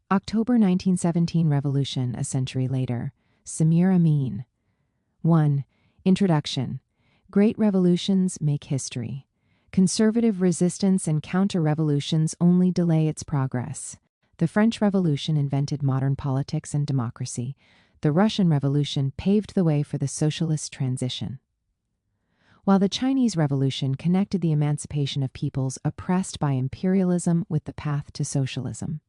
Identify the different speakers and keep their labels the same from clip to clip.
Speaker 1: October 1917 Revolution a century later. Samir Amin. 1. Introduction. Great revolutions make history. Conservative resistance and counter-revolutions only delay its progress. The French Revolution invented modern politics and democracy. The Russian Revolution paved the way for the socialist transition. While the Chinese Revolution connected the emancipation of peoples oppressed by imperialism with the path to socialism.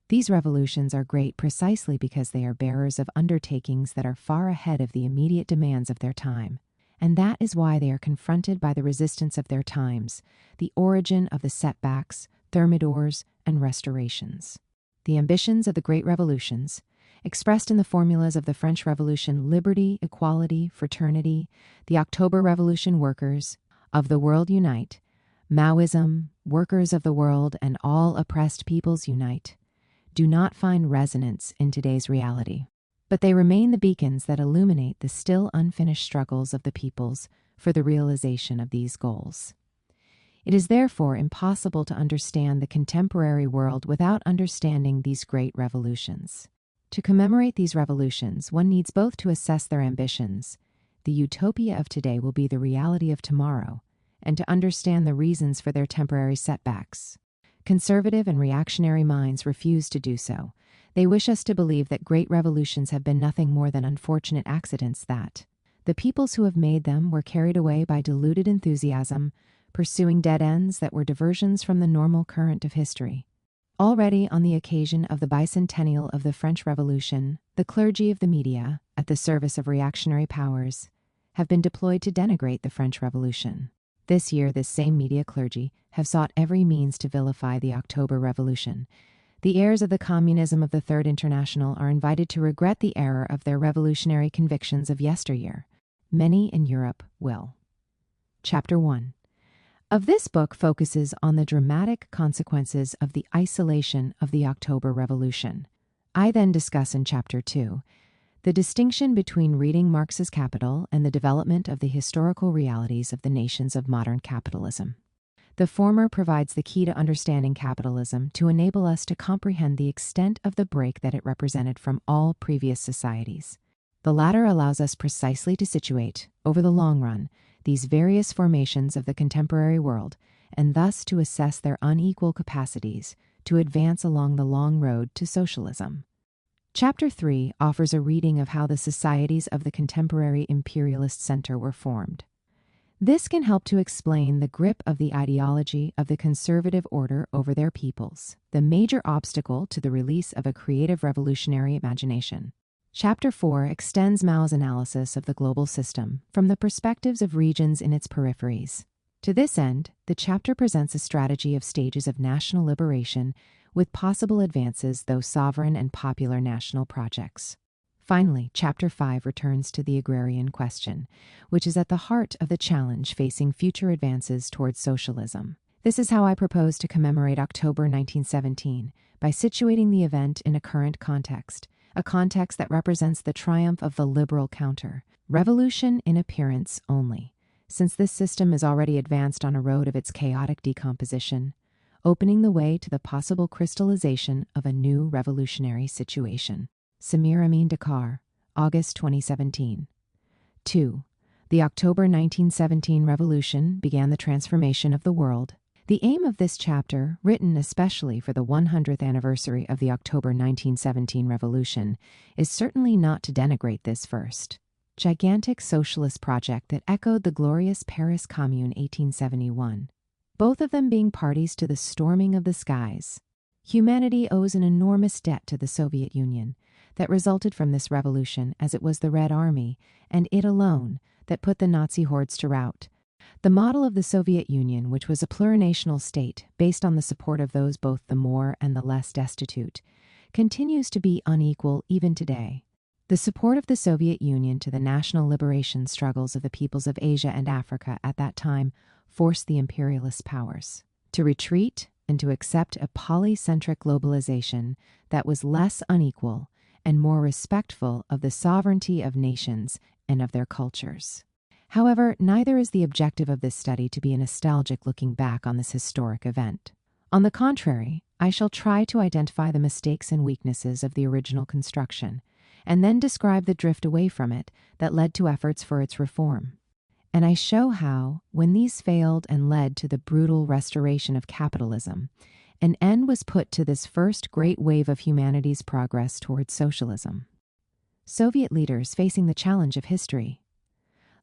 Speaker 1: These revolutions are great precisely because they are bearers of undertakings that are far ahead of the immediate demands of their time. And that is why they are confronted by the resistance of their times, the origin of the setbacks, thermidors, and restorations. The ambitions of the great revolutions, expressed in the formulas of the French Revolution: liberty, equality, fraternity; the October Revolution: workers of the world unite; Maoism: workers of the world and all oppressed peoples unite, do not find resonance in today's reality. But they remain the beacons that illuminate the still unfinished struggles of the peoples for the realization of these goals. It is therefore impossible to understand the contemporary world without understanding these great revolutions. To commemorate these revolutions, one needs both to assess their ambitions. The utopia of today will be the reality of tomorrow, and to understand the reasons for their temporary setbacks. Conservative and reactionary minds refuse to do so. They wish us to believe that great revolutions have been nothing more than unfortunate accidents, that the peoples who have made them were carried away by deluded enthusiasm, pursuing dead ends that were diversions from the normal current of history. Already on the occasion of the bicentennial of the French Revolution, the clergy of the media, at the service of reactionary powers, have been deployed to denigrate the French Revolution. This year, this same media clergy have sought every means to vilify the October Revolution. The heirs of the communism of the Third International are invited to regret the error of their revolutionary convictions of yesteryear. Many in Europe will. Chapter 1 of this book focuses on the dramatic consequences of the isolation of the October Revolution. I then discuss in Chapter 2 the distinction between reading Marx's Capital and the development of the historical realities of the nations of modern capitalism. The former provides the key to understanding capitalism to enable us to comprehend the extent of the break that it represented from all previous societies. The latter allows us precisely to situate, over the long run, these various formations of the contemporary world, and thus to assess their unequal capacities to advance along the long road to socialism. Chapter 3 offers a reading of how the societies of the contemporary imperialist center were formed. This can help to explain the grip of the ideology of the conservative order over their peoples, the major obstacle to the release of a creative revolutionary imagination. Chapter 4 extends Mao's analysis of the global system from the perspectives of regions in its peripheries. To this end, the chapter presents a strategy of stages of national liberation with possible advances, though sovereign and popular national projects. Finally, Chapter 5 returns to the agrarian question, which is at the heart of the challenge facing future advances towards socialism. This is how I propose to commemorate October 1917, by situating the event in a current context, a context that represents the triumph of the liberal counter, revolution in appearance only, since this system is already advanced on a road of its chaotic decomposition, opening the way to the possible crystallization of a new revolutionary situation. Samir Amin, Dakar, August 2017. 2. The October 1917 Revolution began the transformation of the world. The aim of this chapter, written especially for the 100th anniversary of the October 1917 Revolution, is certainly not to denigrate this first, gigantic socialist project that echoed the glorious Paris Commune 1871, both of them being parties to the storming of the skies. Humanity owes an enormous debt to the Soviet Union that resulted from this revolution, as it was the Red Army, and it alone, that put the Nazi hordes to rout. The model of the Soviet Union, which was a plurinational state based on the support of those both the more and the less destitute, continues to be unequal even today. The support of the Soviet Union to the national liberation struggles of the peoples of Asia and Africa at that time forced the imperialist powers to retreat and to accept a polycentric globalization that was less unequal and more respectful of the sovereignty of nations and of their cultures. However, neither is the objective of this study to be a nostalgic looking back on this historic event. On the contrary, I shall try to identify the mistakes and weaknesses of the original construction, and then describe the drift away from it that led to efforts for its reform. And I show how, when these failed and led to the brutal restoration of capitalism, an end was put to this first great wave of humanity's progress towards socialism. Soviet leaders facing the challenge of history.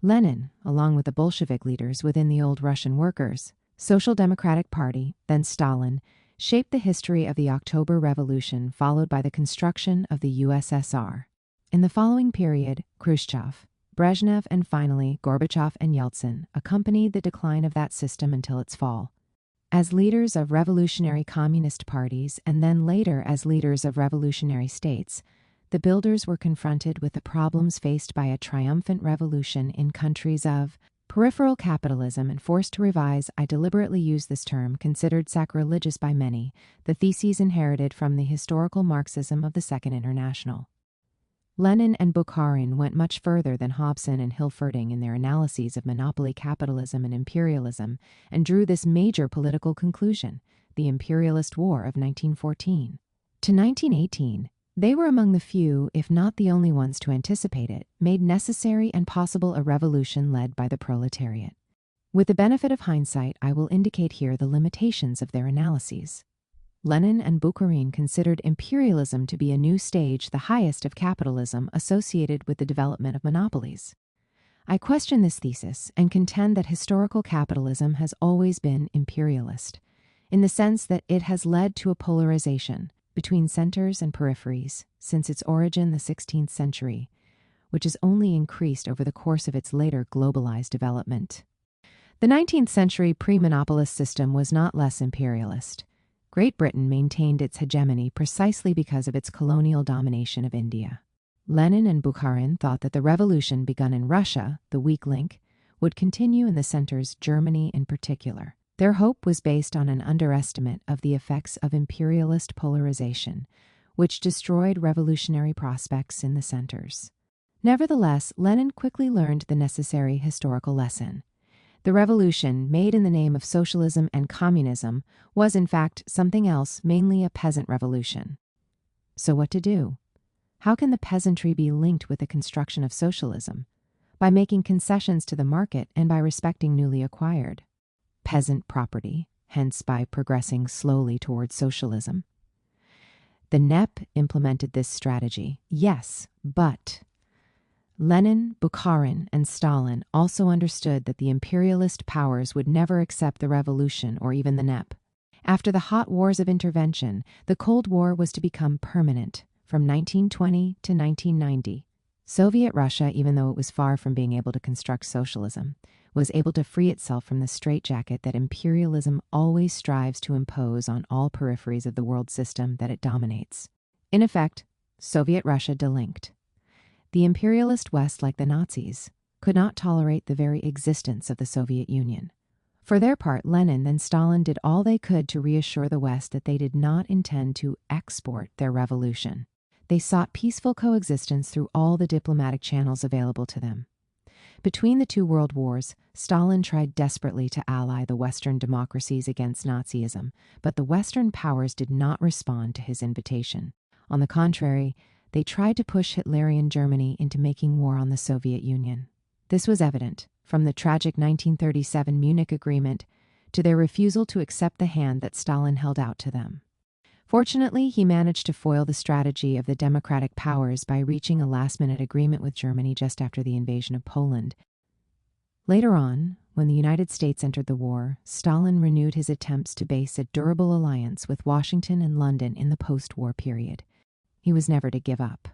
Speaker 1: Lenin, along with the Bolshevik leaders within the old Russian Workers' Social Democratic Party, then Stalin, shaped the history of the October Revolution, followed by the construction of the USSR. In the following period, Khrushchev, Brezhnev, and finally Gorbachev and Yeltsin accompanied the decline of that system until its fall. As leaders of revolutionary communist parties and then later as leaders of revolutionary states, the builders were confronted with the problems faced by a triumphant revolution in countries of peripheral capitalism and forced to revise, I deliberately use this term, considered sacrilegious by many, the theses inherited from the historical Marxism of the Second International. Lenin and Bukharin went much further than Hobson and Hilferding in their analyses of monopoly capitalism and imperialism and drew this major political conclusion, the imperialist war of 1914. To 1918, they were among the few, if not the only ones to anticipate it, made necessary and possible a revolution led by the proletariat. With the benefit of hindsight, I will indicate here the limitations of their analyses. Lenin and Bukharin considered imperialism to be a new stage, the highest of capitalism, associated with the development of monopolies. I question this thesis and contend that historical capitalism has always been imperialist, in the sense that it has led to a polarization between centers and peripheries since its origin in the 16th century, which has only increased over the course of its later globalized development. The 19th century pre-monopolist system was not less imperialist. Great Britain maintained its hegemony precisely because of its colonial domination of India. Lenin and Bukharin thought that the revolution begun in Russia, the weak link, would continue in the centers, Germany in particular. Their hope was based on an underestimate of the effects of imperialist polarization, which destroyed revolutionary prospects in the centers. Nevertheless, Lenin quickly learned the necessary historical lesson. The revolution, made in the name of socialism and communism, was in fact something else, mainly a peasant revolution. So what to do? How can the peasantry be linked with the construction of socialism? By making concessions to the market and by respecting newly acquired peasant property, hence by progressing slowly towards socialism. The NEP implemented this strategy, yes, but Lenin, Bukharin, and Stalin also understood that the imperialist powers would never accept the revolution or even the NEP. After the hot wars of intervention, the Cold War was to become permanent from 1920 to 1990. Soviet Russia, even though it was far from being able to construct socialism, was able to free itself from the straitjacket that imperialism always strives to impose on all peripheries of the world system that it dominates. In effect, Soviet Russia delinked. The imperialist West, like the Nazis, could not tolerate the very existence of the Soviet Union. For their part, Lenin and Stalin did all they could to reassure the West that they did not intend to export their revolution. They sought peaceful coexistence through all the diplomatic channels available to them. Between the two world wars, Stalin tried desperately to ally the Western democracies against Nazism, but the Western powers did not respond to his invitation. On the contrary, they tried to push Hitlerian Germany into making war on the Soviet Union. This was evident from the tragic 1937 Munich Agreement to their refusal to accept the hand that Stalin held out to them. Fortunately, he managed to foil the strategy of the democratic powers by reaching a last-minute agreement with Germany just after the invasion of Poland. Later on, when the United States entered the war, Stalin renewed his attempts to base a durable alliance with Washington and London in the post-war period. He was never to give up.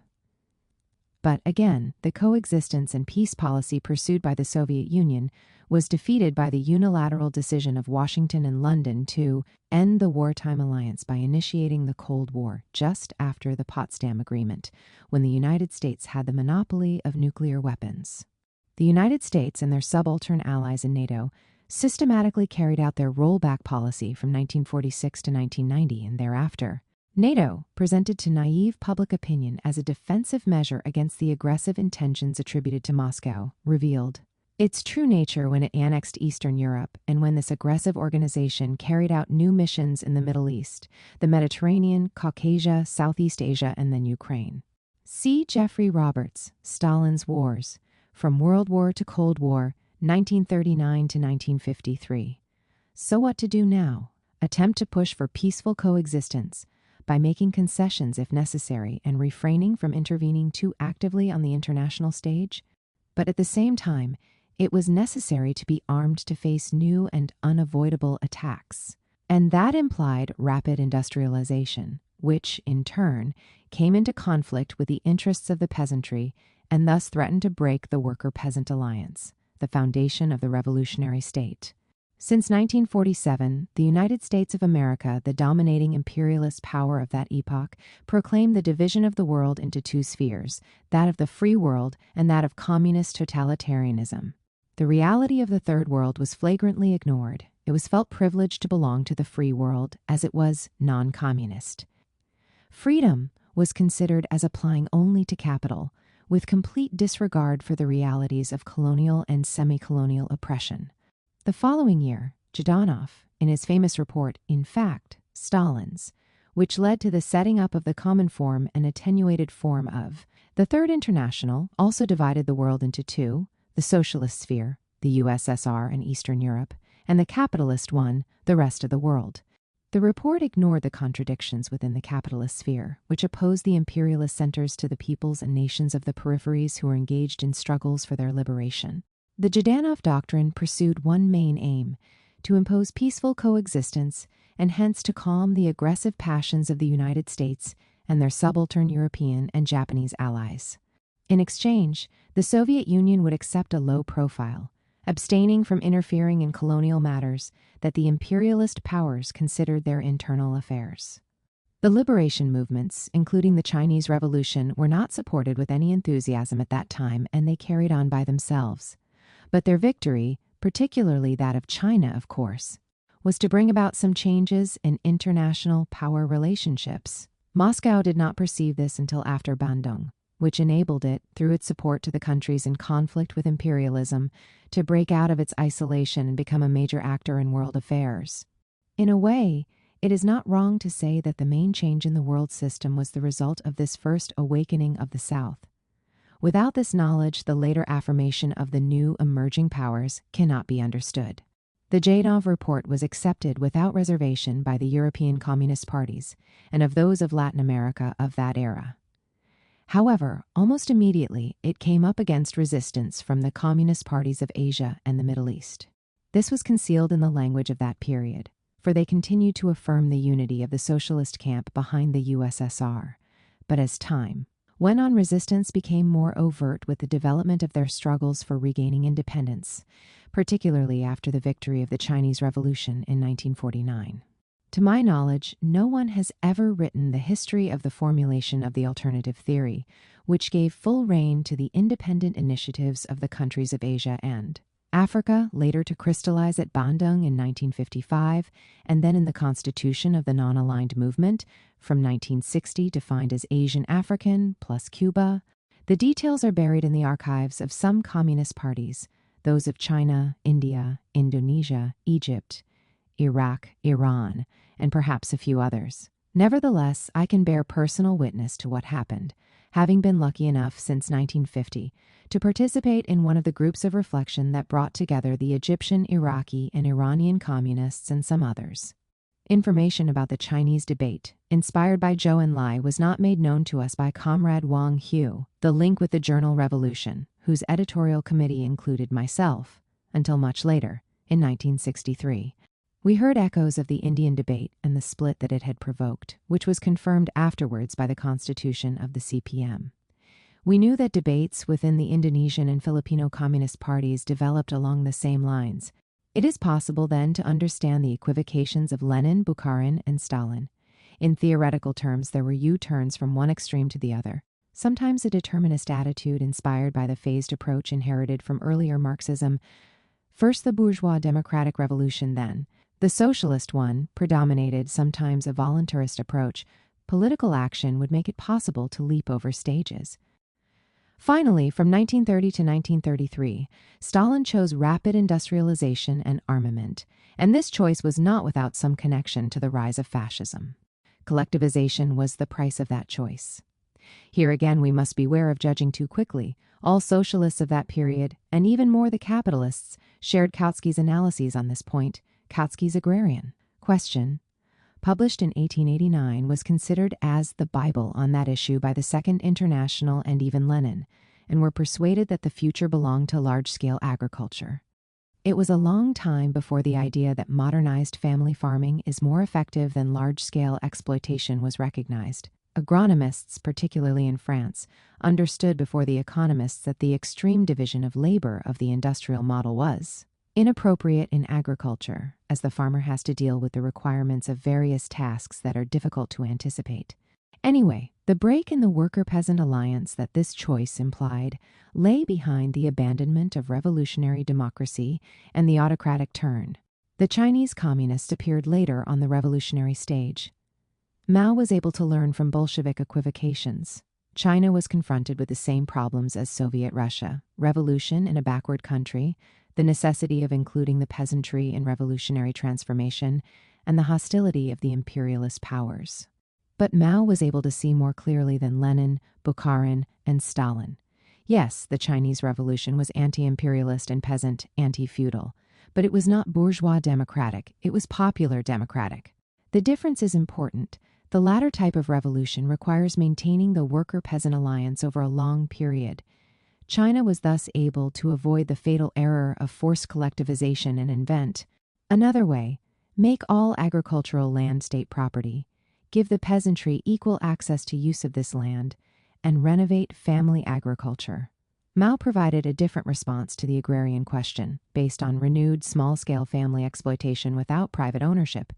Speaker 1: But again, the coexistence and peace policy pursued by the Soviet Union was defeated by the unilateral decision of Washington and London to end the wartime alliance by initiating the Cold War just after the Potsdam Agreement, when the United States had the monopoly of nuclear weapons. The United States and their subaltern allies in NATO systematically carried out their rollback policy from 1946 to 1990 and thereafter. NATO, presented to naive public opinion as a defensive measure against the aggressive intentions attributed to Moscow, revealed its true nature when it annexed Eastern Europe and when this aggressive organization carried out new missions in the Middle East, the Mediterranean, Caucasia, Southeast Asia, and then Ukraine. See Jeffrey Roberts, Stalin's Wars, From World War to Cold War, 1939 to 1953. So what to do now? Attempt to push for peaceful coexistence by making concessions if necessary and refraining from intervening too actively on the international stage? But at the same time, it was necessary to be armed to face new and unavoidable attacks. And that implied rapid industrialization, which, in turn, came into conflict with the interests of the peasantry and thus threatened to break the worker-peasant alliance, the foundation of the revolutionary state. Since 1947, the United States of America, the dominating imperialist power of that epoch, proclaimed the division of the world into two spheres, that of the free world and that of communist totalitarianism. The reality of the Third World was flagrantly ignored. It was felt privileged to belong to the free world, as it was non-communist. Freedom was considered as applying only to capital, with complete disregard for the realities of colonial and semi-colonial oppression. The following year, Zhdanov, in his famous report, In Fact, Stalin's, which led to the setting up of the common form and attenuated form of the Third International, also divided the world into two: the socialist sphere, the USSR and Eastern Europe, and the capitalist one, the rest of the world. The report ignored the contradictions within the capitalist sphere, which opposed the imperialist centers to the peoples and nations of the peripheries who were engaged in struggles for their liberation. The Zhdanov Doctrine pursued one main aim: to impose peaceful coexistence and hence to calm the aggressive passions of the United States and their subaltern European and Japanese allies. In exchange, the Soviet Union would accept a low profile, abstaining from interfering in colonial matters that the imperialist powers considered their internal affairs. The liberation movements, including the Chinese Revolution, were not supported with any enthusiasm at that time, and they carried on by themselves. But their victory, particularly that of China, of course, was to bring about some changes in international power relationships. Moscow did not perceive this until after Bandung, which enabled it, through its support to the countries in conflict with imperialism, to break out of its isolation and become a major actor in world affairs. In a way, it is not wrong to say that the main change in the world system was the result of this first awakening of the South. Without this knowledge, the later affirmation of the new emerging powers cannot be understood. The Zhdanov report was accepted without reservation by the European Communist parties and of those of Latin America of that era. However, almost immediately, it came up against resistance from the communist parties of Asia and the Middle East. This was concealed in the language of that period, for they continued to affirm the unity of the socialist camp behind the USSR. But as time went on, resistance became more overt with the development of their struggles for regaining independence, particularly after the victory of the Chinese Revolution in 1949. To my knowledge, no one has ever written the history of the formulation of the alternative theory, which gave full rein to the independent initiatives of the countries of Asia and Africa, later to crystallize at Bandung in 1955, and then in the Constitution of the Non-Aligned Movement from 1960, defined as Asian African plus Cuba. The details are buried in the archives of some communist parties, those of China, India, Indonesia, Egypt, Iraq, Iran, and perhaps a few others. Nevertheless, I can bear personal witness to what happened, having been lucky enough since 1950 to participate in one of the groups of reflection that brought together the Egyptian, Iraqi, and Iranian communists and some others. Information about the Chinese debate, inspired by Zhou Enlai, was not made known to us by Comrade Wang Hu, the link with the journal Revolution, whose editorial committee included myself, until much later, in 1963. We heard echoes of the Indian debate and the split that it had provoked, which was confirmed afterwards by the constitution of the CPM. We knew that debates within the Indonesian and Filipino communist parties developed along the same lines. It is possible then to understand the equivocations of Lenin, Bukharin, and Stalin. In theoretical terms, there were U-turns from one extreme to the other, sometimes a determinist attitude inspired by the phased approach inherited from earlier Marxism. First the bourgeois democratic revolution, then the socialist one, predominated sometimes a voluntarist approach. Political action would make it possible to leap over stages. Finally, from 1930 to 1933, Stalin chose rapid industrialization and armament, and this choice was not without some connection to the rise of fascism. Collectivization was the price of that choice. Here again, we must beware of judging too quickly. All socialists of that period, and even more the capitalists, shared Kautsky's analyses on this point. Kautsky's Agrarian. Question. Published in 1889, was considered as the Bible on that issue by the Second International and even Lenin, and were persuaded that the future belonged to large-scale agriculture. It was a long time before the idea that modernized family farming is more effective than large-scale exploitation was recognized. Agronomists, particularly in France, understood before the economists that the extreme division of labor of the industrial model was inappropriate in agriculture, as the farmer has to deal with the requirements of various tasks that are difficult to anticipate. Anyway, the break in the worker-peasant alliance that this choice implied lay behind the abandonment of revolutionary democracy and the autocratic turn. The Chinese communists appeared later on the revolutionary stage. Mao was able to learn from Bolshevik equivocations. China was confronted with the same problems as Soviet Russia: revolution in a backward country, the necessity of including the peasantry in revolutionary transformation, and the hostility of the imperialist powers. But Mao was able to see more clearly than Lenin, Bukharin, and Stalin. Yes, the Chinese Revolution was anti-imperialist and peasant, anti-feudal, but it was not bourgeois democratic, it was popular democratic. The difference is important. The latter type of revolution requires maintaining the worker-peasant alliance over a long period. China was thus able to avoid the fatal error of forced collectivization and invent another way: make all agricultural land state property, give the peasantry equal access to use of this land, and renovate family agriculture. Mao provided a different response to the agrarian question, based on renewed small-scale family exploitation without private ownership,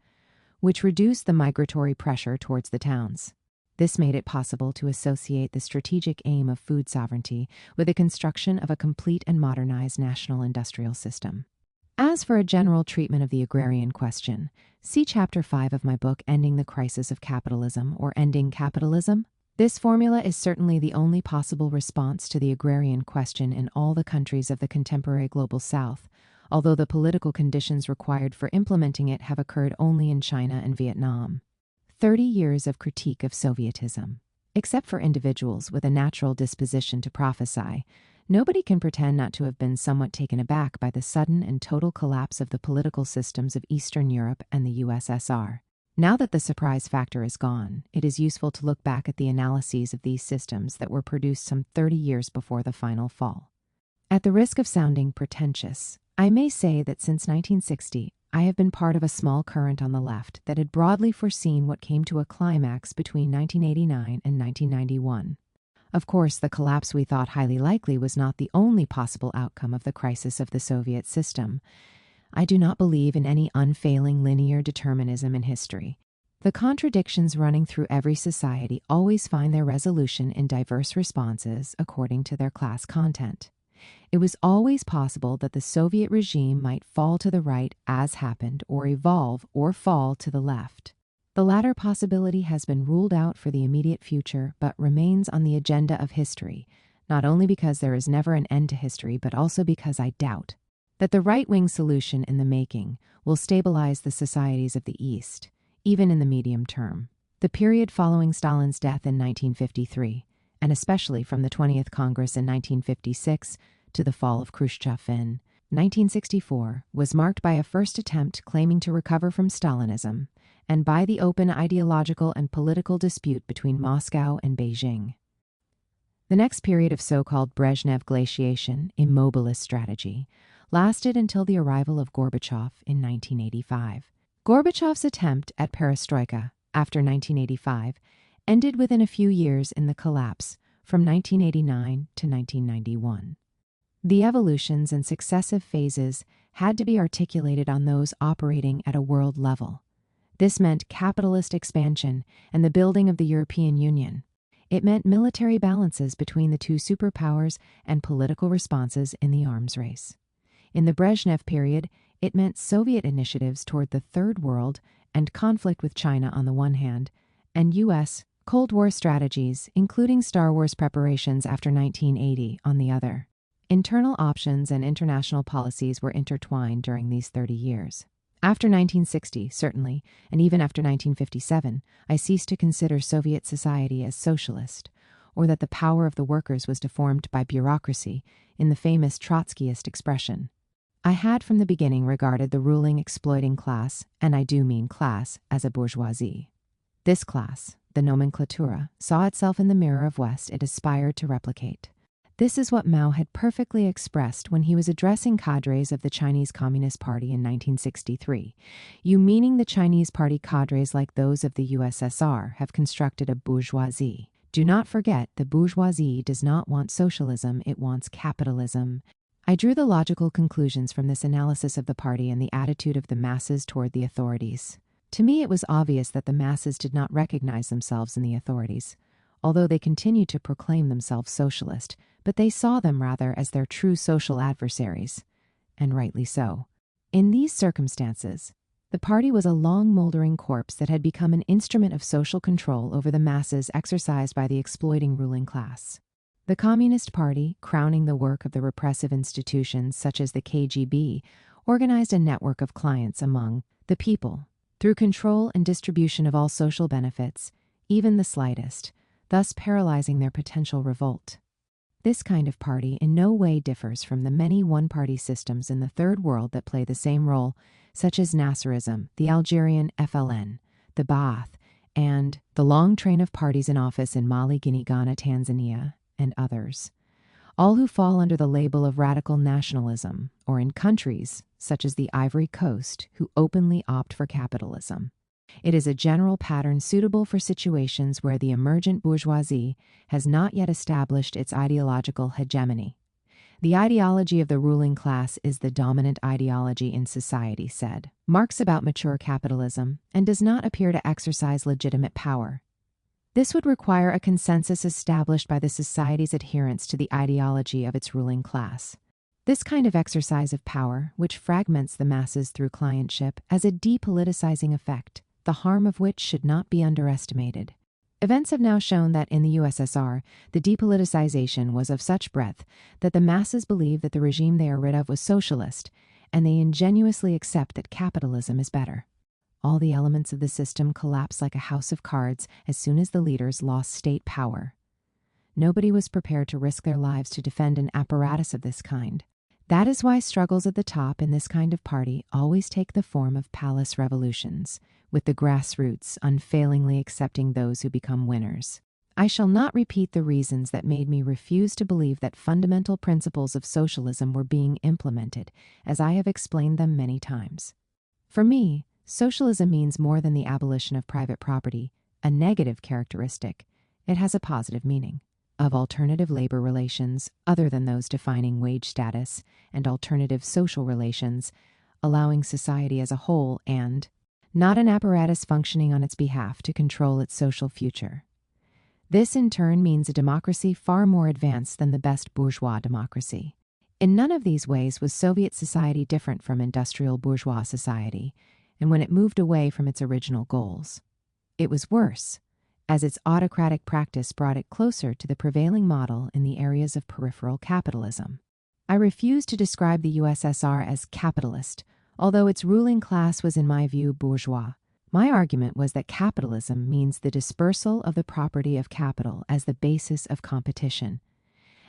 Speaker 1: which reduced the migratory pressure towards the towns. This made it possible to associate the strategic aim of food sovereignty with the construction of a complete and modernized national industrial system. As for a general treatment of the agrarian question, see Chapter 5 of my book, Ending the Crisis of Capitalism, or Ending Capitalism. This formula is certainly the only possible response to the agrarian question in all the countries of the contemporary global South, although the political conditions required for implementing it have occurred only in China and Vietnam. 30 years of critique of Sovietism. Except for individuals with a natural disposition to prophesy, nobody can pretend not to have been somewhat taken aback by the sudden and total collapse of the political systems of Eastern Europe and the USSR. Now that the surprise factor is gone, it is useful to look back at the analyses of these systems that were produced some 30 years before the final fall. At the risk of sounding pretentious, I may say that since 1960, I have been part of a small current on the left that had broadly foreseen what came to a climax between 1989 and 1991. Of course, the collapse we thought highly likely was not the only possible outcome of the crisis of the Soviet system. I do not believe in any unfailing linear determinism in history. The contradictions running through every society always find their resolution in diverse responses according to their class content. It was always possible that the Soviet regime might fall to the right as happened, or evolve or fall to the left. The latter possibility has been ruled out for the immediate future, but remains on the agenda of history, not only because there is never an end to history, but also because I doubt that the right-wing solution in the making will stabilize the societies of the East, even in the medium term. The period following Stalin's death in 1953, and especially from the 20th Congress in 1956 to the fall of Khrushchev in 1964, was marked by a first attempt claiming to recover from Stalinism, and by the open ideological and political dispute between Moscow and Beijing. The next period of so-called Brezhnev glaciation, immobilist strategy, lasted until the arrival of Gorbachev in 1985. Gorbachev's attempt at perestroika after 1985 ended within a few years in the collapse from 1989 to 1991. The evolutions and successive phases had to be articulated on those operating at a world level. This meant capitalist expansion and the building of the European Union. It meant military balances between the two superpowers and political responses in the arms race. In the Brezhnev period, it meant Soviet initiatives toward the Third World and conflict with China on the one hand, and U.S. Cold War strategies, including Star Wars preparations after 1980, on the other. Internal options and international policies were intertwined during these 30 years. After 1960, certainly, and even after 1957, I ceased to consider Soviet society as socialist, or that the power of the workers was deformed by bureaucracy, in the famous Trotskyist expression. I had from the beginning regarded the ruling exploiting class, and I do mean class, as a bourgeoisie. This class, the nomenclatura, saw itself in the mirror of West it aspired to replicate. This is what Mao had perfectly expressed when he was addressing cadres of the Chinese Communist Party in 1963. You, meaning the Chinese Party cadres like those of the USSR, have constructed a bourgeoisie. Do not forget, the bourgeoisie does not want socialism, it wants capitalism. I drew the logical conclusions from this analysis of the party and the attitude of the masses toward the authorities. To me, it was obvious that the masses did not recognize themselves in the authorities, although they continued to proclaim themselves socialist, but they saw them rather as their true social adversaries, and rightly so. In these circumstances, the party was a long moldering corpse that had become an instrument of social control over the masses exercised by the exploiting ruling class. The Communist Party, crowning the work of the repressive institutions such as the KGB, organized a network of clients among the people, through control and distribution of all social benefits, even the slightest, thus paralyzing their potential revolt. This kind of party in no way differs from the many one-party systems in the Third World that play the same role, such as Nasserism, the Algerian FLN, the Ba'ath, and the long train of parties in office in Mali, Guinea, Ghana, Tanzania, and others, all who fall under the label of radical nationalism, or in countries, such as the Ivory Coast, who openly opt for capitalism. It is a general pattern suitable for situations where the emergent bourgeoisie has not yet established its ideological hegemony. The ideology of the ruling class is the dominant ideology in society, said Marx about mature capitalism, and does not appear to exercise legitimate power. This would require a consensus established by the society's adherents to the ideology of its ruling class. This kind of exercise of power, which fragments the masses through clientship, has a depoliticizing effect, the harm of which should not be underestimated. Events have now shown that in the USSR, the depoliticization was of such breadth that the masses believe that the regime they are rid of was socialist, and they ingenuously accept that capitalism is better. All the elements of the system collapsed like a house of cards as soon as the leaders lost state power. Nobody was prepared to risk their lives to defend an apparatus of this kind. That is why struggles at the top in this kind of party always take the form of palace revolutions, with the grassroots unfailingly accepting those who become winners. I shall not repeat the reasons that made me refuse to believe that fundamental principles of socialism were being implemented, as I have explained them many times. For me, socialism means more than the abolition of private property, a negative characteristic. It has a positive meaning. Of alternative labor relations, other than those defining wage status, and alternative social relations, allowing society as a whole and not an apparatus functioning on its behalf to control its social future. This in turn means a democracy far more advanced than the best bourgeois democracy. In none of these ways was Soviet society different from industrial bourgeois society, and when it moved away from its original goals. It was worse, as its autocratic practice brought it closer to the prevailing model in the areas of peripheral capitalism. I refuse to describe the USSR as capitalist, although its ruling class was in my view bourgeois. My argument was that capitalism means the dispersal of the property of capital as the basis of competition,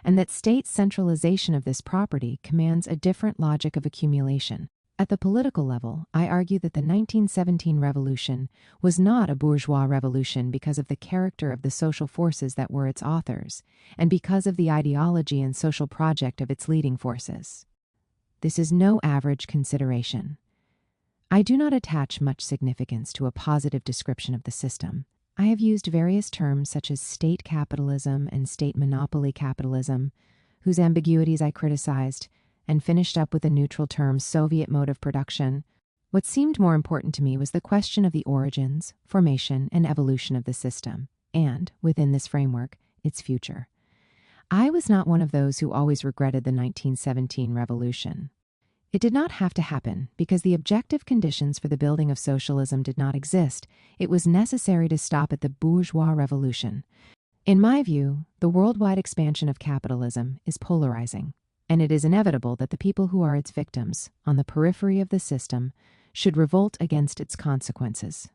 Speaker 1: and that state centralization of this property commands a different logic of accumulation. At the political level, I argue that the 1917 revolution was not a bourgeois revolution because of the character of the social forces that were its authors, and because of the ideology and social project of its leading forces. This is no average consideration. I do not attach much significance to a positive description of the system. I have used various terms such as state capitalism and state monopoly capitalism, whose ambiguities I criticized, and finished up with a neutral term, Soviet mode of production. What seemed more important to me was the question of the origins, formation, and evolution of the system, and, within this framework, its future. I was not one of those who always regretted the 1917 revolution. It did not have to happen because the objective conditions for the building of socialism did not exist. It was necessary to stop at the bourgeois revolution. In my view, the worldwide expansion of capitalism is polarizing, and it is inevitable that the people who are its victims, on the periphery of the system, should revolt against its consequences.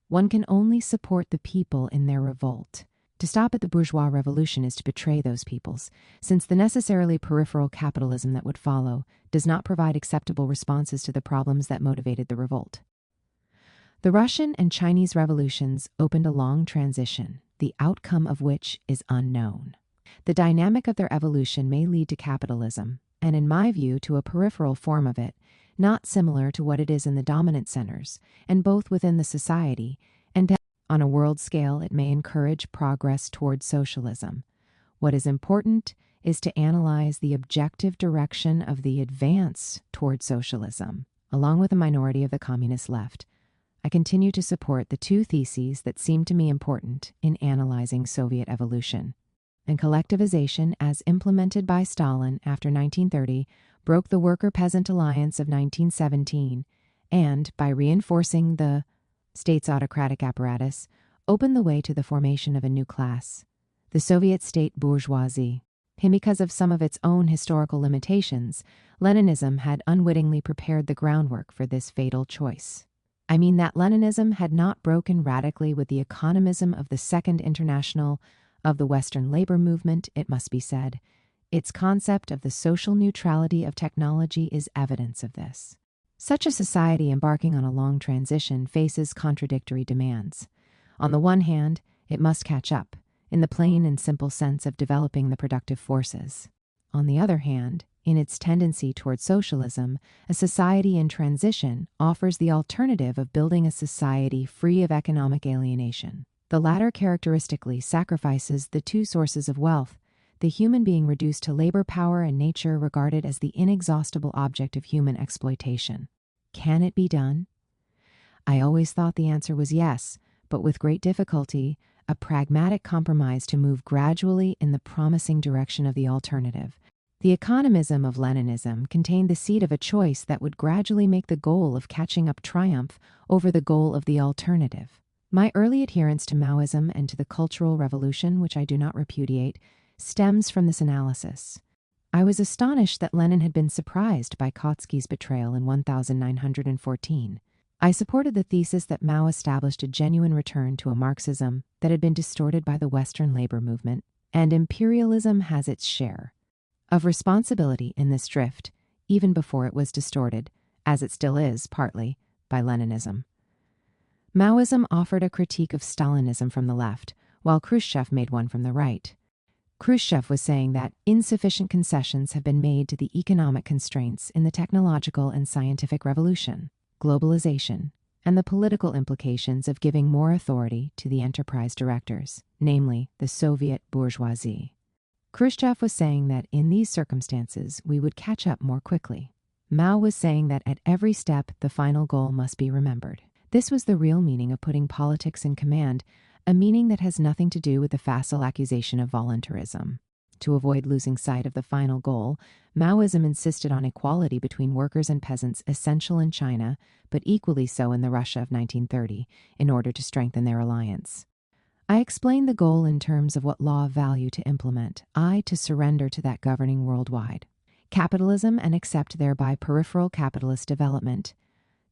Speaker 1: One can only support the people in their revolt. To stop at the bourgeois revolution is to betray those peoples, since the necessarily peripheral capitalism that would follow does not provide acceptable responses to the problems that motivated the revolt. The Russian and Chinese revolutions opened a long transition, the outcome of which is unknown. The dynamic of their evolution may lead to capitalism, and in my view to a peripheral form of it, not similar to what it is in the dominant centers, and both within the society, and on a world scale it may encourage progress towards socialism. What is important is to analyze the objective direction of the advance towards socialism, along with a minority of the communist left. I continue to support the two theses that seem to me important in analyzing Soviet evolution. And collectivization, as implemented by Stalin after 1930, broke the worker-peasant alliance of 1917, and, by reinforcing the state's autocratic apparatus, opened the way to the formation of a new class, the Soviet state bourgeoisie. And because of some of its own historical limitations, Leninism had unwittingly prepared the groundwork for this fatal choice. I mean that Leninism had not broken radically with the economism of the Second International of the Western labor movement, it must be said. Its concept of the social neutrality of technology is evidence of this. Such a society embarking on a long transition faces contradictory demands. On the one hand, it must catch up, in the plain and simple sense of developing the productive forces. On the other hand, in its tendency towards socialism, a society in transition offers the alternative of building a society free of economic alienation. The latter characteristically sacrifices the two sources of wealth, the human being reduced to labor power and nature regarded as the inexhaustible object of human exploitation. Can it be done? I always thought the answer was yes, but with great difficulty, a pragmatic compromise to move gradually in the promising direction of the alternative. The economism of Leninism contained the seed of a choice that would gradually make the goal of catching up triumph over the goal of the alternative. My early adherence to Maoism and to the Cultural Revolution, which I do not repudiate, stems from this analysis. I was astonished that Lenin had been surprised by Kautsky's betrayal in 1914. I supported the thesis that Mao established a genuine return to a Marxism that had been distorted by the Western labor movement, and imperialism has its share of responsibility in this drift, even before it was distorted, as it still is, partly, by Leninism. Maoism offered a critique of Stalinism from the left, while Khrushchev made one from the right. Khrushchev was saying that insufficient concessions have been made to the economic constraints in the technological and scientific revolution, globalization, and the political implications of giving more authority to the enterprise directors, namely the Soviet bourgeoisie. Khrushchev was saying that in these circumstances we would catch up more quickly. Mao was saying that at every step the final goal must be remembered. This was the real meaning of putting politics in command, a meaning that has nothing to do with the facile accusation of voluntarism. To avoid losing sight of the final goal, Maoism insisted on equality between workers and peasants essential in China, but equally so in the Russia of 1930, in order to strengthen their alliance. I explained the goal in terms of what law of value to implement, to surrender to that governing worldwide. Capitalism and accept thereby peripheral capitalist development.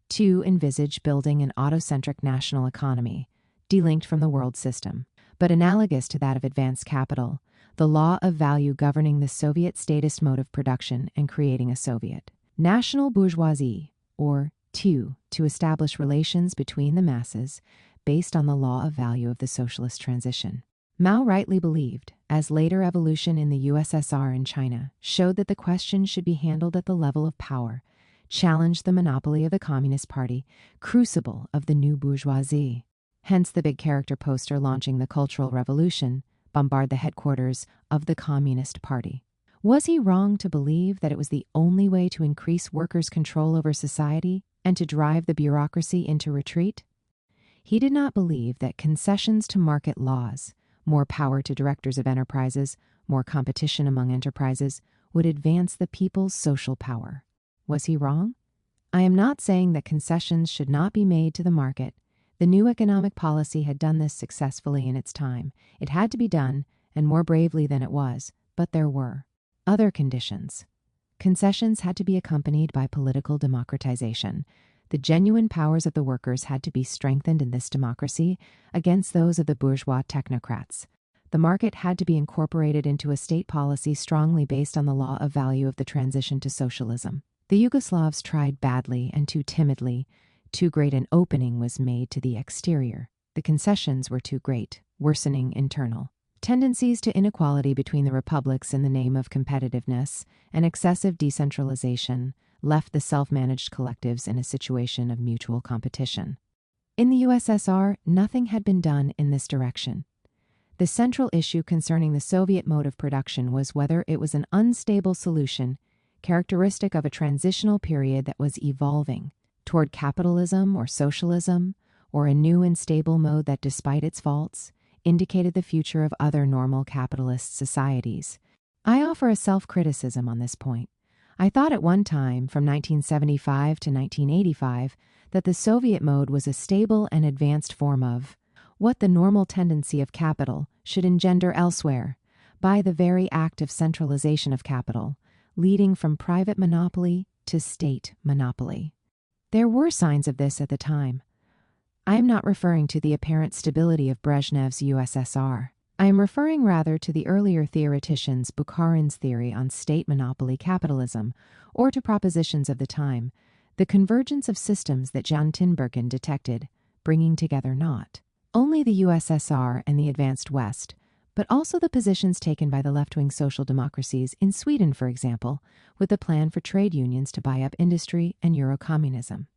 Speaker 1: 2. Envisage building an autocentric national economy, delinked from the world system, but analogous to that of advanced capital, the law of value governing the Soviet statist mode of production and creating a Soviet. National bourgeoisie, or 2. To establish relations between the masses based on the law of value of the socialist transition. Mao rightly believed, as later evolution in the USSR and China showed that the question should be handled at the level of power, challenged the monopoly of the Communist Party, crucible of the new bourgeoisie. Hence the big character poster launching the Cultural Revolution, bombard the headquarters of the Communist Party. Was he wrong to believe that it was the only way to increase workers' control over society and to drive the bureaucracy into retreat? He did not believe that concessions to market laws, more power to directors of enterprises, more competition among enterprises, would advance the people's social power. Was he wrong? I am not saying that concessions should not be made to the market. The new economic policy had done this successfully in its time. It had to be done, and more bravely than it was, but there were other conditions. Concessions had to be accompanied by political democratization. The genuine powers of the workers had to be strengthened in this democracy against those of the bourgeois technocrats. The market had to be incorporated into a state policy strongly based on the law of value of the transition to socialism. The Yugoslavs tried badly and too timidly. Too great an opening was made to the exterior. The concessions were too great, worsening internal. Tendencies to inequality between the republics in the name of competitiveness and excessive decentralization left the self-managed collectives in a situation of mutual competition. In the USSR, nothing had been done in this direction. The central issue concerning the Soviet mode of production was whether it was an unstable solution, characteristic of a transitional period that was evolving toward capitalism or socialism, or a new and stable mode that, despite its faults, indicated the future of other normal capitalist societies. I offer a self-criticism on this point. I thought at one time, from 1975 to 1985, that the Soviet mode was a stable and advanced form of what the normal tendency of capital should engender elsewhere, by the very act of centralization of capital, leading from private monopoly to state monopoly. There were signs of this at the time. I am not referring to the apparent stability of Brezhnev's USSR. I am referring rather to the earlier theoreticians Bukharin's theory on state monopoly capitalism, or to propositions of the time, the convergence of systems that Jan Tinbergen detected, bringing together not only the USSR and the advanced West, but also the positions taken by the left-wing social democracies in Sweden, for example, with the plan for trade unions to buy up industry and Eurocommunism.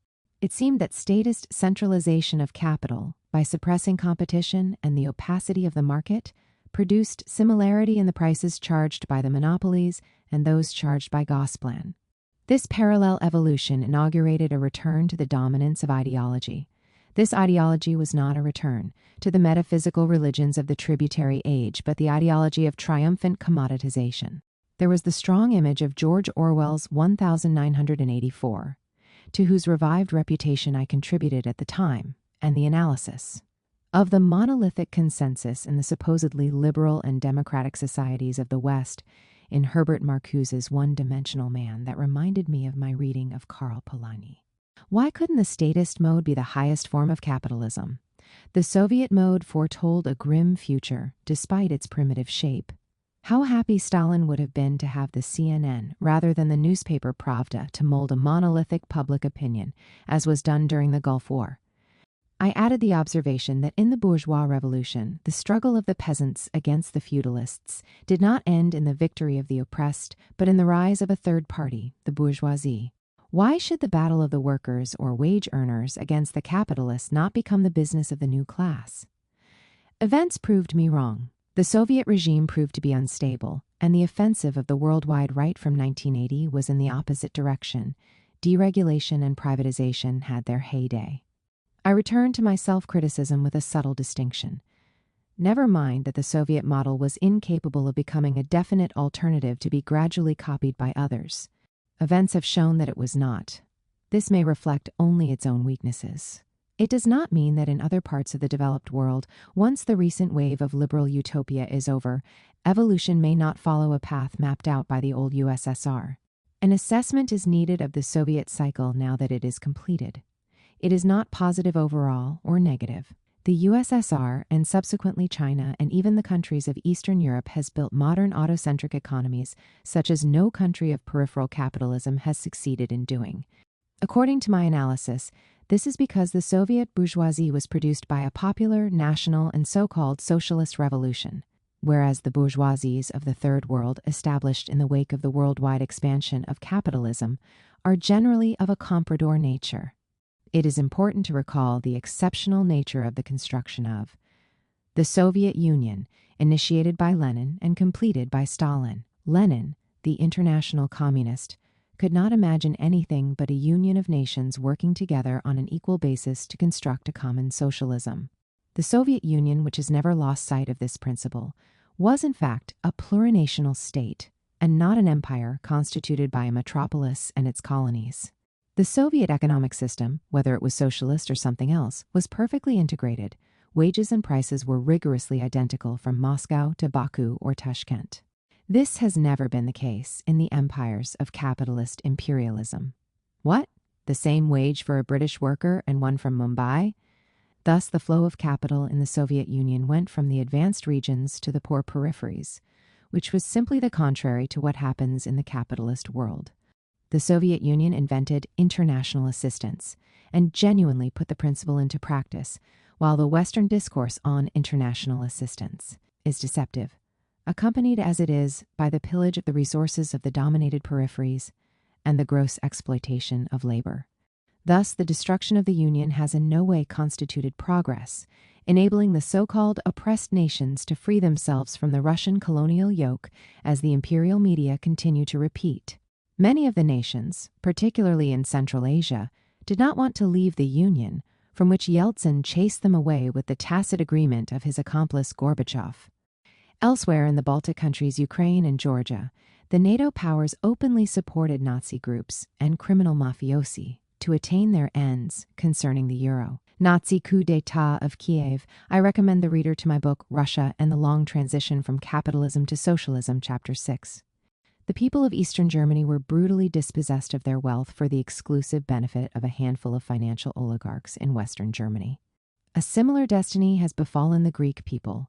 Speaker 1: It seemed that statist centralization of capital, by suppressing competition and the opacity of the market, produced similarity in the prices charged by the monopolies and those charged by Gosplan. This parallel evolution inaugurated a return to the dominance of ideology. This ideology was not a return to the metaphysical religions of the tributary age, but the ideology of triumphant commoditization. There was the strong image of George Orwell's 1984, to whose revived reputation I contributed at the time, and the analysis of the monolithic consensus in the supposedly liberal and democratic societies of the West in Herbert Marcuse's One-Dimensional Man that reminded me of my reading of Karl Polanyi. Why couldn't the statist mode be the highest form of capitalism? The Soviet mode foretold a grim future, despite its primitive shape. How happy Stalin would have been to have the CNN rather than the newspaper Pravda to mold a monolithic public opinion, as was done during the Gulf War. I added the observation that in the bourgeois revolution, the struggle of the peasants against the feudalists did not end in the victory of the oppressed, but in the rise of a third party, the bourgeoisie. Why should the battle of the workers or wage earners against the capitalists not become the business of the new class? Events proved me wrong. The Soviet regime proved to be unstable, and the offensive of the worldwide right from 1980 was in the opposite direction. Deregulation and privatization had their heyday. I return to my self-criticism with a subtle distinction. Never mind that the Soviet model was incapable of becoming a definite alternative to be gradually copied by others. Events have shown that it was not. This may reflect only its own weaknesses. It does not mean that in other parts of the developed world, once the recent wave of liberal utopia is over, evolution may not follow a path mapped out by the old USSR. An assessment is needed of the Soviet cycle now that it is completed. It is not positive overall or negative. The USSR and subsequently China and even the countries of Eastern Europe has built modern autocentric economies such as no country of peripheral capitalism has succeeded in doing. According to my analysis, this is because the Soviet bourgeoisie was produced by a popular, national, and so-called socialist revolution, whereas the bourgeoisies of the Third World established in the wake of the worldwide expansion of capitalism are generally of a comprador nature. It is important to recall the exceptional nature of the construction of the Soviet Union, initiated by Lenin and completed by Stalin. Lenin, the international communist, could not imagine anything but a union of nations working together on an equal basis to construct a common socialism. The Soviet Union, which has never lost sight of this principle, was in fact a plurinational state, and not an empire constituted by a metropolis and its colonies. The Soviet economic system, whether it was socialist or something else, was perfectly integrated. Wages and prices were rigorously identical from Moscow to Baku or Tashkent. This has never been the case in the empires of capitalist imperialism. What? The same wage for a British worker and one from Mumbai? Thus, the flow of capital in the Soviet Union went from the advanced regions to the poor peripheries, which was simply the contrary to what happens in the capitalist world. The Soviet Union invented international assistance and genuinely put the principle into practice, while the Western discourse on international assistance is deceptive, accompanied as it is by the pillage of the resources of the dominated peripheries and the gross exploitation of labor. Thus, the destruction of the Union has in no way constituted progress, enabling the so-called oppressed nations to free themselves from the Russian colonial yoke, as the imperial media continue to repeat. Many of the nations, particularly in Central Asia, did not want to leave the Union, from which Yeltsin chased them away with the tacit agreement of his accomplice Gorbachev. Elsewhere in the Baltic countries, Ukraine and Georgia, the NATO powers openly supported Nazi groups and criminal mafiosi to attain their ends concerning the euro. Nazi coup d'état of Kiev. I recommend the reader to my book, Russia and the Long Transition from Capitalism to Socialism, Chapter 6. The people of Eastern Germany were brutally dispossessed of their wealth for the exclusive benefit of a handful of financial oligarchs in Western Germany. A similar destiny has befallen the Greek people,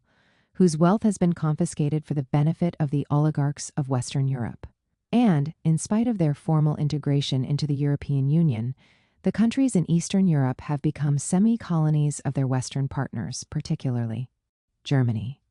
Speaker 1: whose wealth has been confiscated for the benefit of the oligarchs of Western Europe. And, in spite of their formal integration into the European Union, the countries in Eastern Europe have become semi-colonies of their Western partners, particularly Germany.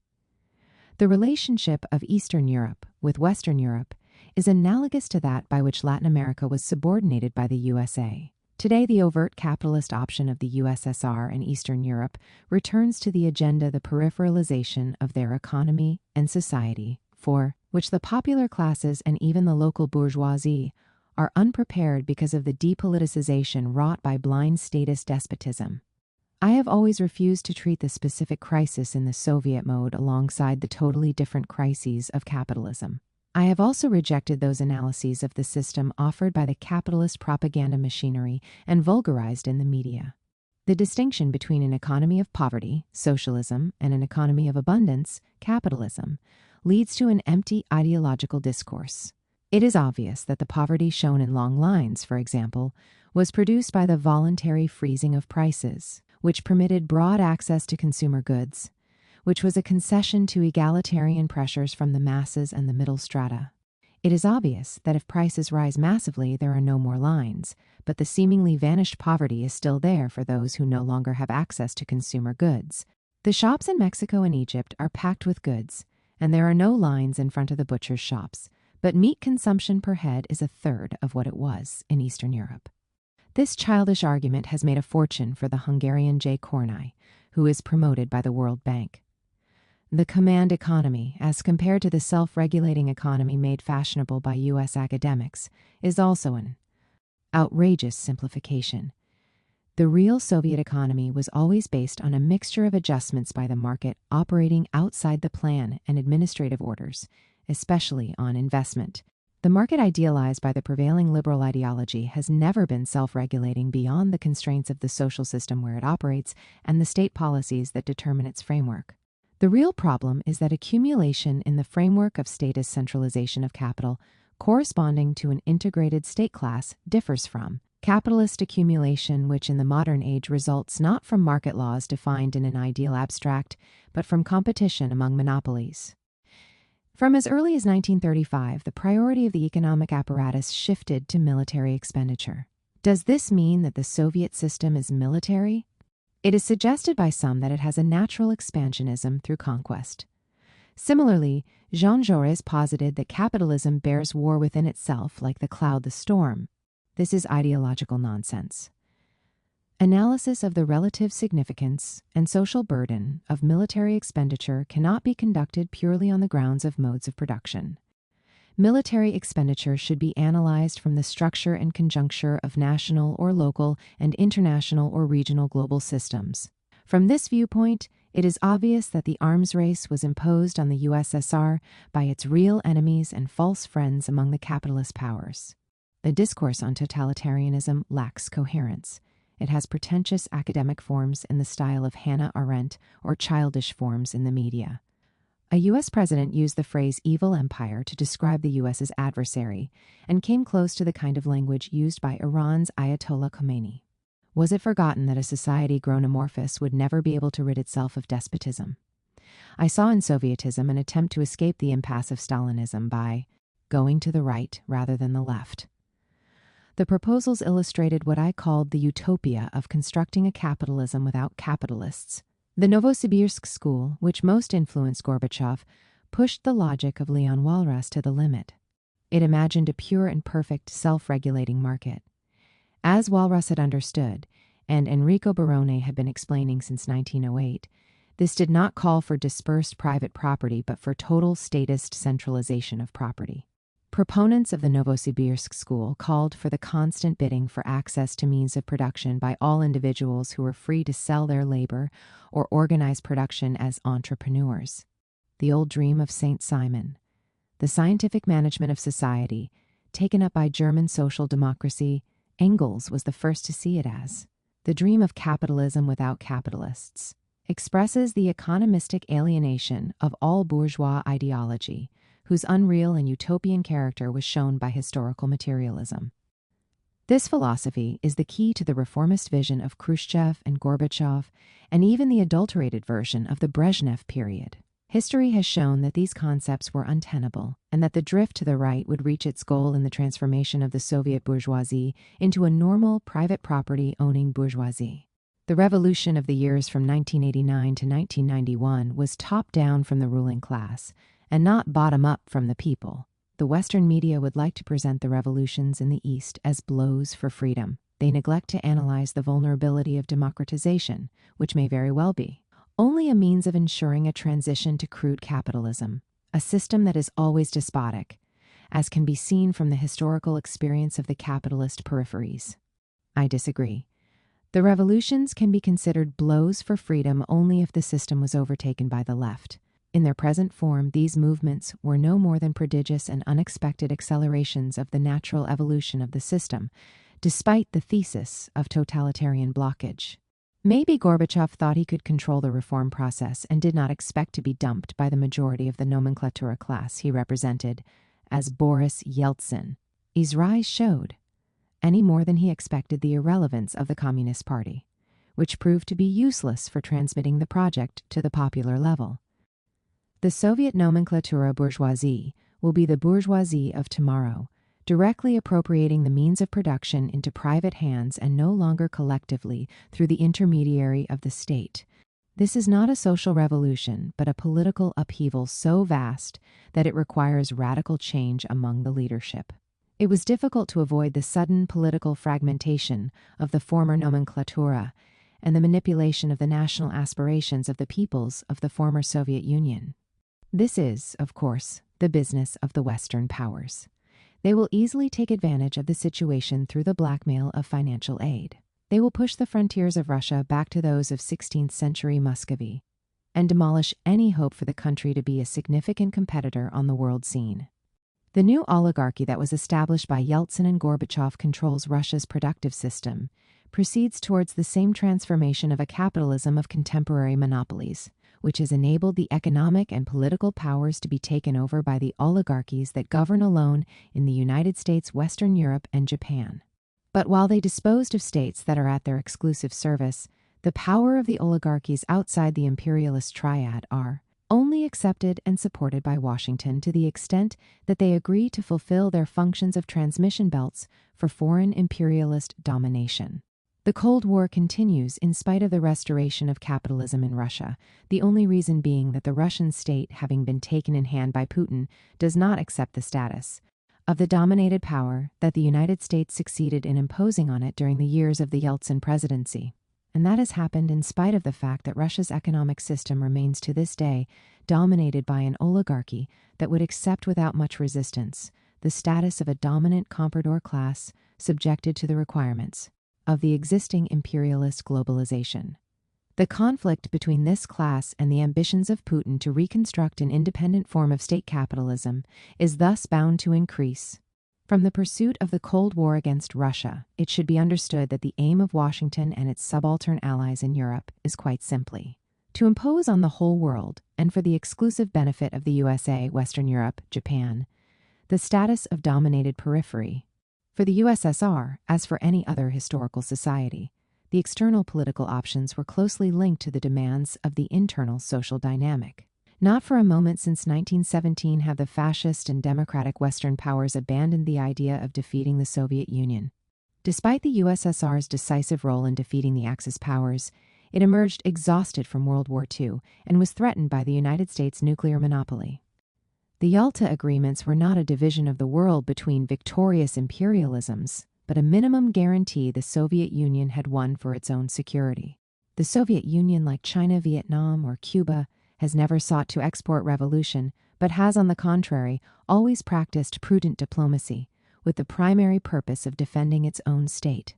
Speaker 1: The relationship of Eastern Europe with Western Europe is analogous to that by which Latin America was subordinated by the USA. Today, the overt capitalist option of the USSR and Eastern Europe returns to the agenda the peripheralization of their economy and society, for which the popular classes and even the local bourgeoisie are unprepared because of the depoliticization wrought by blind statist despotism. I have always refused to treat the specific crisis in the Soviet mode alongside the totally different crises of capitalism. I have also rejected those analyses of the system offered by the capitalist propaganda machinery and vulgarized in the media. The distinction between an economy of poverty, socialism, and an economy of abundance, capitalism, leads to an empty ideological discourse. It is obvious that the poverty shown in long lines, for example, was produced by the voluntary freezing of prices, which permitted broad access to consumer goods, which was a concession to egalitarian pressures from the masses and the middle strata. It is obvious that if prices rise massively, there are no more lines, but the seemingly vanished poverty is still there for those who no longer have access to consumer goods. The shops in Mexico and Egypt are packed with goods, and there are no lines in front of the butcher's shops, but meat consumption per head is a third of what it was in Eastern Europe. This childish argument has made a fortune for the Hungarian J. Kornai, who is promoted by the World Bank. The command economy, as compared to the self-regulating economy made fashionable by U.S. academics, is also an outrageous simplification. The real Soviet economy was always based on a mixture of adjustments by the market operating outside the plan and administrative orders, especially on investment. The market idealized by the prevailing liberal ideology has never been self-regulating beyond the constraints of the social system where it operates and the state policies that determine its framework. The real problem is that accumulation in the framework of statist centralization of capital corresponding to an integrated state class differs from capitalist accumulation, which in the modern age results not from market laws defined in an ideal abstract, but from competition among monopolies. From as early as 1935, the priority of the economic apparatus shifted to military expenditure. Does this mean that the Soviet system is military? It is suggested by some that it has a natural expansionism through conquest. Similarly, Jean Jaurès posited that capitalism bears war within itself like the cloud the storm. This is ideological nonsense. Analysis of the relative significance and social burden of military expenditure cannot be conducted purely on the grounds of modes of production. Military expenditure should be analyzed from the structure and conjuncture of national or local and international or regional global systems. From this viewpoint, It is obvious that the arms race was imposed on the USSR by its real enemies and false friends among the capitalist powers. The discourse on totalitarianism lacks coherence. It has pretentious academic forms in the style of Hannah Arendt or childish forms in the media. A U.S. president used the phrase evil empire to describe the U.S.'s adversary and came close to the kind of language used by Iran's Ayatollah Khomeini. Was it forgotten that a society grown amorphous would never be able to rid itself of despotism? I saw in Sovietism an attempt to escape the impasse of Stalinism by going to the right rather than the left. The proposals illustrated what I called the utopia of constructing a capitalism without capitalists. The Novosibirsk school, which most influenced Gorbachev, pushed the logic of Leon Walras to the limit. It imagined a pure and perfect self-regulating market. As Walras had understood, and Enrico Barone had been explaining since 1908, this did not call for dispersed private property but for total statist centralization of property. Proponents of the Novosibirsk school called for the constant bidding for access to means of production by all individuals who were free to sell their labor or organize production as entrepreneurs. The old dream of Saint Simon. The scientific management of society, taken up by German social democracy, Engels was the first to see it as. The dream of capitalism without capitalists expresses the economistic alienation of all bourgeois ideology, whose unreal and utopian character was shown by historical materialism. This philosophy is the key to the reformist vision of Khrushchev and Gorbachev, and even the adulterated version of the Brezhnev period. History has shown that these concepts were untenable, and that the drift to the right would reach its goal in the transformation of the Soviet bourgeoisie into a normal private property-owning bourgeoisie. The revolution of the years from 1989 to 1991 was top-down from the ruling class, and not bottom-up from the people. The Western media would like to present the revolutions in the East as blows for freedom. They neglect to analyze the vulnerability of democratization, which may very well be only a means of ensuring a transition to crude capitalism, a system that is always despotic, as can be seen from the historical experience of the capitalist peripheries. I disagree. The revolutions can be considered blows for freedom only if the system was overtaken by the left. In their present form, these movements were no more than prodigious and unexpected accelerations of the natural evolution of the system, despite the thesis of totalitarian blockage. Maybe Gorbachev thought he could control the reform process and did not expect to be dumped by the majority of the nomenclatura class he represented as Boris Yeltsin. His rise showed, any more than he expected, the irrelevance of the Communist Party, which proved to be useless for transmitting the project to the popular level. The Soviet nomenclatura bourgeoisie will be the bourgeoisie of tomorrow, directly appropriating the means of production into private hands and no longer collectively through the intermediary of the state. This is not a social revolution, but a political upheaval so vast that it requires radical change among the leadership. It was difficult to avoid the sudden political fragmentation of the former nomenclatura and the manipulation of the national aspirations of the peoples of the former Soviet Union. This is, of course, the business of the Western powers. They will easily take advantage of the situation through the blackmail of financial aid. They will push the frontiers of Russia back to those of 16th century Muscovy and demolish any hope for the country to be a significant competitor on the world scene. The new oligarchy that was established by Yeltsin and Gorbachev controls Russia's productive system, proceeds towards the same transformation of a capitalism of contemporary monopolies, which has enabled the economic and political powers to be taken over by the oligarchies that govern alone in the United States, Western Europe, and Japan. But while they disposed of states that are at their exclusive service, the power of the oligarchies outside the imperialist triad are only accepted and supported by Washington to the extent that they agree to fulfill their functions of transmission belts for foreign imperialist domination. The Cold War continues in spite of the restoration of capitalism in Russia, the only reason being that the Russian state, having been taken in hand by Putin, does not accept the status of the dominated power that the United States succeeded in imposing on it during the years of the Yeltsin presidency. And that has happened in spite of the fact that Russia's economic system remains to this day dominated by an oligarchy that would accept without much resistance the status of a dominant comprador class subjected to the requirements of the existing imperialist globalization. The conflict between this class and the ambitions of Putin to reconstruct an independent form of state capitalism is thus bound to increase. From the pursuit of the Cold War against Russia, it should be understood that the aim of Washington and its subaltern allies in Europe is quite simply to impose on the whole world, and for the exclusive benefit of the USA, Western Europe, Japan, the status of dominated periphery. For the USSR, as for any other historical society, the external political options were closely linked to the demands of the internal social dynamic. Not for a moment since 1917 have the fascist and democratic Western powers abandoned the idea of defeating the Soviet Union. Despite the USSR's decisive role in defeating the Axis powers, it emerged exhausted from World War II and was threatened by the United States' nuclear monopoly. The Yalta Agreements were not a division of the world between victorious imperialisms, but a minimum guarantee the Soviet Union had won for its own security. The Soviet Union, like China, Vietnam, or Cuba, has never sought to export revolution, but has, on the contrary, always practiced prudent diplomacy, with the primary purpose of defending its own state.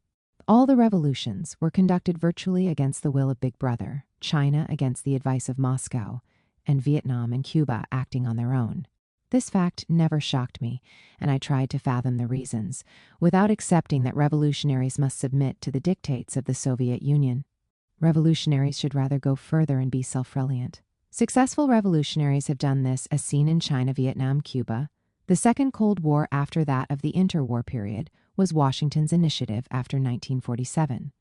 Speaker 1: All the revolutions were conducted virtually against the will of Big Brother, China against the advice of Moscow, and Vietnam and Cuba acting on their own. This fact never shocked me, and I tried to fathom the reasons, without accepting that revolutionaries must submit to the dictates of the Soviet Union. Revolutionaries should rather go further and be self-reliant. Successful revolutionaries have done this, as seen in China, Vietnam, Cuba. The Second Cold War, after that of the interwar period, was Washington's initiative after 1947.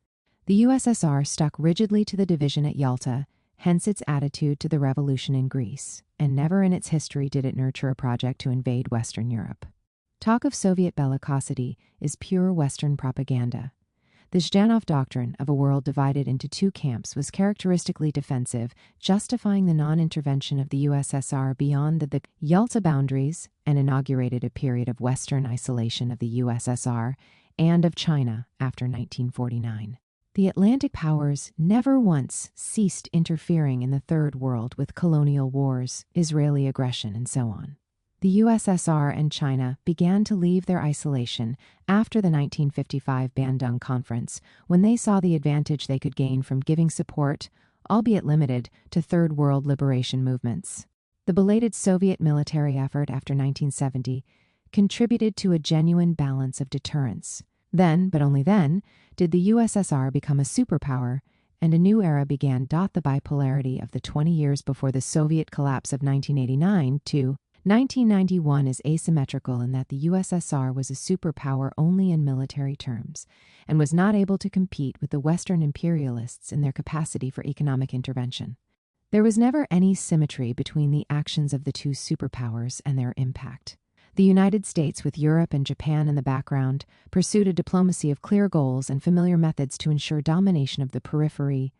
Speaker 1: The USSR stuck rigidly to the division at Yalta, hence its attitude to the revolution in Greece, and never in its history did it nurture a project to invade Western Europe. Talk of Soviet bellicosity is pure Western propaganda. The Zhdanov doctrine of a world divided into two camps was characteristically defensive, justifying the non-intervention of the USSR beyond the Yalta boundaries and inaugurated a period of Western isolation of the USSR and of China after 1949. The Atlantic powers never once ceased interfering in the Third World with colonial wars, Israeli aggression, and so on. The USSR and China began to leave their isolation after the 1955 Bandung Conference, when they saw the advantage they could gain from giving support, albeit limited, to Third World liberation movements. The belated Soviet military effort after 1970 contributed to a genuine balance of deterrence. Then, but only then, did the USSR become a superpower, and a new era began. The bipolarity of the 20 years before the Soviet collapse of 1989 to 1991 is asymmetrical in that the USSR was a superpower only in military terms, and was not able to compete with the Western imperialists in their capacity for economic intervention. There was never any symmetry between the actions of the two superpowers and their impact. The United States, with Europe and Japan in the background, pursued a diplomacy of clear goals and familiar methods to ensure domination of the periphery,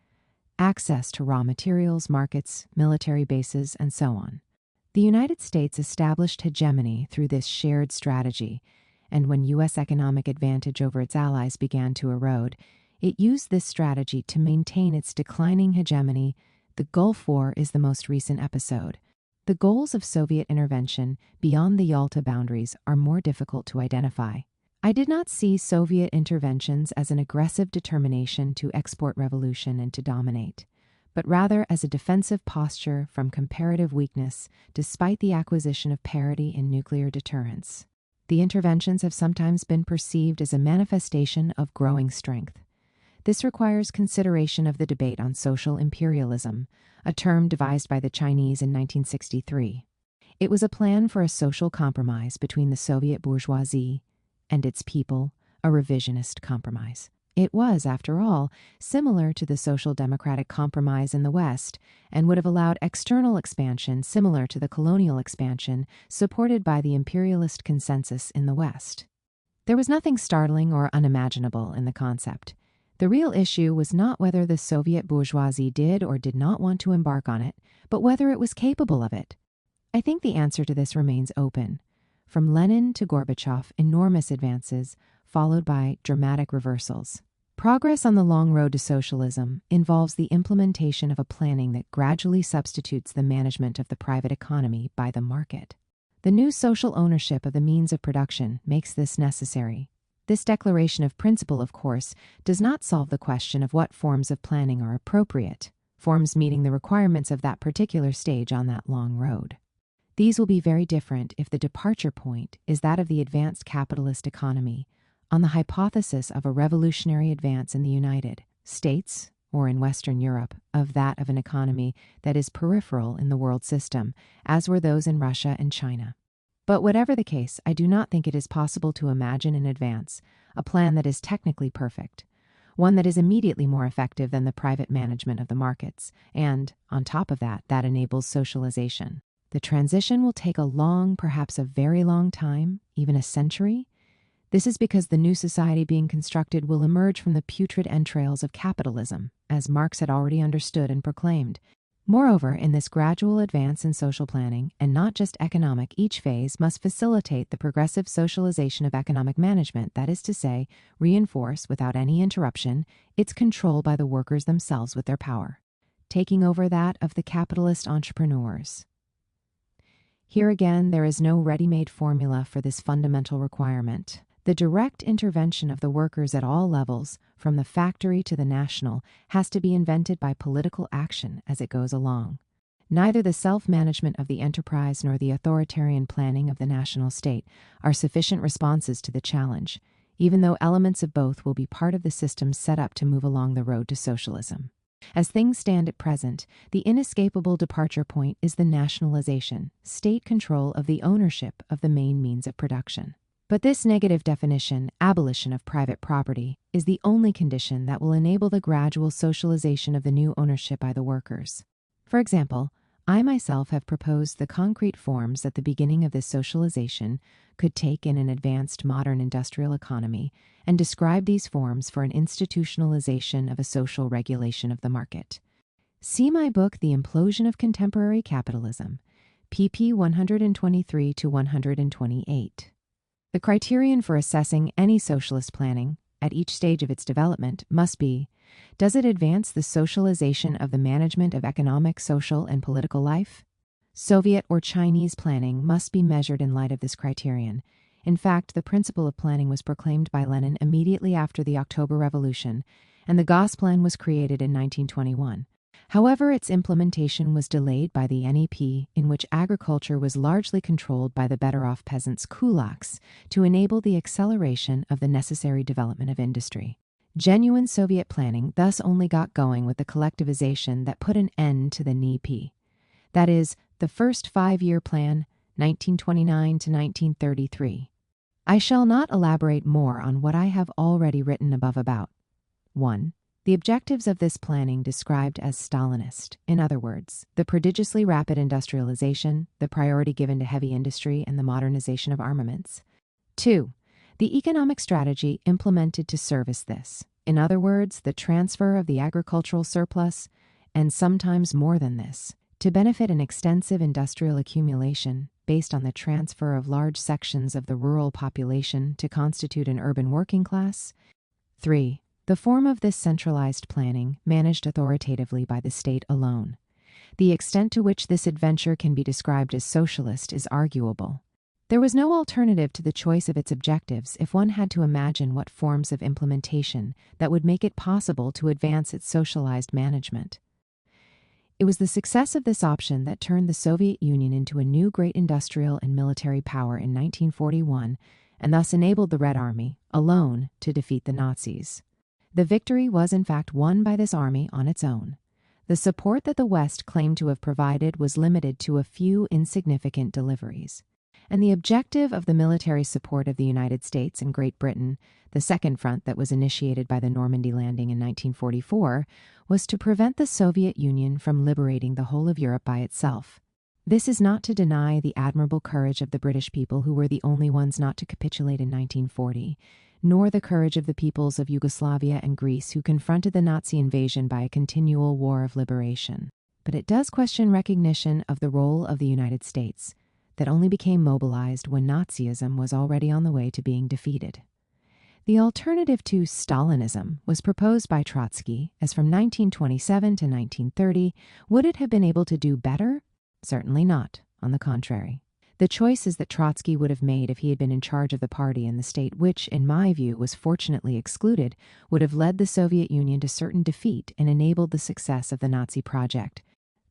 Speaker 1: access to raw materials, markets, military bases, and so on. The United States established hegemony through this shared strategy, and when U.S. economic advantage over its allies began to erode, it used this strategy to maintain its declining hegemony. The Gulf War is the most recent episode. The goals of Soviet intervention beyond the Yalta boundaries are more difficult to identify. I did not see Soviet interventions as an aggressive determination to export revolution and to dominate, but rather as a defensive posture from comparative weakness despite the acquisition of parity in nuclear deterrence. The interventions have sometimes been perceived as a manifestation of growing strength. This requires consideration of the debate on social imperialism, a term devised by the Chinese in 1963. It was a plan for a social compromise between the Soviet bourgeoisie and its people, a revisionist compromise. It was, after all, similar to the social democratic compromise in the West, and would have allowed external expansion similar to the colonial expansion supported by the imperialist consensus in the West. There was nothing startling or unimaginable in the concept. The real issue was not whether the Soviet bourgeoisie did or did not want to embark on it, but whether it was capable of it. I think the answer to this remains open. From Lenin to Gorbachev, enormous advances, followed by dramatic reversals. Progress on the long road to socialism involves the implementation of a planning that gradually substitutes the management of the private economy by the market. The new social ownership of the means of production makes this necessary. This declaration of principle, of course, does not solve the question of what forms of planning are appropriate, forms meeting the requirements of that particular stage on that long road. These will be very different if the departure point is that of the advanced capitalist economy, on the hypothesis of a revolutionary advance in the United States, or in Western Europe, of that of an economy that is peripheral in the world system, as were those in Russia and China. But whatever the case, I do not think it is possible to imagine in advance a plan that is technically perfect, one that is immediately more effective than the private management of the markets, and, on top of that, that enables socialization. The transition will take a long, perhaps a very long time, even a century. This is because the new society being constructed will emerge from the putrid entrails of capitalism, as Marx had already understood and proclaimed. Moreover, in this gradual advance in social planning, and not just economic, each phase must facilitate the progressive socialization of economic management, that is to say, reinforce, without any interruption, its control by the workers themselves with their power, taking over that of the capitalist entrepreneurs. Here again, there is no ready-made formula for this fundamental requirement. The direct intervention of the workers at all levels, from the factory to the national, has to be invented by political action as it goes along. Neither the self-management of the enterprise nor the authoritarian planning of the national state are sufficient responses to the challenge, even though elements of both will be part of the system set up to move along the road to socialism. As things stand at present, the inescapable departure point is the nationalization, state control of the ownership of the main means of production. But this negative definition, abolition of private property, is the only condition that will enable the gradual socialization of the new ownership by the workers. For example, I myself have proposed the concrete forms that the beginning of this socialization could take in an advanced modern industrial economy, and describe these forms for an institutionalization of a social regulation of the market. See my book, The Implosion of Contemporary Capitalism, pp. 123 to 128. The criterion for assessing any socialist planning, at each stage of its development, must be, does it advance the socialization of the management of economic, social, and political life? Soviet or Chinese planning must be measured in light of this criterion. In fact, the principle of planning was proclaimed by Lenin immediately after the October Revolution, and the Gosplan was created in 1921. However, its implementation was delayed by the NEP, in which agriculture was largely controlled by the better-off peasants' kulaks to enable the acceleration of the necessary development of industry. Genuine Soviet planning thus only got going with the collectivization that put an end to the NEP. That is, the first 5-year plan, 1929 to 1933. I shall not elaborate more on what I have already written above about. 1. The objectives of this planning described as Stalinist, in other words, the prodigiously rapid industrialization, the priority given to heavy industry, and the modernization of armaments. 2. The economic strategy implemented to service this, in other words, the transfer of the agricultural surplus, and sometimes more than this, to benefit an extensive industrial accumulation based on the transfer of large sections of the rural population to constitute an urban working class. 3. The form of this centralized planning, managed authoritatively by the state alone. The extent to which this adventure can be described as socialist is arguable. There was no alternative to the choice of its objectives if one had to imagine what forms of implementation that would make it possible to advance its socialized management. It was the success of this option that turned the Soviet Union into a new great industrial and military power in 1941, and thus enabled the Red Army, alone, to defeat the Nazis. The victory was in fact won by this army on its own. The support that the West claimed to have provided was limited to a few insignificant deliveries. And the objective of the military support of the United States and Great Britain, the second front that was initiated by the Normandy landing in 1944, was to prevent the Soviet Union from liberating the whole of Europe by itself. This is not to deny the admirable courage of the British people, who were the only ones not to capitulate in 1940, nor the courage of the peoples of Yugoslavia and Greece, who confronted the Nazi invasion by a continual war of liberation. But it does question recognition of the role of the United States, that only became mobilized when Nazism was already on the way to being defeated. The alternative to Stalinism was proposed by Trotsky, as from 1927 to 1930, would it have been able to do better? Certainly not, on the contrary. The choices that Trotsky would have made if he had been in charge of the party and the state, which, in my view, was fortunately excluded, would have led the Soviet Union to certain defeat and enabled the success of the Nazi project.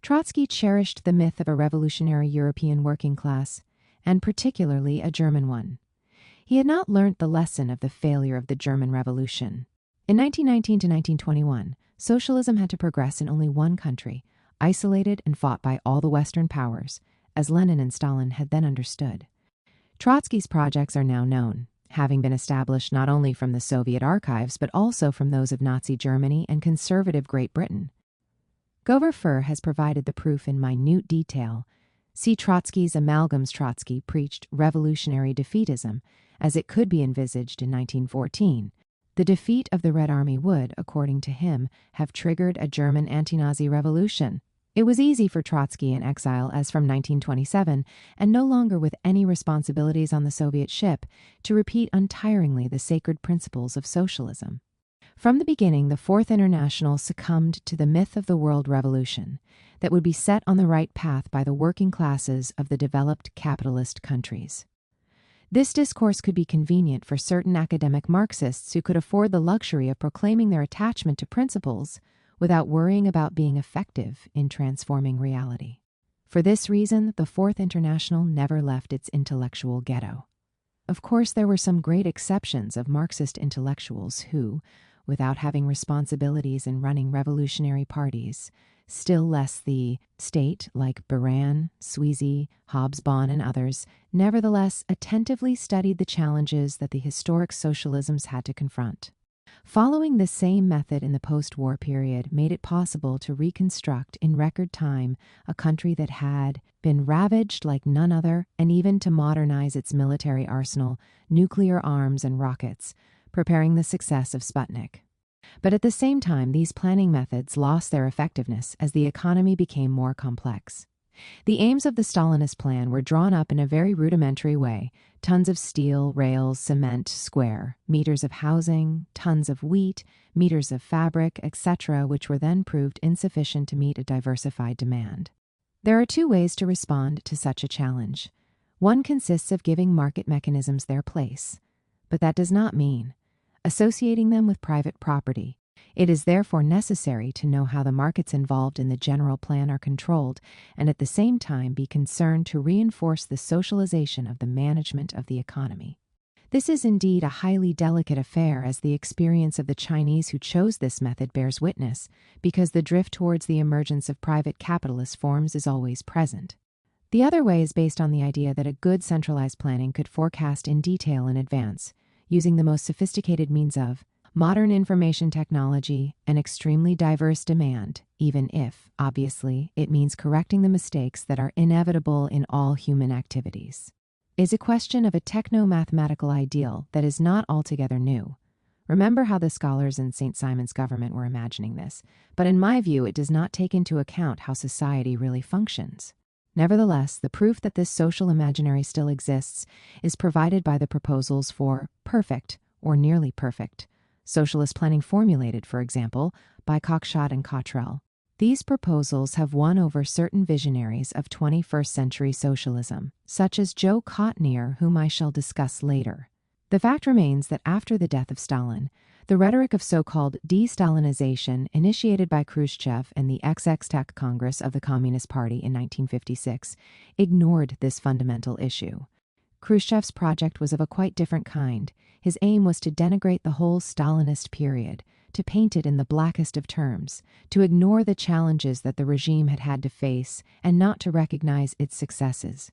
Speaker 1: Trotsky cherished the myth of a revolutionary European working class, and particularly a German one. He had not learnt the lesson of the failure of the German Revolution. In 1919 to 1921, socialism had to progress in only one country, isolated and fought by all the Western powers, as Lenin and Stalin had then understood. Trotsky's projects are now known, having been established not only from the Soviet archives but also from those of Nazi Germany and conservative Great Britain. Gover Fur has provided the proof in minute detail. See Trotsky's Amalgams. Trotsky preached revolutionary defeatism, as it could be envisaged in 1914. The defeat of the Red Army would, according to him, have triggered a German anti-Nazi revolution. It was easy for Trotsky in exile as from 1927, and no longer with any responsibilities on the Soviet ship, to repeat untiringly the sacred principles of socialism. From the beginning, the Fourth International succumbed to the myth of the world revolution that would be set on the right path by the working classes of the developed capitalist countries. This discourse could be convenient for certain academic Marxists who could afford the luxury of proclaiming their attachment to principles without worrying about being effective in transforming reality. For this reason, the Fourth International never left its intellectual ghetto. Of course, there were some great exceptions of Marxist intellectuals who, without having responsibilities in running revolutionary parties, still less the state, like Baran, Sweezy, Hobsbawm, and others, nevertheless attentively studied the challenges that the historic socialisms had to confront. Following this same method in the post-war period made it possible to reconstruct in record time a country that had been ravaged like none other, and even to modernize its military arsenal, nuclear arms, and rockets, preparing the success of Sputnik. But at the same time, these planning methods lost their effectiveness as the economy became more complex. The aims of the Stalinist plan were drawn up in a very rudimentary way: tons of steel, rails, cement, square, meters of housing, tons of wheat, meters of fabric, etc., which were then proved insufficient to meet a diversified demand. There are two ways to respond to such a challenge. One consists of giving market mechanisms their place, but that does not mean associating them with private property. It is therefore necessary to know how the markets involved in the general plan are controlled, and at the same time be concerned to reinforce the socialization of the management of the economy. This is indeed a highly delicate affair, as the experience of the Chinese who chose this method bears witness, because the drift towards the emergence of private capitalist forms is always present. The other way is based on the idea that a good centralized planning could forecast in detail in advance, using the most sophisticated means of modern information technology and extremely diverse demand, even if, obviously, it means correcting the mistakes that are inevitable in all human activities. Is a question of a techno-mathematical ideal that is not altogether new. Remember how the scholars in St. Simon's government were imagining this, but in my view it does not take into account how society really functions. Nevertheless, the proof that this social imaginary still exists is provided by the proposals for perfect, or nearly perfect, socialist planning formulated, for example, by Cockshott and Cottrell. These proposals have won over certain visionaries of 21st century socialism, such as Joe Cotinier, whom I shall discuss later. The fact remains that after the death of Stalin, the rhetoric of so-called de-Stalinization initiated by Khrushchev and the XX Congress of the Communist Party in 1956 ignored this fundamental issue. Khrushchev's project was of a quite different kind. His aim was to denigrate the whole Stalinist period, to paint it in the blackest of terms, to ignore the challenges that the regime had had to face, and not to recognize its successes.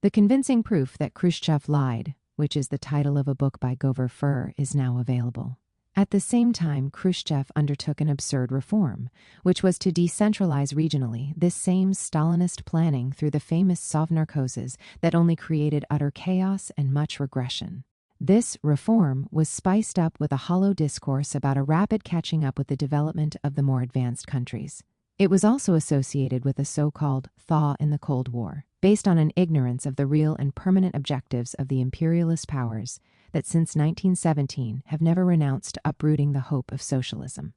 Speaker 1: The convincing proof that Khrushchev lied, which is the title of a book by Gover Fur, is now available. At the same time, Khrushchev undertook an absurd reform, which was to decentralize regionally this same Stalinist planning through the famous Sovnarkhozes that only created utter chaos and much regression. This reform was spiced up with a hollow discourse about a rapid catching up with the development of the more advanced countries. It was also associated with a so-called thaw in the Cold War, based on an ignorance of the real and permanent objectives of the imperialist powers that since 1917 have never renounced uprooting the hope of socialism.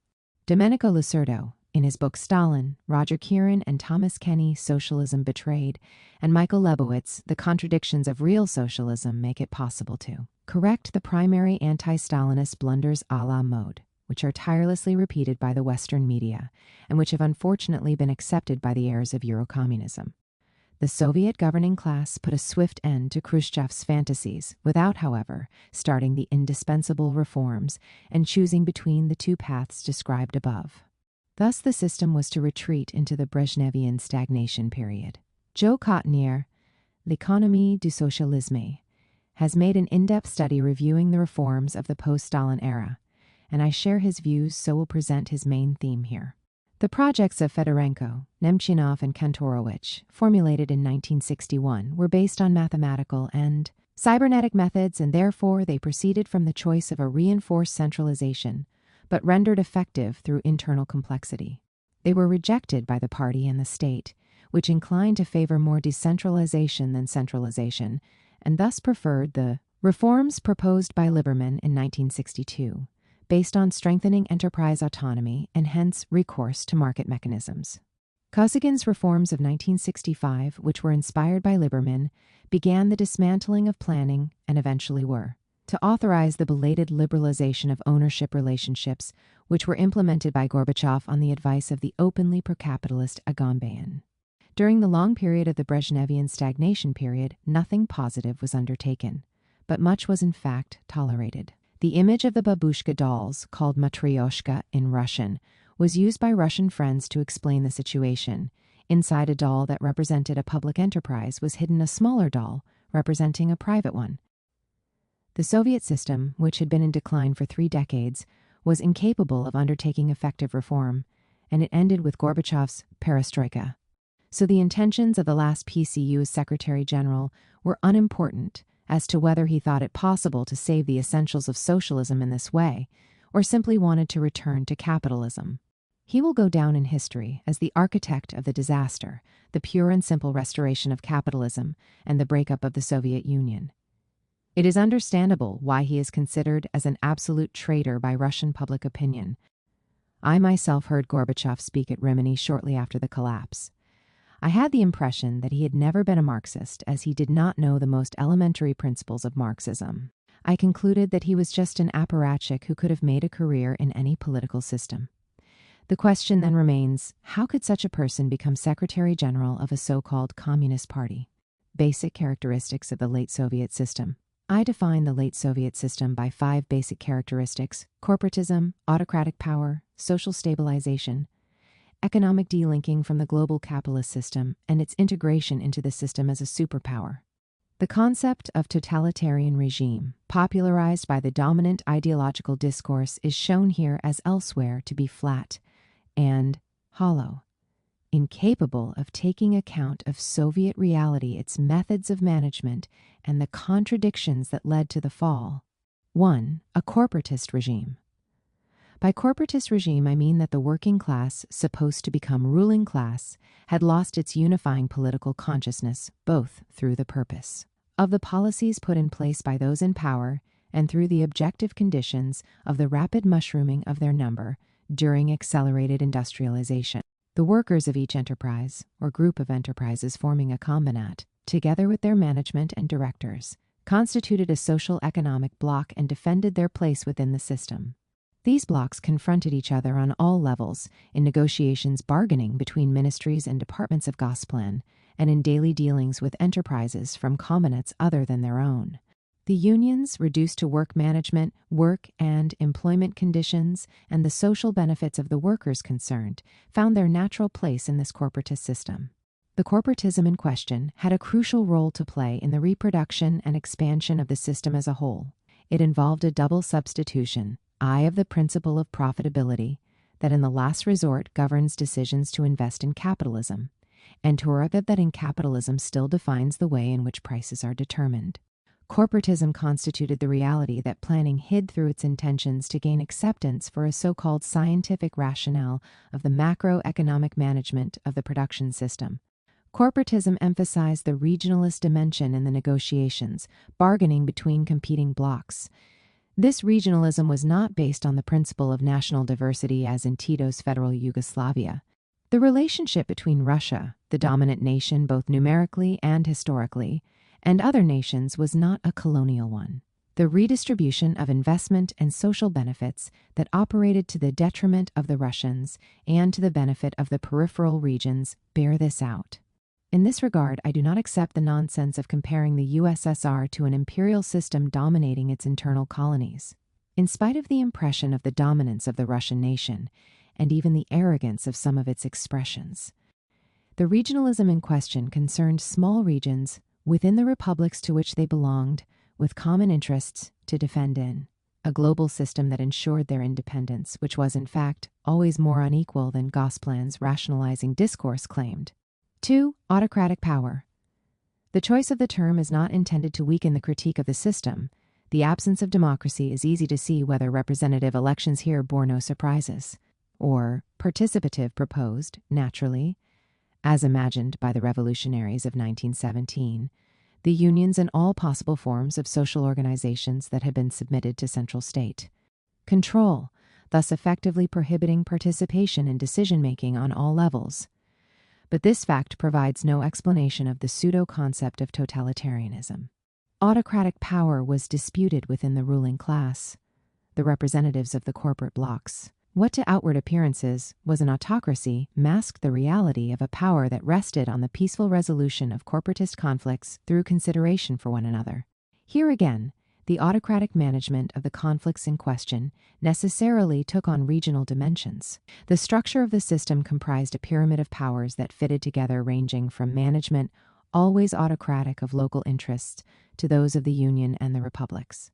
Speaker 1: Domenico Lacerdo, In his book Stalin, Roger Kieran and Thomas Kenny, Socialism Betrayed, and Michael Lebowitz, The Contradictions of Real Socialism, make it possible to correct the primary anti-Stalinist blunders a la mode, which are tirelessly repeated by the Western media, and which have unfortunately been accepted by the heirs of Eurocommunism. The Soviet governing class put a swift end to Khrushchev's fantasies without, however, starting the indispensable reforms and choosing between the two paths described above. Thus, the system was to retreat into the Brezhnevian stagnation period. Joe Cottonier, L'économie du socialisme, has made an in-depth study reviewing the reforms of the post-Stalin era, and I share his views, so will present his main theme here. The projects of Fedorenko, Nemchinov, and Kantorowicz, formulated in 1961, were based on mathematical and cybernetic methods, and therefore they proceeded from the choice of a reinforced centralization, but rendered effective through internal complexity. They were rejected by the party and the state, which inclined to favor more decentralization than centralization, and thus preferred the reforms proposed by Lieberman in 1962, based on strengthening enterprise autonomy and hence recourse to market mechanisms. Kosygин's reforms of 1965, which were inspired by Lieberman, began the dismantling of planning and eventually were to authorize the belated liberalization of ownership relationships, which were implemented by Gorbachev on the advice of the openly pro-capitalist Agamben. During the long period of the Brezhnevian stagnation period, nothing positive was undertaken, but much was in fact tolerated. The image of the babushka dolls, called matryoshka in Russian, was used by Russian friends to explain the situation. Inside a doll that represented a public enterprise was hidden a smaller doll representing a private one. The Soviet system, which had been in decline for 3 decades, was incapable of undertaking effective reform, and it ended with Gorbachev's perestroika. So the intentions of the last PCU Secretary General were unimportant as to whether he thought it possible to save the essentials of socialism in this way, or simply wanted to return to capitalism. He will go down in history as the architect of the disaster, the pure and simple restoration of capitalism, and the breakup of the Soviet Union. It is understandable why he is considered as an absolute traitor by Russian public opinion. I myself heard Gorbachev speak at Rimini shortly after the collapse. I had the impression that he had never been a Marxist, as he did not know the most elementary principles of Marxism. I concluded that he was just an apparatchik who could have made a career in any political system. The question then remains, how could such a person become Secretary General of a so-called Communist Party? Basic characteristics of the late Soviet system. I define the late Soviet system by 5 basic characteristics: corporatism, autocratic power, social stabilization, economic delinking from the global capitalist system, and its integration into the system as a superpower. The concept of totalitarian regime, popularized by the dominant ideological discourse, is shown here as elsewhere to be flat and hollow, incapable of taking account of Soviet reality, its methods of management, and the contradictions that led to the fall. 1. A corporatist regime. By corporatist regime, I mean that the working class, supposed to become ruling class, had lost its unifying political consciousness, both through the purpose of the policies put in place by those in power and through the objective conditions of the rapid mushrooming of their number during accelerated industrialization. The workers of each enterprise, or group of enterprises forming a combinat, together with their management and directors, constituted a social economic bloc and defended their place within the system. These blocs confronted each other on all levels, in negotiations bargaining between ministries and departments of Gosplan, and in daily dealings with enterprises from combinats other than their own. The unions, reduced to work management, work and employment conditions, and the social benefits of the workers concerned, found their natural place in this corporatist system. The corporatism in question had a crucial role to play in the reproduction and expansion of the system as a whole. It involved a double substitution, I of the principle of profitability, that in the last resort governs decisions to invest in capitalism, and Torah that in capitalism still defines the way in which prices are determined. Corporatism constituted the reality that planning hid through its intentions to gain acceptance for a so-called scientific rationale of the macroeconomic management of the production system. Corporatism emphasized the regionalist dimension in the negotiations, bargaining between competing blocs. This regionalism was not based on the principle of national diversity as in Tito's federal Yugoslavia. The relationship between Russia, the dominant nation both numerically and historically, and other nations was not a colonial one. The redistribution of investment and social benefits that operated to the detriment of the Russians and to the benefit of the peripheral regions bear this out. In this regard, I do not accept the nonsense of comparing the USSR to an imperial system dominating its internal colonies. In spite of the impression of the dominance of the Russian nation, and even the arrogance of some of its expressions, the regionalism in question concerned small regions within the republics to which they belonged, with common interests to defend in a global system that ensured their independence, which was in fact always more unequal than Gosplan's rationalizing discourse claimed. 2. Autocratic power. The choice of the term is not intended to weaken the critique of the system. The absence of democracy is easy to see whether representative elections here bore no surprises, or participative proposed, naturally, as imagined by the revolutionaries of 1917, the unions and all possible forms of social organizations that had been submitted to central state control, thus effectively prohibiting participation in decision-making on all levels. But this fact provides no explanation of the pseudo-concept of totalitarianism. Autocratic power was disputed within the ruling class, the representatives of the corporate blocs. What to outward appearances was an autocracy masked the reality of a power that rested on the peaceful resolution of corporatist conflicts through consideration for one another. Here again, the autocratic management of the conflicts in question necessarily took on regional dimensions. The structure of the system comprised a pyramid of powers that fitted together, ranging from management, always autocratic, of local interests to those of the Union and the republics.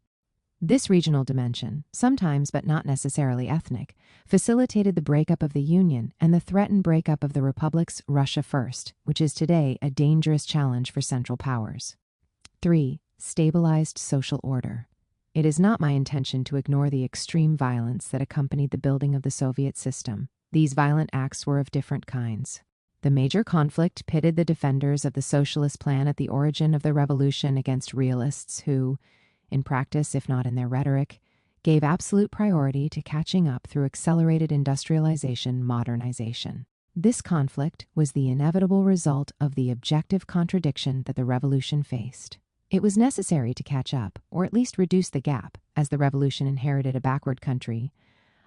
Speaker 1: This regional dimension, sometimes but not necessarily ethnic, facilitated the breakup of the Union and the threatened breakup of the republics Russia First, which is today a dangerous challenge for Central Powers. 3. Stabilized social order. It is not my intention to ignore the extreme violence that accompanied the building of the Soviet system. These violent acts were of different kinds. The major conflict pitted the defenders of the socialist plan at the origin of the revolution against realists who, in practice if not in their rhetoric, gave absolute priority to catching up through accelerated industrialization modernization. This conflict was the inevitable result of the objective contradiction that the revolution faced. It was necessary to catch up, or at least reduce the gap, as the revolution inherited a backward country.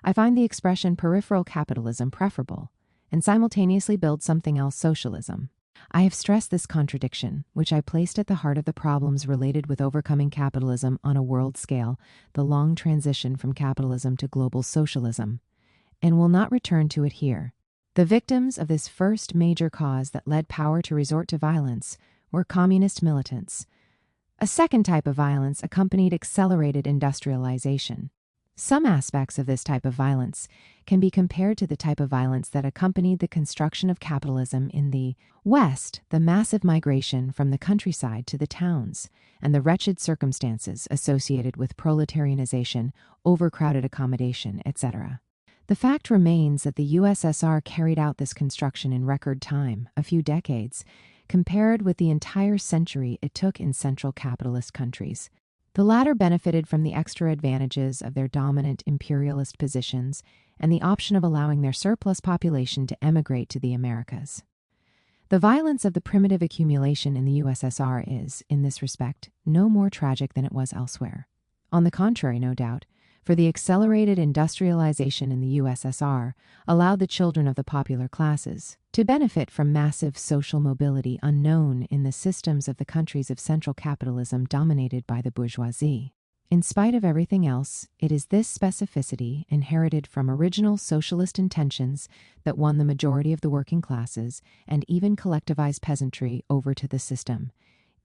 Speaker 1: I find the expression peripheral capitalism preferable, and simultaneously build something else, socialism. I have stressed this contradiction, which I placed at the heart of the problems related with overcoming capitalism on a world scale, the long transition from capitalism to global socialism, and will not return to it here. The victims of this first major cause that led power to resort to violence were communist militants. A second type of violence accompanied accelerated industrialization. Some aspects of this type of violence can be compared to the type of violence that accompanied the construction of capitalism in the West, the massive migration from the countryside to the towns, and the wretched circumstances associated with proletarianization, overcrowded accommodation, etc. The fact remains that the USSR carried out this construction in record time, a few decades, compared with the entire century it took in central capitalist countries. The latter benefited from the extra advantages of their dominant imperialist positions and the option of allowing their surplus population to emigrate to the Americas. The violence of the primitive accumulation in the USSR is, in this respect, no more tragic than it was elsewhere. On the contrary, no doubt, for the accelerated industrialization in the USSR allowed the children of the popular classes to benefit from massive social mobility unknown in the systems of the countries of central capitalism dominated by the bourgeoisie. In spite of everything else, it is this specificity, inherited from original socialist intentions, that won the majority of the working classes and even collectivized peasantry over to the system,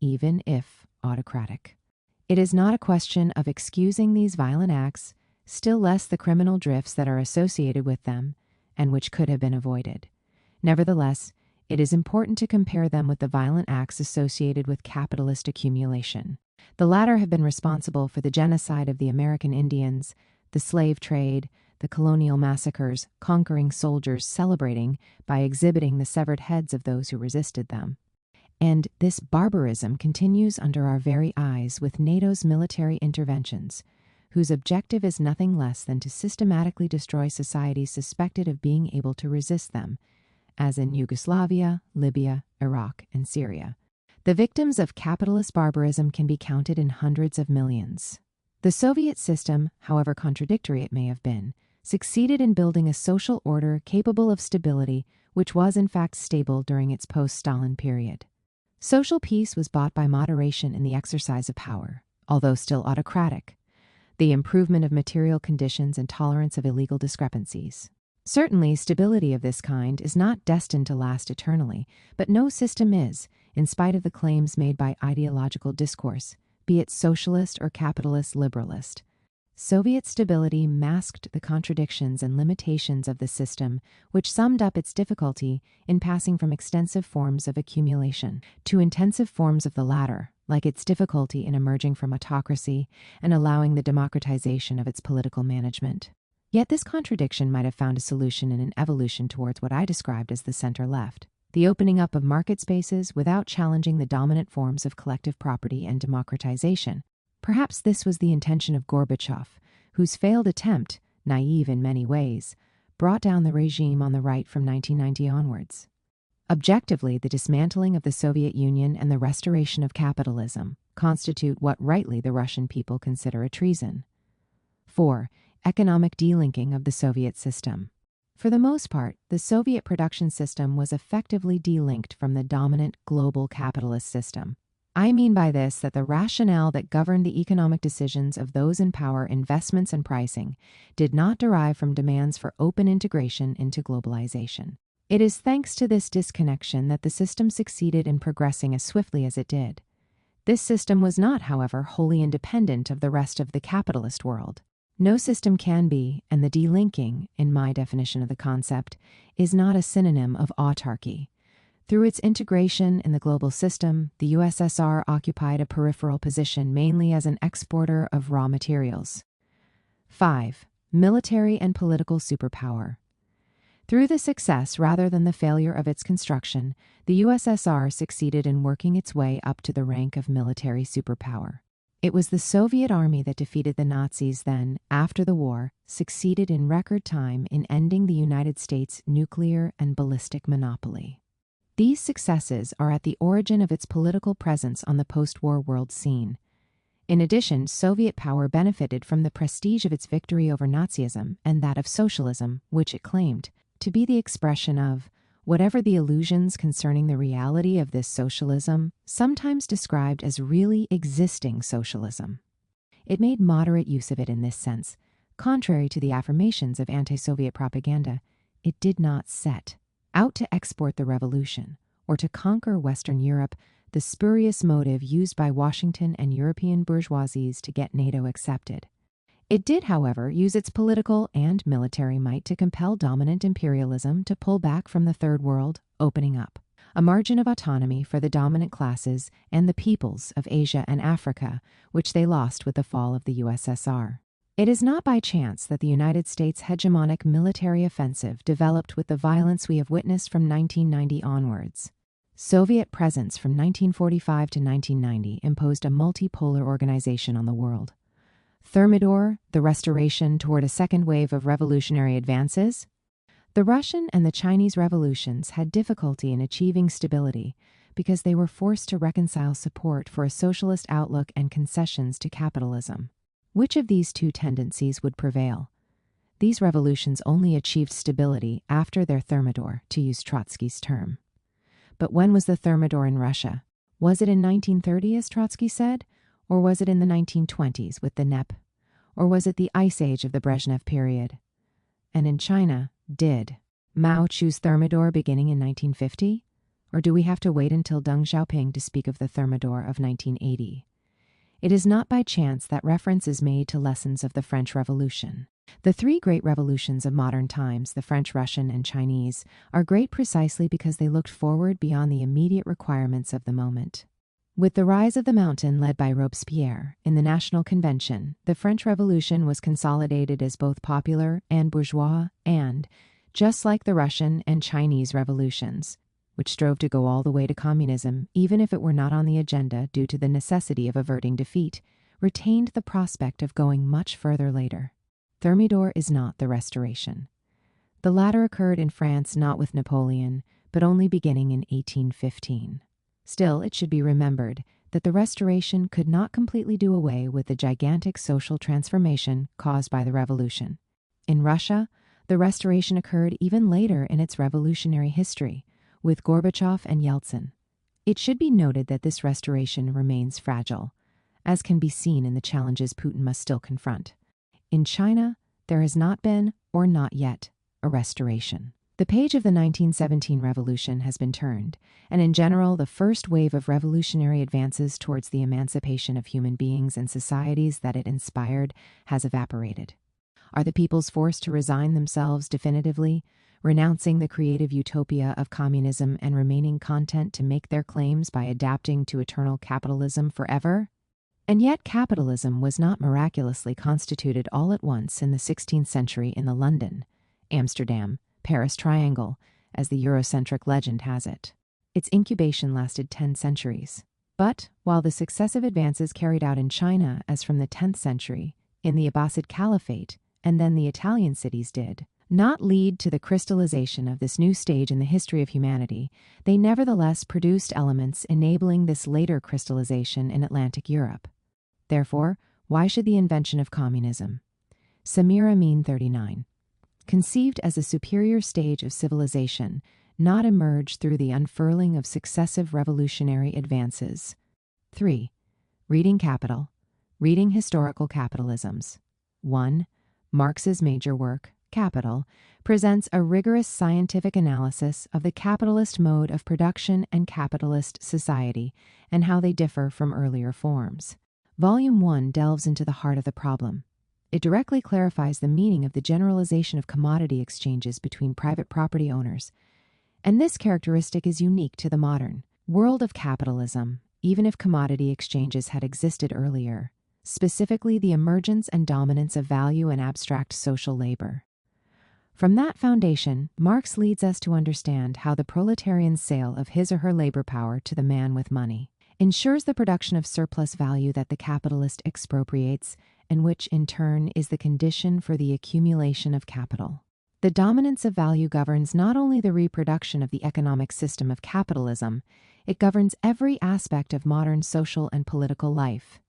Speaker 1: even if autocratic. It is not a question of excusing these violent acts, still less the criminal drifts that are associated with them and which could have been avoided. Nevertheless, it is important to compare them with the violent acts associated with capitalist accumulation. The latter have been responsible for the genocide of the American Indians, the slave trade, the colonial massacres, conquering soldiers celebrating by exhibiting the severed heads of those who resisted them. And this barbarism continues under our very eyes with NATO's military interventions, whose objective is nothing less than to systematically destroy societies suspected of being able to resist them, as in Yugoslavia, Libya, Iraq, and Syria. The victims of capitalist barbarism can be counted in hundreds of millions. The Soviet system, however contradictory it may have been, succeeded in building a social order capable of stability, which was in fact stable during its post-Stalin period. Social peace was bought by moderation in the exercise of power, although still autocratic, the improvement of material conditions and tolerance of illegal discrepancies. Certainly, stability of this kind is not destined to last eternally, but no system is, in spite of the claims made by ideological discourse, be it socialist or capitalist liberalist. Soviet stability masked the contradictions and limitations of the system, which summed up its difficulty in passing from extensive forms of accumulation to intensive forms of the latter, like its difficulty in emerging from autocracy and allowing the democratization of its political management. Yet this contradiction might have found a solution in an evolution towards what I described as the center-left, the opening up of market spaces without challenging the dominant forms of collective property and democratization. Perhaps this was the intention of Gorbachev, whose failed attempt, naive in many ways, brought down the regime on the right from 1990 onwards. Objectively, the dismantling of the Soviet Union and the restoration of capitalism constitute what rightly the Russian people consider a treason. 4. Economic delinking of the Soviet system. For the most part, the Soviet production system was effectively delinked from the dominant global capitalist system. I mean by this that the rationale that governed the economic decisions of those in power, investments, and pricing did not derive from demands for open integration into globalization. It is thanks to this disconnection that the system succeeded in progressing as swiftly as it did. This system was not, however, wholly independent of the rest of the capitalist world. No system can be, and the delinking, in my definition of the concept, is not a synonym of autarky. Through its integration in the global system, the USSR occupied a peripheral position mainly as an exporter of raw materials. 5. Military and political superpower. Through the success rather than the failure of its construction, the USSR succeeded in working its way up to the rank of military superpower. It was the Soviet army that defeated the Nazis then, after the war, succeeded in record time in ending the United States' nuclear and ballistic monopoly. These successes are at the origin of its political presence on the post-war world scene. In addition, Soviet power benefited from the prestige of its victory over Nazism and that of socialism, which it claimed to be the expression of, whatever the illusions concerning the reality of this socialism, sometimes described as really existing socialism. It made moderate use of it in this sense. Contrary to the affirmations of anti-Soviet propaganda, it did not set out to export the revolution or to conquer Western Europe, the spurious motive used by Washington and European bourgeoisies to get NATO accepted. It did, however, use its political and military might to compel dominant imperialism to pull back from the Third World, opening up a margin of autonomy for the dominant classes and the peoples of Asia and Africa, which they lost with the fall of the USSR. It is not by chance that the United States' hegemonic military offensive developed with the violence we have witnessed from 1990 onwards. Soviet presence from 1945 to 1990 imposed a multipolar organization on the world. Thermidor, the restoration toward a second wave of revolutionary advances. The Russian and the Chinese revolutions had difficulty in achieving stability because they were forced to reconcile support for a socialist outlook and concessions to capitalism. Which of these two tendencies would prevail? These revolutions only achieved stability after their Thermidor, to use Trotsky's term. But when was the Thermidor in Russia? Was it in 1930, as Trotsky said? Or was it in the 1920s with the NEP? Or was it the Ice Age of the Brezhnev period? And in China, did Mao choose Thermidor beginning in 1950? Or do we have to wait until Deng Xiaoping to speak of the Thermidor of 1980? It is not by chance that reference is made to lessons of the French Revolution. The three great revolutions of modern times, the French, Russian, and Chinese, are great precisely because they looked forward beyond the immediate requirements of the moment. With the rise of the mountain led by Robespierre in the National Convention, the French Revolution was consolidated as both popular and bourgeois and, just like the Russian and Chinese revolutions, which strove to go all the way to communism, even if it were not on the agenda due to the necessity of averting defeat, retained the prospect of going much further later. Thermidor is not the Restoration. The latter occurred in France not with Napoleon, but only beginning in 1815. Still, it should be remembered that the Restoration could not completely do away with the gigantic social transformation caused by the Revolution. In Russia, the Restoration occurred even later in its revolutionary history, with Gorbachev and Yeltsin. It should be noted that this restoration remains fragile, as can be seen in the challenges Putin must still confront. In China, there has not been, or not yet, a restoration. The page of the 1917 revolution has been turned, and in general, the first wave of revolutionary advances towards the emancipation of human beings and societies that it inspired has evaporated. Are the peoples forced to resign themselves definitively, renouncing the creative utopia of communism and remaining content to make their claims by adapting to eternal capitalism forever? And yet capitalism was not miraculously constituted all at once in the 16th century in the London, Amsterdam, Paris triangle, as the Eurocentric legend has it. Its incubation lasted 10 centuries. But while the successive advances carried out in China as from the 10th century, in the Abbasid Caliphate, and then the Italian cities did not lead to the crystallization of this new stage in the history of humanity, they nevertheless produced elements enabling this later crystallization in Atlantic Europe. Therefore, why should the invention of communism, Samir Amin 39, conceived as a superior stage of civilization, not emerge through the unfurling of successive revolutionary advances? 3. Reading Capital. Reading Historical Capitalisms. 1. Marx's major work, Capital, presents a rigorous scientific analysis of the capitalist mode of production and capitalist society and how they differ from earlier forms. Volume 1 delves into the heart of the problem. It directly clarifies the meaning of the generalization of commodity exchanges between private property owners, and this characteristic is unique to the modern world of capitalism, even if commodity exchanges had existed earlier, specifically the emergence and dominance of value and abstract social labor. From that foundation, Marx leads us to understand how the proletarian's sale of his or her labor power to the man with money ensures the production of surplus value that the capitalist expropriates, and which, in turn, is the condition for the accumulation of capital. The dominance of value governs not only the reproduction of the economic system of capitalism, it governs every aspect of modern social and political life.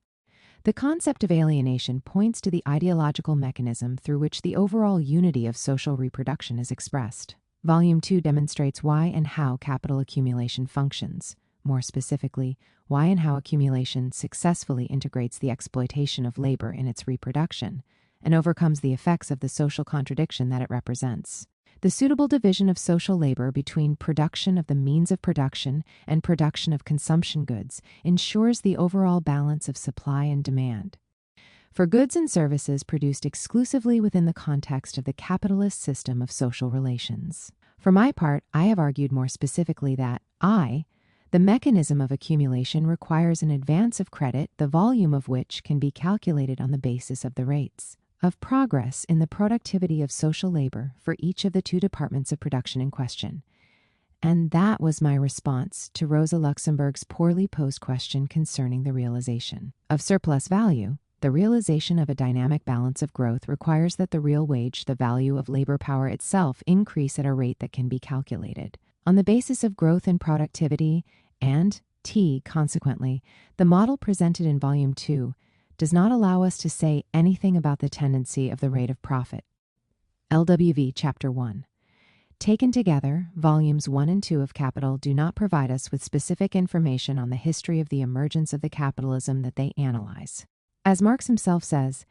Speaker 1: The concept of alienation points to the ideological mechanism through which the overall unity of social reproduction is expressed. Volume 2 demonstrates why and how capital accumulation functions. More specifically, why and how accumulation successfully integrates the exploitation of labor in its reproduction and overcomes the effects of the social contradiction that it represents. The suitable division of social labor between production of the means of production and production of consumption goods ensures the overall balance of supply and demand. For goods and services produced exclusively within the context of the capitalist system of social relations. For my part, I have argued more specifically that the mechanism of accumulation requires an advance of credit, the volume of which can be calculated on the basis of the rates of progress in the productivity of social labor for each of the two departments of production in question. And that was my response to Rosa Luxemburg's poorly posed question concerning the realization of surplus value. The realization of a dynamic balance of growth requires that the real wage, the value of labor power itself, increase at a rate that can be calculated. On the basis of growth in productivity and consequently, the model presented in Volume 2 does not allow us to say anything about the tendency of the rate of profit. LWV Chapter 1. Taken together, Volumes 1 and 2 of Capital do not provide us with specific information on the history of the emergence of the capitalism that they analyze. As Marx himself says,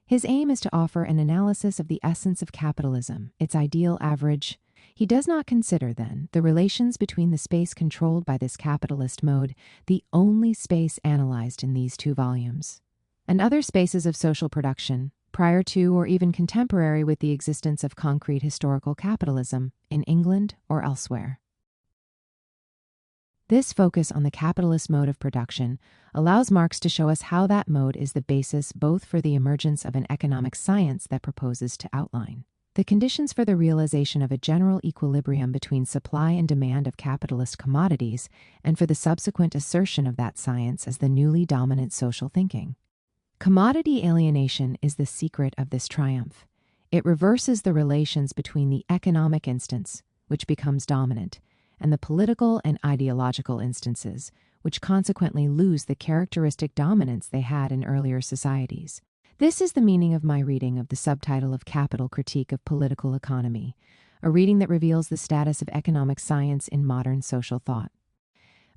Speaker 1: his aim is to offer an analysis of the essence of capitalism, its ideal average. He does not consider, then, the relations between the space controlled by this capitalist mode, the only space analyzed in these two volumes, and other spaces of social production, prior to or even contemporary with the existence of concrete historical capitalism in England or elsewhere. This focus on the capitalist mode of production allows Marx to show us how that mode is the basis both for the emergence of an economic science that proposes to outline the conditions for the realization of a general equilibrium between supply and demand of capitalist commodities, and for the subsequent assertion of that science as the newly dominant social thinking. Commodity alienation is the secret of this triumph. It reverses the relations between the economic instance, which becomes dominant, and the political and ideological instances, which consequently lose the characteristic dominance they had in earlier societies. This is the meaning of my reading of the subtitle of Capital: Critique of Political Economy, a reading that reveals the status of economic science in modern social thought.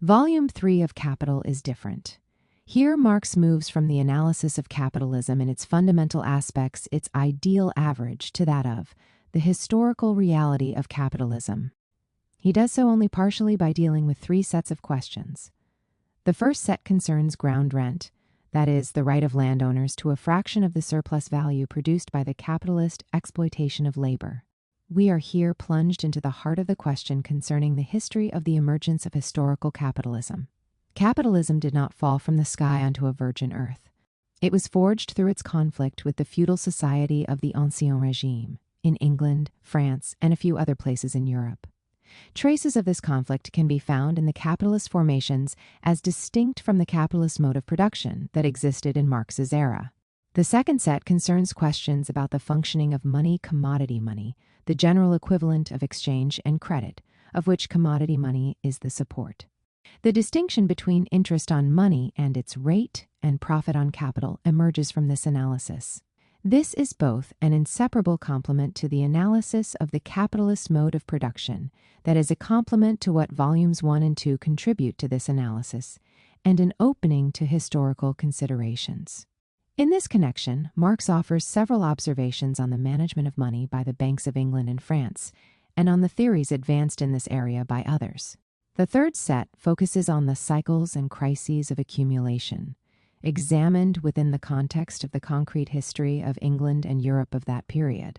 Speaker 1: Volume 3 of Capital is different. Here, Marx moves from the analysis of capitalism in its fundamental aspects, its ideal average, to that of the historical reality of capitalism. He does so only partially by dealing with 3 sets of questions. The first set concerns ground rent, that is, the right of landowners to a fraction of the surplus value produced by the capitalist exploitation of labor. We are here plunged into the heart of the question concerning the history of the emergence of historical capitalism. Capitalism did not fall from the sky onto a virgin earth. It was forged through its conflict with the feudal society of the Ancien Régime in England, France, and a few other places in Europe. Traces of this conflict can be found in the capitalist formations as distinct from the capitalist mode of production that existed in Marx's era. The second set concerns questions about the functioning of money, commodity money, the general equivalent of exchange and credit, of which commodity money is the support. The distinction between interest on money and its rate and profit on capital emerges from this analysis. This is both an inseparable complement to the analysis of the capitalist mode of production, that is a complement to what volumes 1 and 2 contribute to this analysis, and an opening to historical considerations. In this connection, Marx offers several observations on the management of money by the banks of England and France, and on the theories advanced in this area by others. The third set focuses on the cycles and crises of accumulation, examined within the context of the concrete history of England and Europe of that period.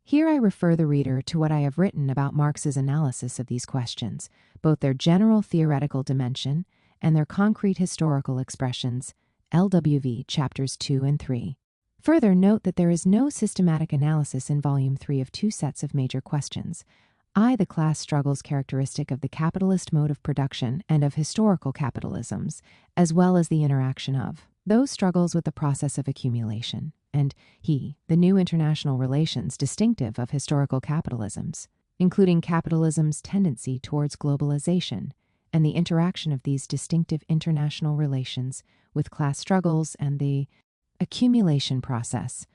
Speaker 1: Here I refer the reader to what I have written about Marx's analysis of these questions, both their general theoretical dimension and their concrete historical expressions, LWV chapters 2 and 3. Further, note that there is no systematic analysis in Volume 3 of 2 sets of major questions, the class struggles characteristic of the capitalist mode of production and of historical capitalisms, as well as the interaction of those struggles with the process of accumulation, and the new international relations distinctive of historical capitalisms, including capitalism's tendency towards globalization and the interaction of these distinctive international relations with class struggles and the accumulation process.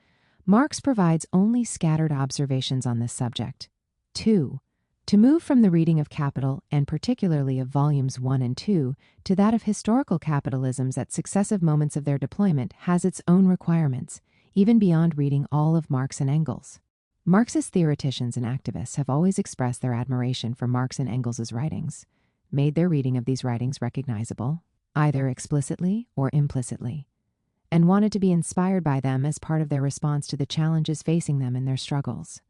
Speaker 1: Marx provides only scattered observations on this subject. 2. To move from the reading of Capital, and particularly of Volumes 1 and 2, to that of historical capitalisms at successive moments of their deployment has its own requirements, even beyond reading all of Marx and Engels. Marxist theoreticians and activists have always expressed their admiration for Marx and Engels' writings, made their reading of these writings recognizable, either explicitly or implicitly, and wanted to be inspired by them as part of their response to the challenges facing them in their struggles.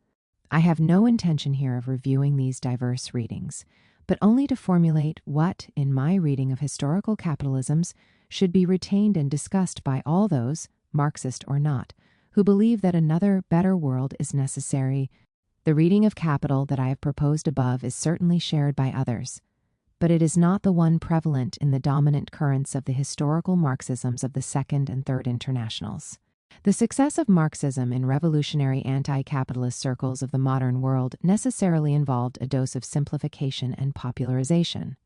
Speaker 1: I have no intention here of reviewing these diverse readings, but only to formulate what, in my reading of historical capitalisms, should be retained and discussed by all those, Marxist or not, who believe that another, better world is necessary. The reading of Capital that I have proposed above is certainly shared by others, but it is not the one prevalent in the dominant currents of the historical Marxisms of the Second and Third Internationals. The success of Marxism in revolutionary anti-capitalist circles of the modern world necessarily involved a dose of simplification and popularization.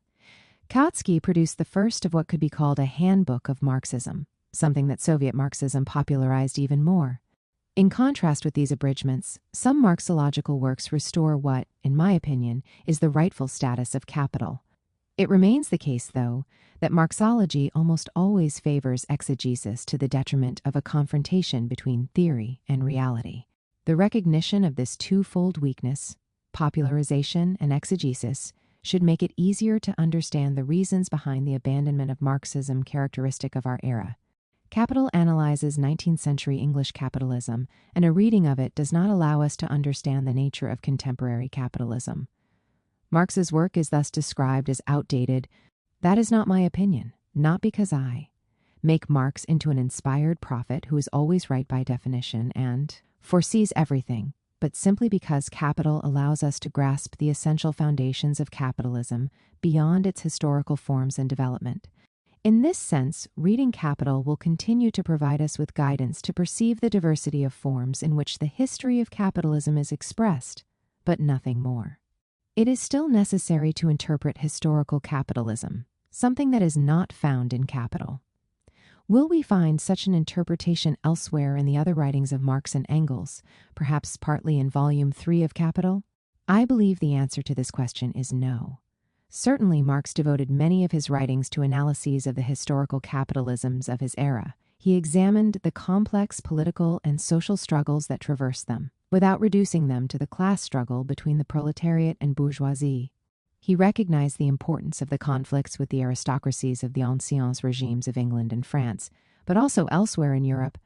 Speaker 1: Kautsky produced the first of what could be called a handbook of Marxism, something that Soviet Marxism popularized even more. In contrast with these abridgments, some Marxological works restore what, in my opinion, is the rightful status of capital. It remains the case, though, that Marxology almost always favors exegesis to the detriment of a confrontation between theory and reality. The recognition of this twofold weakness, popularization and exegesis, should make it easier to understand the reasons behind the abandonment of Marxism characteristic of our era. Capital analyzes 19th century English capitalism, and a reading of it does not allow us to understand the nature of contemporary capitalism. Marx's work is thus described as outdated. That is not my opinion, not because I make Marx into an inspired prophet who is always right by definition and foresees everything, but simply because Capital allows us to grasp the essential foundations of capitalism beyond its historical forms and development. In this sense, reading Capital will continue to provide us with guidance to perceive the diversity of forms in which the history of capitalism is expressed, but nothing more. It is still necessary to interpret historical capitalism, something that is not found in Capital. Will we find such an interpretation elsewhere in the other writings of Marx and Engels, perhaps partly in Volume 3 of Capital? I believe the answer to this question is no. Certainly, Marx devoted many of his writings to analyses of the historical capitalisms of his era. He examined the complex political and social struggles that traverse them, without reducing them to the class struggle between the proletariat and bourgeoisie. He recognized the importance of the conflicts with the aristocracies of the anciens regimes of England and France, but also elsewhere in Europe,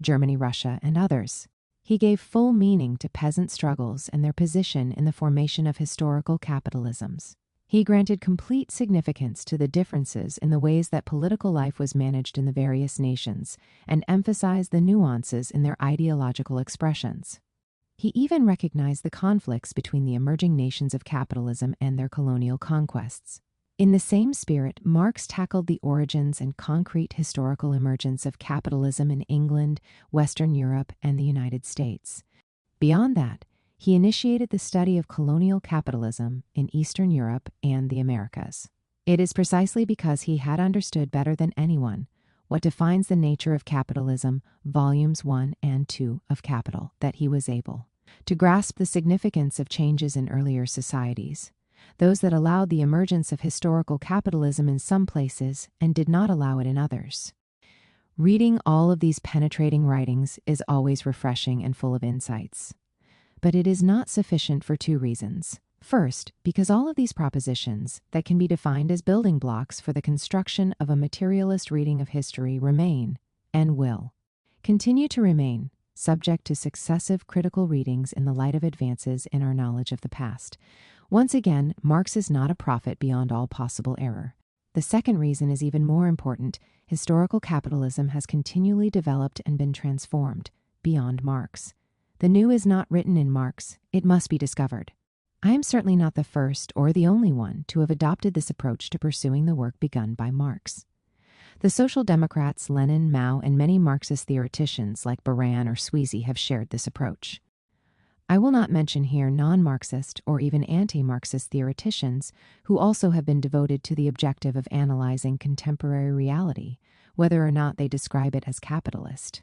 Speaker 1: Germany, Russia, and others. He gave full meaning to peasant struggles and their position in the formation of historical capitalisms. He granted complete significance to the differences in the ways that political life was managed in the various nations, and emphasized the nuances in their ideological expressions. He even recognized the conflicts between the emerging nations of capitalism and their colonial conquests. In the same spirit, Marx tackled the origins and concrete historical emergence of capitalism in England, Western Europe, and the United States. Beyond that, he initiated the study of colonial capitalism in Eastern Europe and the Americas. It is precisely because he had understood better than anyone what defines the nature of capitalism, volumes 1 and 2 of Capital, that he was able to grasp the significance of changes in earlier societies, those that allowed the emergence of historical capitalism in some places and did not allow it in others. Reading all of these penetrating writings is always refreshing and full of insights. But it is not sufficient for two reasons. First, because all of these propositions that can be defined as building blocks for the construction of a materialist reading of history remain, and will continue to remain, subject to successive critical readings in the light of advances in our knowledge of the past. Once again, Marx is not a prophet beyond all possible error. The second reason is even more important. Historical capitalism has continually developed and been transformed beyond Marx. The new is not written in Marx, it must be discovered. I am certainly not the first or the only one to have adopted this approach to pursuing the work begun by Marx. The Social Democrats, Lenin, Mao, and many Marxist theoreticians like Baran or Sweezy have shared this approach. I will not mention here non-Marxist or even anti-Marxist theoreticians who also have been devoted to the objective of analyzing contemporary reality, whether or not they describe it as capitalist.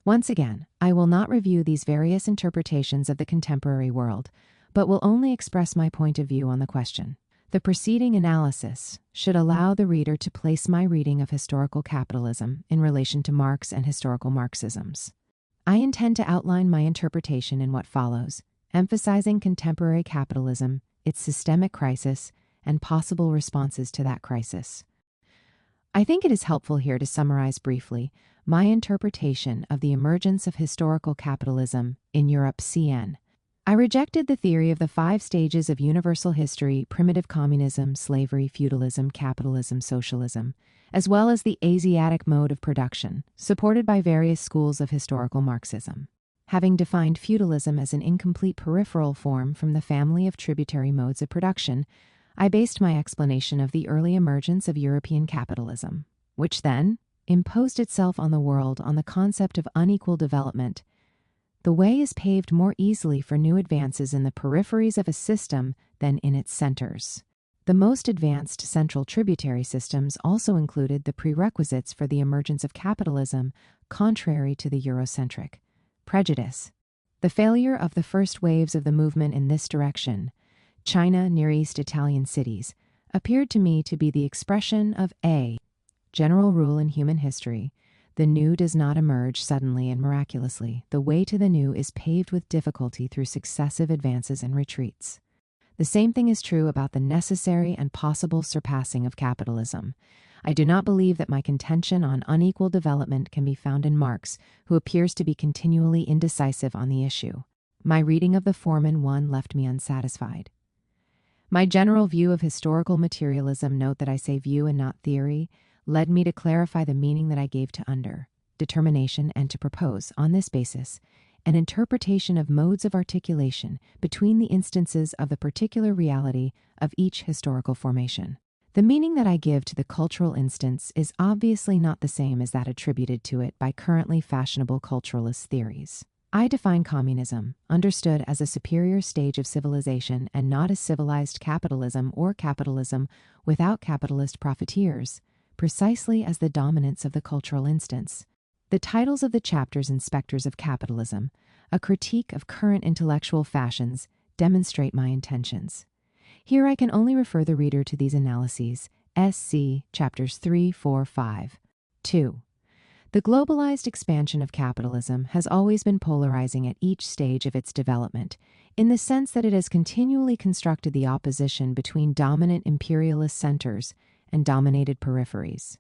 Speaker 1: Once again, I will not review these various interpretations of the contemporary world, but will only express my point of view on the question. The preceding analysis should allow the reader to place my reading of historical capitalism in relation to Marx and historical Marxisms. I intend to outline my interpretation in what follows, emphasizing contemporary capitalism, its systemic crisis, and possible responses to that crisis. I think it is helpful here to summarize briefly my interpretation of the emergence of historical capitalism in Europe CN. I rejected the theory of the 5 stages of universal history: primitive communism, slavery, feudalism, capitalism, socialism, as well as the Asiatic mode of production, supported by various schools of historical Marxism. Having defined feudalism as an incomplete peripheral form from the family of tributary modes of production, I based my explanation of the early emergence of European capitalism, which then imposed itself on the world on the concept of unequal development. The way is paved more easily for new advances in the peripheries of a system than in its centers. The most advanced central tributary systems also included the prerequisites for the emergence of capitalism, contrary to the Eurocentric prejudice. The failure of the first waves of the movement in this direction, China, Near East, Italian cities, appeared to me to be the expression of a general rule in human history. The new does not emerge suddenly and miraculously. The way to the new is paved with difficulty through successive advances and retreats. The same thing is true about the necessary and possible surpassing of capitalism. I do not believe that my contention on unequal development can be found in Marx, who appears to be continually indecisive on the issue. My reading of the Foreman 1 left me unsatisfied. My general view of historical materialism, note that I say view and not theory, led me to clarify the meaning that I gave to under, determination, and to propose, on this basis, an interpretation of modes of articulation between the instances of the particular reality of each historical formation. The meaning that I give to the cultural instance is obviously not the same as that attributed to it by currently fashionable culturalist theories. I define communism, understood as a superior stage of civilization and not as civilized capitalism or capitalism without capitalist profiteers, precisely as the dominance of the cultural instance. The titles of the chapters in Spectres of Capitalism, a critique of current intellectual fashions, demonstrate my intentions. Here I can only refer the reader to these analyses, SC chapters 3, 4, 5. 2. The globalized expansion of capitalism has always been polarizing at each stage of its development, in the sense that it has continually constructed the opposition between dominant imperialist centers and dominated peripheries.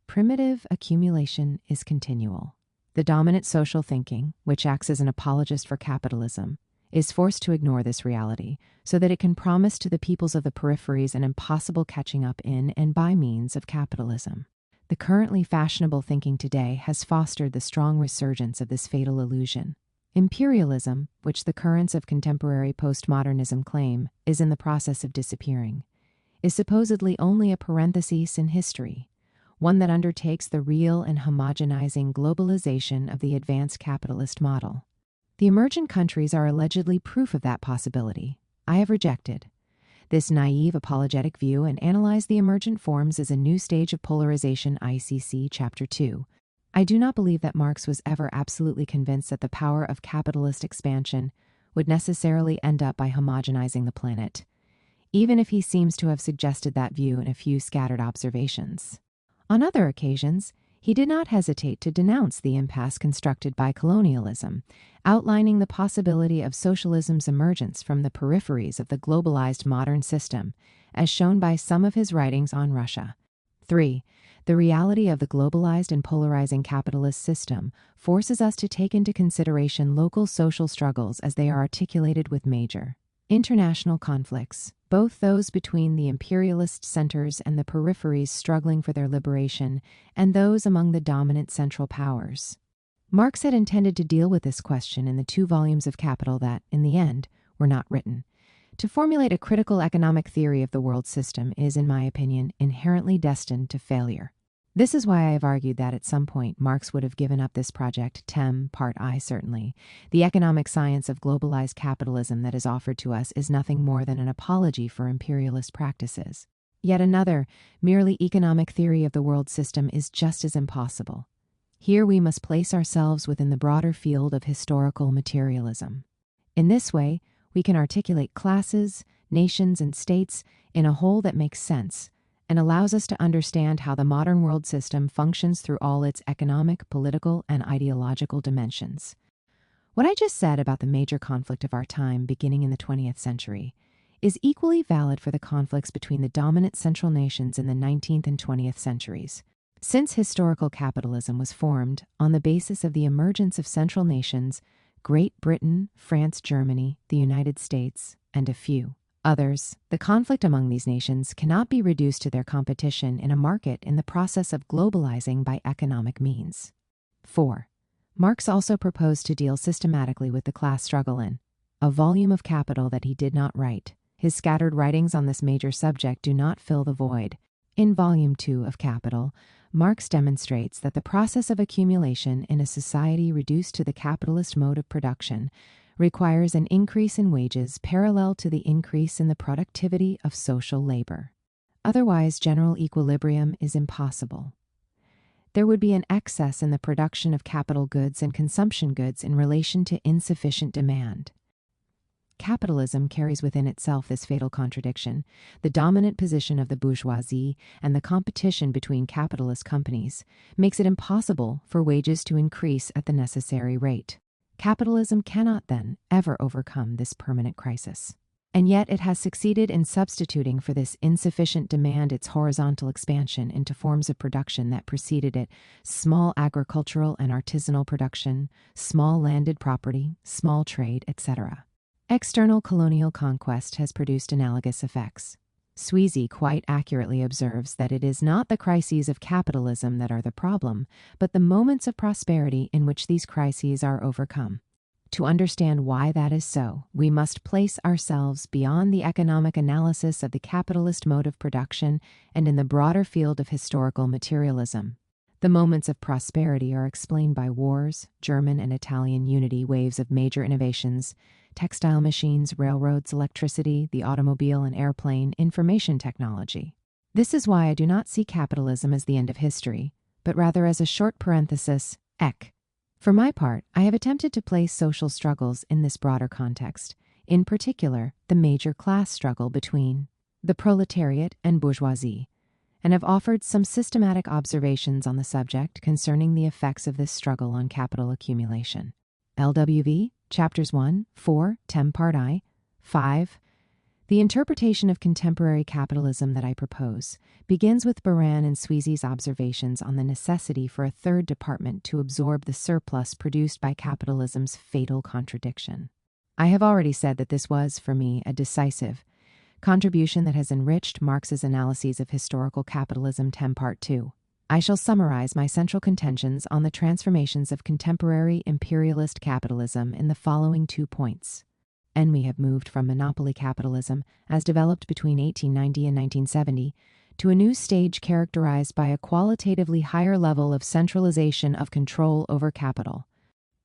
Speaker 1: Primitive accumulation is continual. The dominant social thinking, which acts as an apologist for capitalism, is forced to ignore this reality so that it can promise to the peoples of the peripheries an impossible catching up in and by means of capitalism. The currently fashionable thinking today has fostered the strong resurgence of this fatal illusion. Imperialism, which the currents of contemporary postmodernism claim is in the process of disappearing, is supposedly only a parenthesis in history, one that undertakes the real and homogenizing globalization of the advanced capitalist model. The emergent countries are allegedly proof of that possibility. I have rejected this naive apologetic view and analyzed the emergent forms as a new stage of polarization. ICC Chapter 2. I do not believe that Marx was ever absolutely convinced that the power of capitalist expansion would necessarily end up by homogenizing the planet, even if he seems to have suggested that view in a few scattered observations. On other occasions, he did not hesitate to denounce the impasse constructed by colonialism, outlining the possibility of socialism's emergence from the peripheries of the globalized modern system, as shown by some of his writings on Russia. 3. The reality of the globalized and polarizing capitalist system forces us to take into consideration local social struggles as they are articulated with major international conflicts, both those between the imperialist centers and the peripheries struggling for their liberation, and those among the dominant central powers. Marx had intended to deal with this question in the 2 volumes of Capital that, in the end, were not written. To formulate a critical economic theory of the world system is, in my opinion, inherently destined to failure. This is why I have argued that at some point Marx would have given up this project, Part I certainly. The economic science of globalized capitalism that is offered to us is nothing more than an apology for imperialist practices. Yet another, merely economic theory of the world system is just as impossible. Here we must place ourselves within the broader field of historical materialism. In this way, we can articulate classes, nations, and states in a whole that makes sense, and allows us to understand how the modern world system functions through all its economic, political, and ideological dimensions. What I just said about the major conflict of our time beginning in the 20th century is equally valid for the conflicts between the dominant central nations in the 19th and 20th centuries. Since historical capitalism was formed on the basis of the emergence of central nations, Great Britain, France, Germany, the United States, and a few others, the conflict among these nations cannot be reduced to their competition in a market in the process of globalizing by economic means. 4. Marx also proposed to deal systematically with the class struggle in a volume of Capital that he did not write. His scattered writings on this major subject do not fill the void. In Volume 2 of Capital, Marx demonstrates that the process of accumulation in a society reduced to the capitalist mode of production requires an increase in wages parallel to the increase in the productivity of social labor. Otherwise, general equilibrium is impossible. There would be an excess in the production of capital goods and consumption goods in relation to insufficient demand. Capitalism carries within itself this fatal contradiction. The dominant position of the bourgeoisie and the competition between capitalist companies makes it impossible for wages to increase at the necessary rate. Capitalism cannot, then, ever overcome this permanent crisis. And yet it has succeeded in substituting for this insufficient demand its horizontal expansion into forms of production that preceded it: small agricultural and artisanal production, small landed property, small trade, etc. External colonial conquest has produced analogous effects. Sweezy quite accurately observes that it is not the crises of capitalism that are the problem, but the moments of prosperity in which these crises are overcome. To understand why that is so, we must place ourselves beyond the economic analysis of the capitalist mode of production and in the broader field of historical materialism. The moments of prosperity are explained by wars, German and Italian unity, waves of major innovations, textile machines, railroads, electricity, the automobile and airplane, information technology. This is why I do not see capitalism as the end of history, but rather as a short parenthesis, ec. For my part, I have attempted to place social struggles in this broader context, in particular, the major class struggle between the proletariat and bourgeoisie, and have offered some systematic observations on the subject concerning the effects of this struggle on capital accumulation. LWV, Chapters 1, 4, 10 Part I, 5. The interpretation of contemporary capitalism that I propose begins with Baran and Sweezy's observations on the necessity for a third department to absorb the surplus produced by capitalism's fatal contradiction. I have already said that this was, for me, a decisive contribution that has enriched Marx's analyses of historical capitalism 10 Part 2. I shall summarize my central contentions on the transformations of contemporary imperialist capitalism in the following 2 points. And we have moved from monopoly capitalism, as developed between 1890 and 1970, to a new stage characterized by a qualitatively higher level of centralization of control over capital.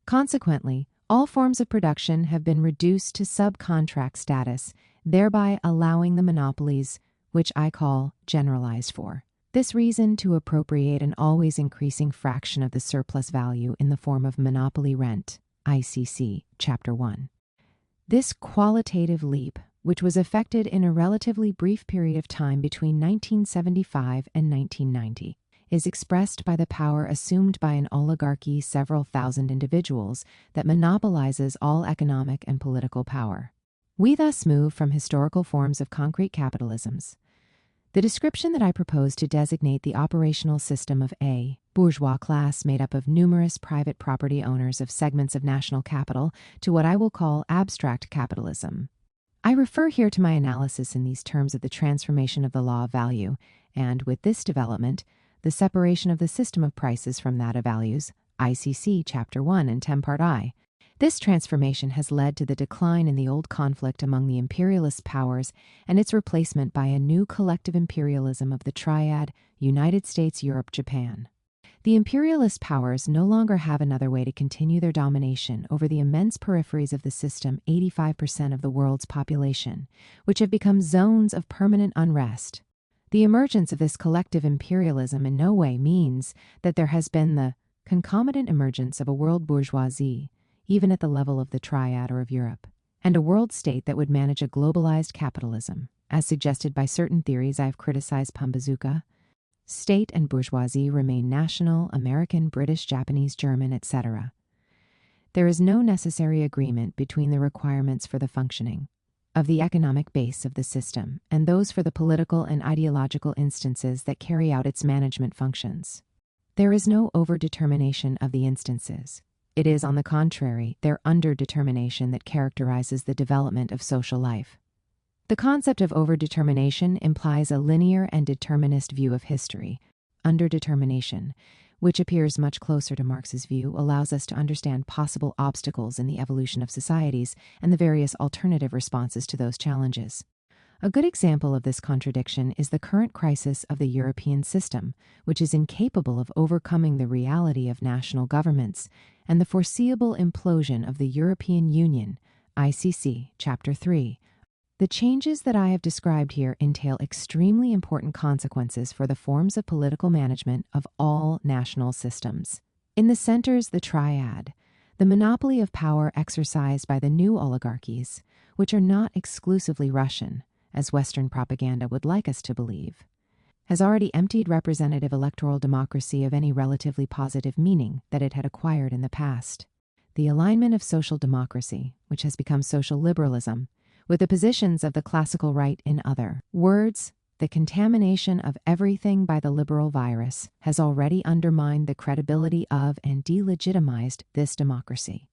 Speaker 1: Consequently, all forms of production have been reduced to subcontract status, thereby allowing the monopolies, which I call generalized for this reason, to appropriate an always increasing fraction of the surplus value in the form of monopoly rent, ICC, Chapter 1. This qualitative leap, which was effected in a relatively brief period of time between 1975 and 1990, is expressed by the power assumed by an oligarchy, several thousand individuals, that monopolizes all economic and political power. We thus move from historical forms of concrete capitalisms. The description that I propose to designate the operational system of a bourgeois class made up of numerous private property owners of segments of national capital to what I will call abstract capitalism. I refer here to my analysis in these terms of the transformation of the law of value, and with this development, the separation of the system of prices from that of values, ICC Chapter 1 and 10 Part I. This transformation has led to the decline in the old conflict among the imperialist powers and its replacement by a new collective imperialism of the triad United States, Europe, Japan. The imperialist powers no longer have another way to continue their domination over the immense peripheries of the system, 85% of the world's population, which have become zones of permanent unrest. The emergence of this collective imperialism in no way means that there has been the concomitant emergence of a world bourgeoisie, even at the level of the triad or of Europe, and a world state that would manage a globalized capitalism, as suggested by certain theories I have criticized Pambazuka. State and bourgeoisie remain national, American, British, Japanese, German, etc. There is no necessary agreement between the requirements for the functioning of the economic base of the system and those for the political and ideological instances that carry out its management functions. There is no overdetermination of the instances. It is, on the contrary, their underdetermination that characterizes the development of social life. The concept of overdetermination implies a linear and determinist view of history. Underdetermination, which appears much closer to Marx's view, allows us to understand possible obstacles in the evolution of societies and the various alternative responses to those challenges. A good example of this contradiction is the current crisis of the European system, which is incapable of overcoming the reality of national governments, and the foreseeable implosion of the European Union, ICC, Chapter 3. The changes that I have described here entail extremely important consequences for the forms of political management of all national systems. In the centers, the triad, the monopoly of power exercised by the new oligarchies, which are not exclusively Russian, as Western propaganda would like us to believe, has already emptied representative electoral democracy of any relatively positive meaning that it had acquired in the past. The alignment of social democracy, which has become social liberalism, with the positions of the classical right in other words, the contamination of everything by the liberal virus, has already undermined the credibility of and delegitimized this democracy.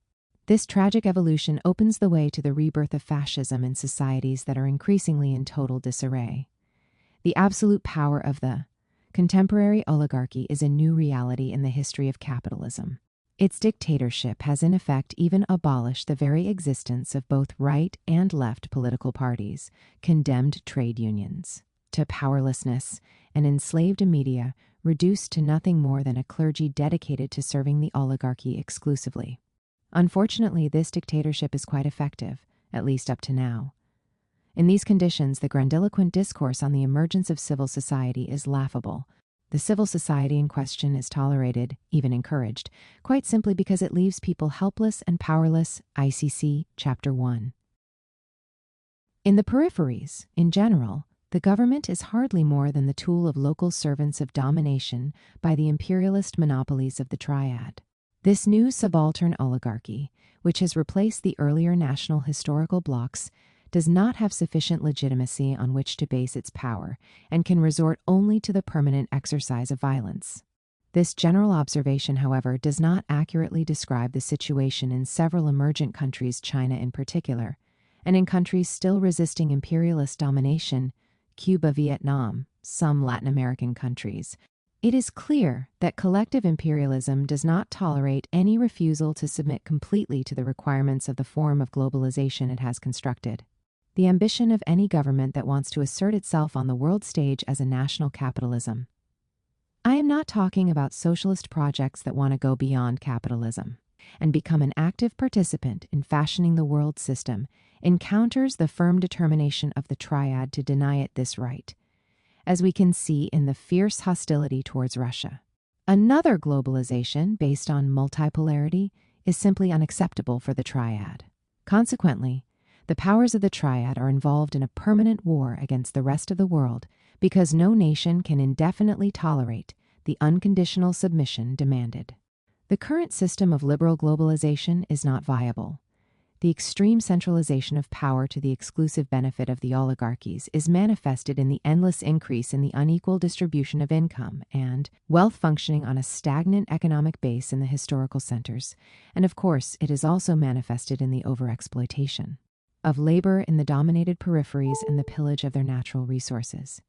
Speaker 1: This tragic evolution opens the way to the rebirth of fascism in societies that are increasingly in total disarray. The absolute power of the contemporary oligarchy is a new reality in the history of capitalism. Its dictatorship has in effect even abolished the very existence of both right and left political parties, condemned trade unions to powerlessness, and enslaved a media reduced to nothing more than a clergy dedicated to serving the oligarchy exclusively. Unfortunately, this dictatorship is quite effective, at least up to now. In these conditions, the grandiloquent discourse on the emergence of civil society is laughable. The civil society in question is tolerated, even encouraged, quite simply because it leaves people helpless and powerless, ICC, Chapter 1. In the peripheries, in general, the government is hardly more than the tool of local servants of domination by the imperialist monopolies of the triad. This new subaltern oligarchy, which has replaced the earlier national historical blocs, does not have sufficient legitimacy on which to base its power and can resort only to the permanent exercise of violence. This general observation, however, does not accurately describe the situation in several emergent countries, China in particular, and in countries still resisting imperialist domination, Cuba, Vietnam, some Latin American countries. It is clear that collective imperialism does not tolerate any refusal to submit completely to the requirements of the form of globalization it has constructed. The ambition of any government that wants to assert itself on the world stage as a national capitalism. I am not talking about socialist projects that want to go beyond capitalism and become an active participant in fashioning the world system, encounters the firm determination of the triad to deny it this right, as we can see in the fierce hostility towards Russia. Another globalization based on multipolarity is simply unacceptable for the triad. Consequently, the powers of the triad are involved in a permanent war against the rest of the world because no nation can indefinitely tolerate the unconditional submission demanded. The current system of liberal globalization is not viable. The extreme centralization of power to the exclusive benefit of the oligarchies is manifested in the endless increase in the unequal distribution of income and wealth functioning on a stagnant economic base in the historical centers, and of course it is also manifested in the overexploitation of labor in the dominated peripheries and the pillage of their natural resources.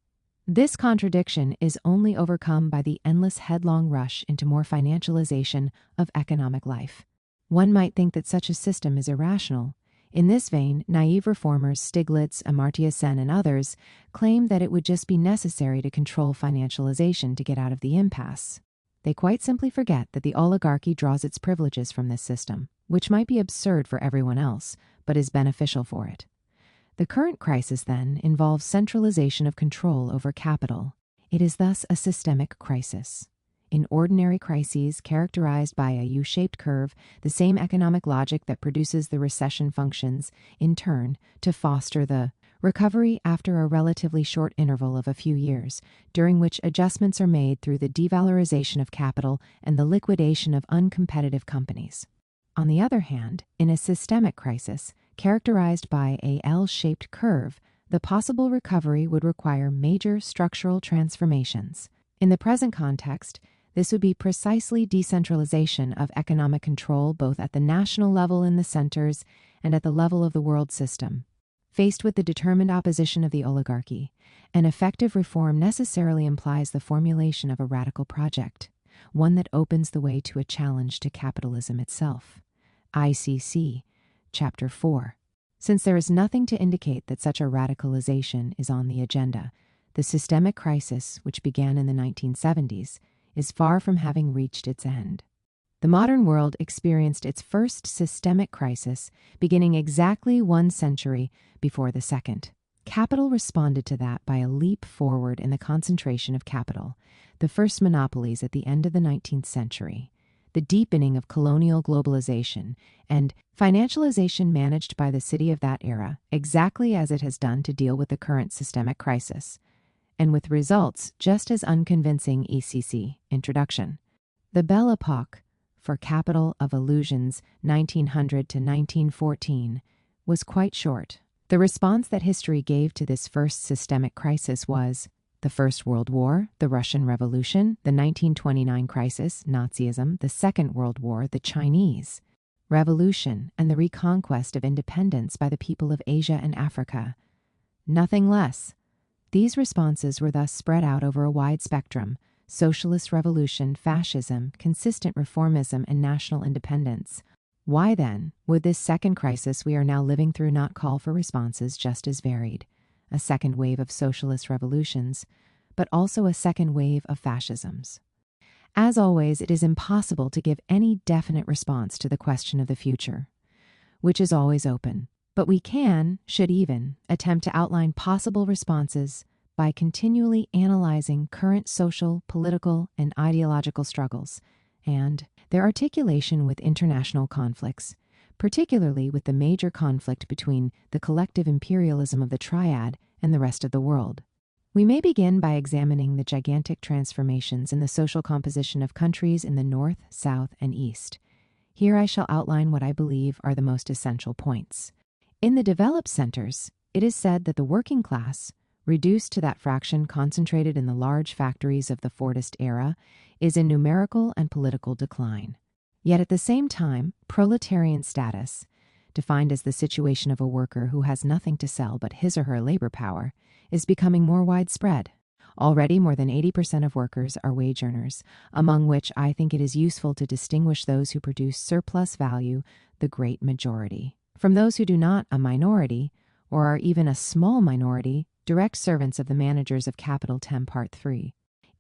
Speaker 1: This contradiction is only overcome by the endless headlong rush into more financialization of economic life. One might think that such a system is irrational. In this vein, naive reformers Stiglitz, Amartya Sen, and others claim that it would just be necessary to control financialization to get out of the impasse. They quite simply forget that the oligarchy draws its privileges from this system, which might be absurd for everyone else, but is beneficial for it. The current crisis, then, involves centralization of control over capital. It is thus a systemic crisis. In ordinary crises characterized by a U-shaped curve, the same economic logic that produces the recession functions, in turn, to foster the recovery after a relatively short interval of a few years, during which adjustments are made through the devalorization of capital and the liquidation of uncompetitive companies. On the other hand, in a systemic crisis, characterized by a L-shaped curve, the possible recovery would require major structural transformations. In the present context, this would be precisely decentralization of economic control both at the national level in the centers and at the level of the world system. Faced with the determined opposition of the oligarchy, an effective reform necessarily implies the formulation of a radical project, one that opens the way to a challenge to capitalism itself. ICC, Chapter 4. Since there is nothing to indicate that such a radicalization is on the agenda, the systemic crisis, which began in the 1970s, is far from having reached its end. The modern world experienced its first systemic crisis beginning exactly 1 century before the second. Capital responded to that by a leap forward in the concentration of capital, the first monopolies at the end of the 19th century, the deepening of colonial globalization, and financialization managed by the city of that era, exactly as it has done to deal with the current systemic crisis, and with results just as unconvincing. ECC Introduction. The Belle Epoque, for capital of illusions 1900 to 1914, was quite short. The response that history gave to this first systemic crisis was the First World War, the Russian Revolution, the 1929 crisis, Nazism, the Second World War, the Chinese Revolution, and the reconquest of independence by the people of Asia and Africa. Nothing less. These responses were thus spread out over a wide spectrum, socialist revolution, fascism, consistent reformism, and national independence. Why then would this second crisis we are now living through not call for responses just as varied? A second wave of socialist revolutions, but also a second wave of fascisms. As always, it is impossible to give any definite response to the question of the future, which is always open. But we can, should even, attempt to outline possible responses by continually analyzing current social, political, and ideological struggles and their articulation with international conflicts, particularly with the major conflict between the collective imperialism of the triad and the rest of the world. We may begin by examining the gigantic transformations in the social composition of countries in the North, South, and East. Here I shall outline what I believe are the most essential points. In the developed centers, it is said that the working class, reduced to that fraction concentrated in the large factories of the Fordist era, is in numerical and political decline. Yet at the same time, proletarian status, defined as the situation of a worker who has nothing to sell but his or her labor power, is becoming more widespread. Already more than 80% of workers are wage earners, among which I think it is useful to distinguish those who produce surplus value, the great majority, from those who do not, a minority, or are even a small minority, direct servants of the managers of Capital 10 Part 3.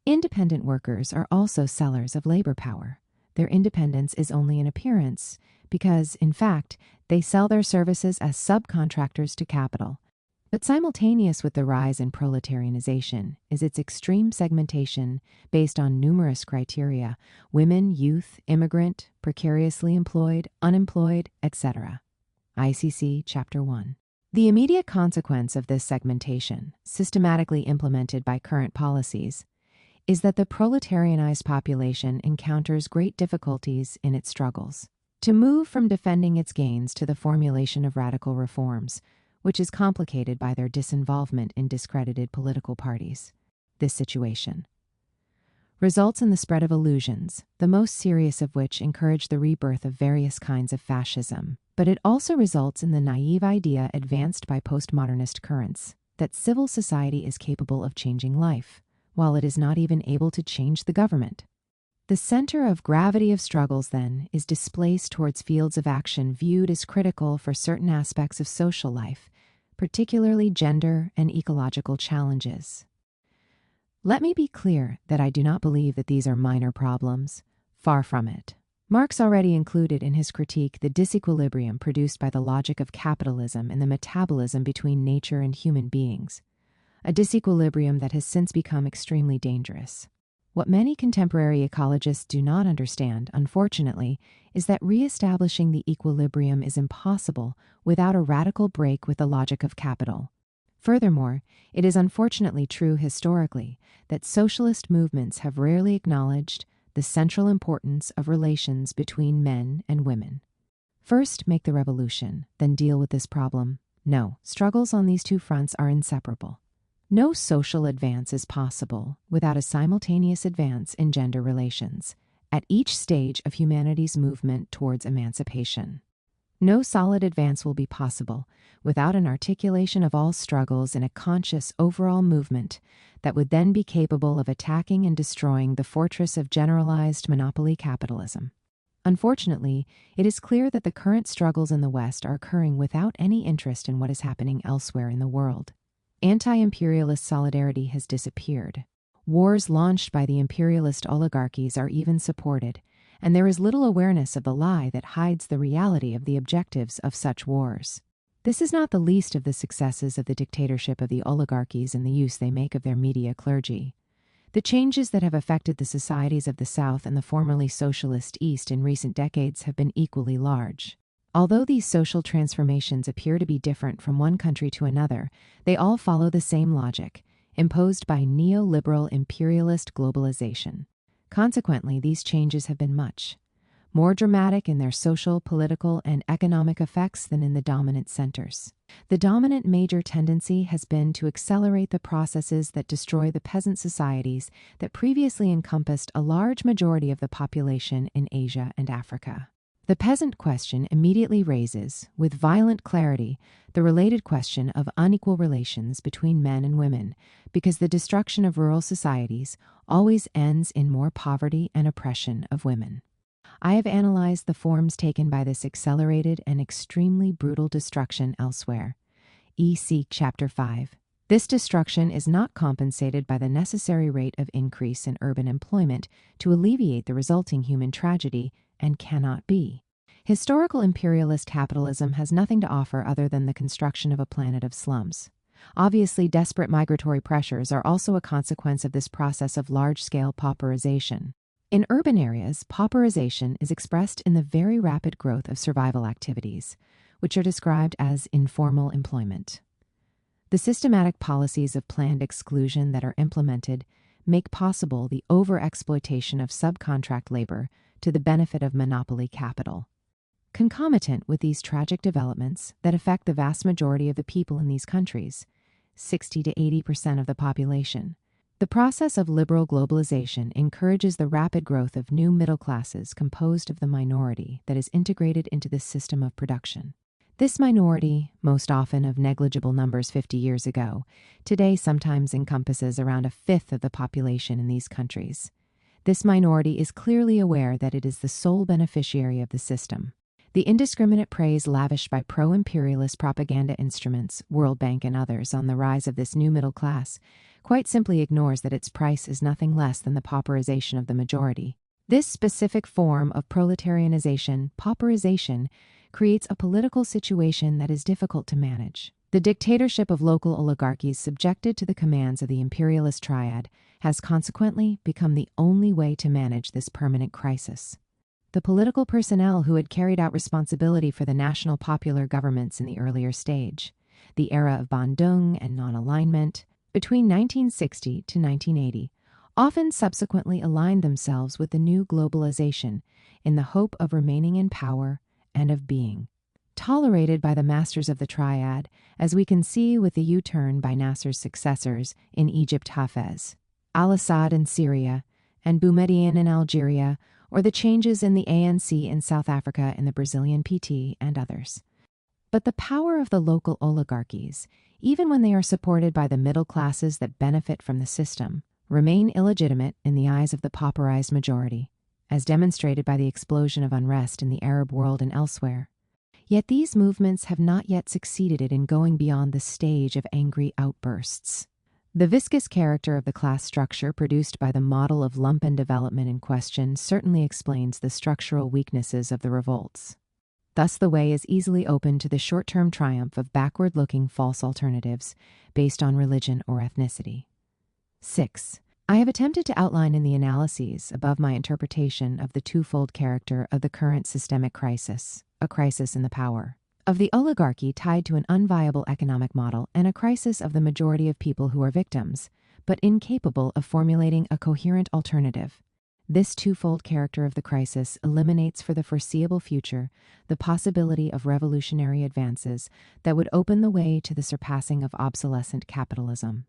Speaker 1: Independent workers are also sellers of labor power. Their independence is only an appearance because, in fact, they sell their services as subcontractors to capital. But simultaneous with the rise in proletarianization is its extreme segmentation based on numerous criteria: women, youth, immigrant, precariously employed, unemployed, etc. ICC Chapter 1. The immediate consequence of this segmentation, systematically implemented by current policies, is that the proletarianized population encounters great difficulties in its struggles to move from defending its gains to the formulation of radical reforms, which is complicated by their disinvolvement in discredited political parties. This situation results in the spread of illusions, the most serious of which encourage the rebirth of various kinds of fascism. But it also results in the naive idea advanced by postmodernist currents that civil society is capable of changing life, while it is not even able to change the government. The center of gravity of struggles, then, is displaced towards fields of action viewed as critical for certain aspects of social life, particularly gender and ecological challenges. Let me be clear that I do not believe that these are minor problems. Far from it. Marx already included in his critique the disequilibrium produced by the logic of capitalism and the metabolism between nature and human beings, a disequilibrium that has since become extremely dangerous. What many contemporary ecologists do not understand, unfortunately, is that reestablishing the equilibrium is impossible without a radical break with the logic of capital. Furthermore, it is unfortunately true historically that socialist movements have rarely acknowledged the central importance of relations between men and women. First, make the revolution, then deal with this problem. No, struggles on these two fronts are inseparable. No social advance is possible without a simultaneous advance in gender relations at each stage of humanity's movement towards emancipation. No solid advance will be possible without an articulation of all struggles in a conscious overall movement that would then be capable of attacking and destroying the fortress of generalized monopoly capitalism. Unfortunately, it is clear that the current struggles in the West are occurring without any interest in what is happening elsewhere in the world. Anti-imperialist solidarity has disappeared. Wars launched by the imperialist oligarchies are even supported, and there is little awareness of the lie that hides the reality of the objectives of such wars. This is not the least of the successes of the dictatorship of the oligarchies and the use they make of their media clergy. The changes that have affected the societies of the South and the formerly socialist East in recent decades have been equally large. Although these social transformations appear to be different from one country to another, they all follow the same logic, imposed by neoliberal imperialist globalization. Consequently, these changes have been much more dramatic in their social, political, and economic effects than in the dominant centers. The dominant major tendency has been to accelerate the processes that destroy the peasant societies that previously encompassed a large majority of the population in Asia and Africa. The peasant question immediately raises, with violent clarity, the related question of unequal relations between men and women, because the destruction of rural societies always ends in more poverty and oppression of women. I have analyzed the forms taken by this accelerated and extremely brutal destruction elsewhere. E.C. Chapter 5. This destruction is not compensated by the necessary rate of increase in urban employment to alleviate the resulting human tragedy, and cannot be. Historical imperialist capitalism has nothing to offer other than the construction of a planet of slums. Obviously, desperate migratory pressures are also a consequence of this process of large-scale pauperization. In urban areas, pauperization is expressed in the very rapid growth of survival activities, which are described as informal employment. The systematic policies of planned exclusion that are implemented make possible the overexploitation of subcontract labor to the benefit of monopoly capital. Concomitant with these tragic developments that affect the vast majority of the people in these countries, 60 to 80% of the population, the process of liberal globalization encourages the rapid growth of new middle classes composed of the minority that is integrated into the system of production. This minority, most often of negligible numbers 50 years ago, today sometimes encompasses around a fifth of the population in these countries. This minority is clearly aware that it is the sole beneficiary of the system. The indiscriminate praise lavished by pro-imperialist propaganda instruments, World Bank and others, on the rise of this new middle class quite simply ignores that its price is nothing less than the pauperization of the majority. This specific form of proletarianization, pauperization, creates a political situation that is difficult to manage. The dictatorship of local oligarchies subjected to the commands of the imperialist triad has consequently become the only way to manage this permanent crisis. The political personnel who had carried out responsibility for the national popular governments in the earlier stage, the era of Bandung and non-alignment, between 1960 to 1980, often subsequently aligned themselves with the new globalization in the hope of remaining in power and of being tolerated by the masters of the triad, as we can see with the U-turn by Nasser's successors in Egypt, Hafez, al-Assad in Syria, and Boumediene in Algeria, or the changes in the ANC in South Africa and the Brazilian PT and others. But the power of the local oligarchies, even when they are supported by the middle classes that benefit from the system, remain illegitimate in the eyes of the pauperized majority, as demonstrated by the explosion of unrest in the Arab world and elsewhere. Yet these movements have not yet succeeded in going beyond the stage of angry outbursts. The viscous character of the class structure produced by the model of lumpen development in question certainly explains the structural weaknesses of the revolts. Thus, the way is easily open to the short-term triumph of backward-looking false alternatives based on religion or ethnicity. 6. I have attempted to outline in the analyses above my interpretation of the twofold character of the current systemic crisis, a crisis in the power of the oligarchy tied to an unviable economic model, and a crisis of the majority of people who are victims, but incapable of formulating a coherent alternative. This twofold character of the crisis eliminates for the foreseeable future the possibility of revolutionary advances that would open the way to the surpassing of obsolescent capitalism.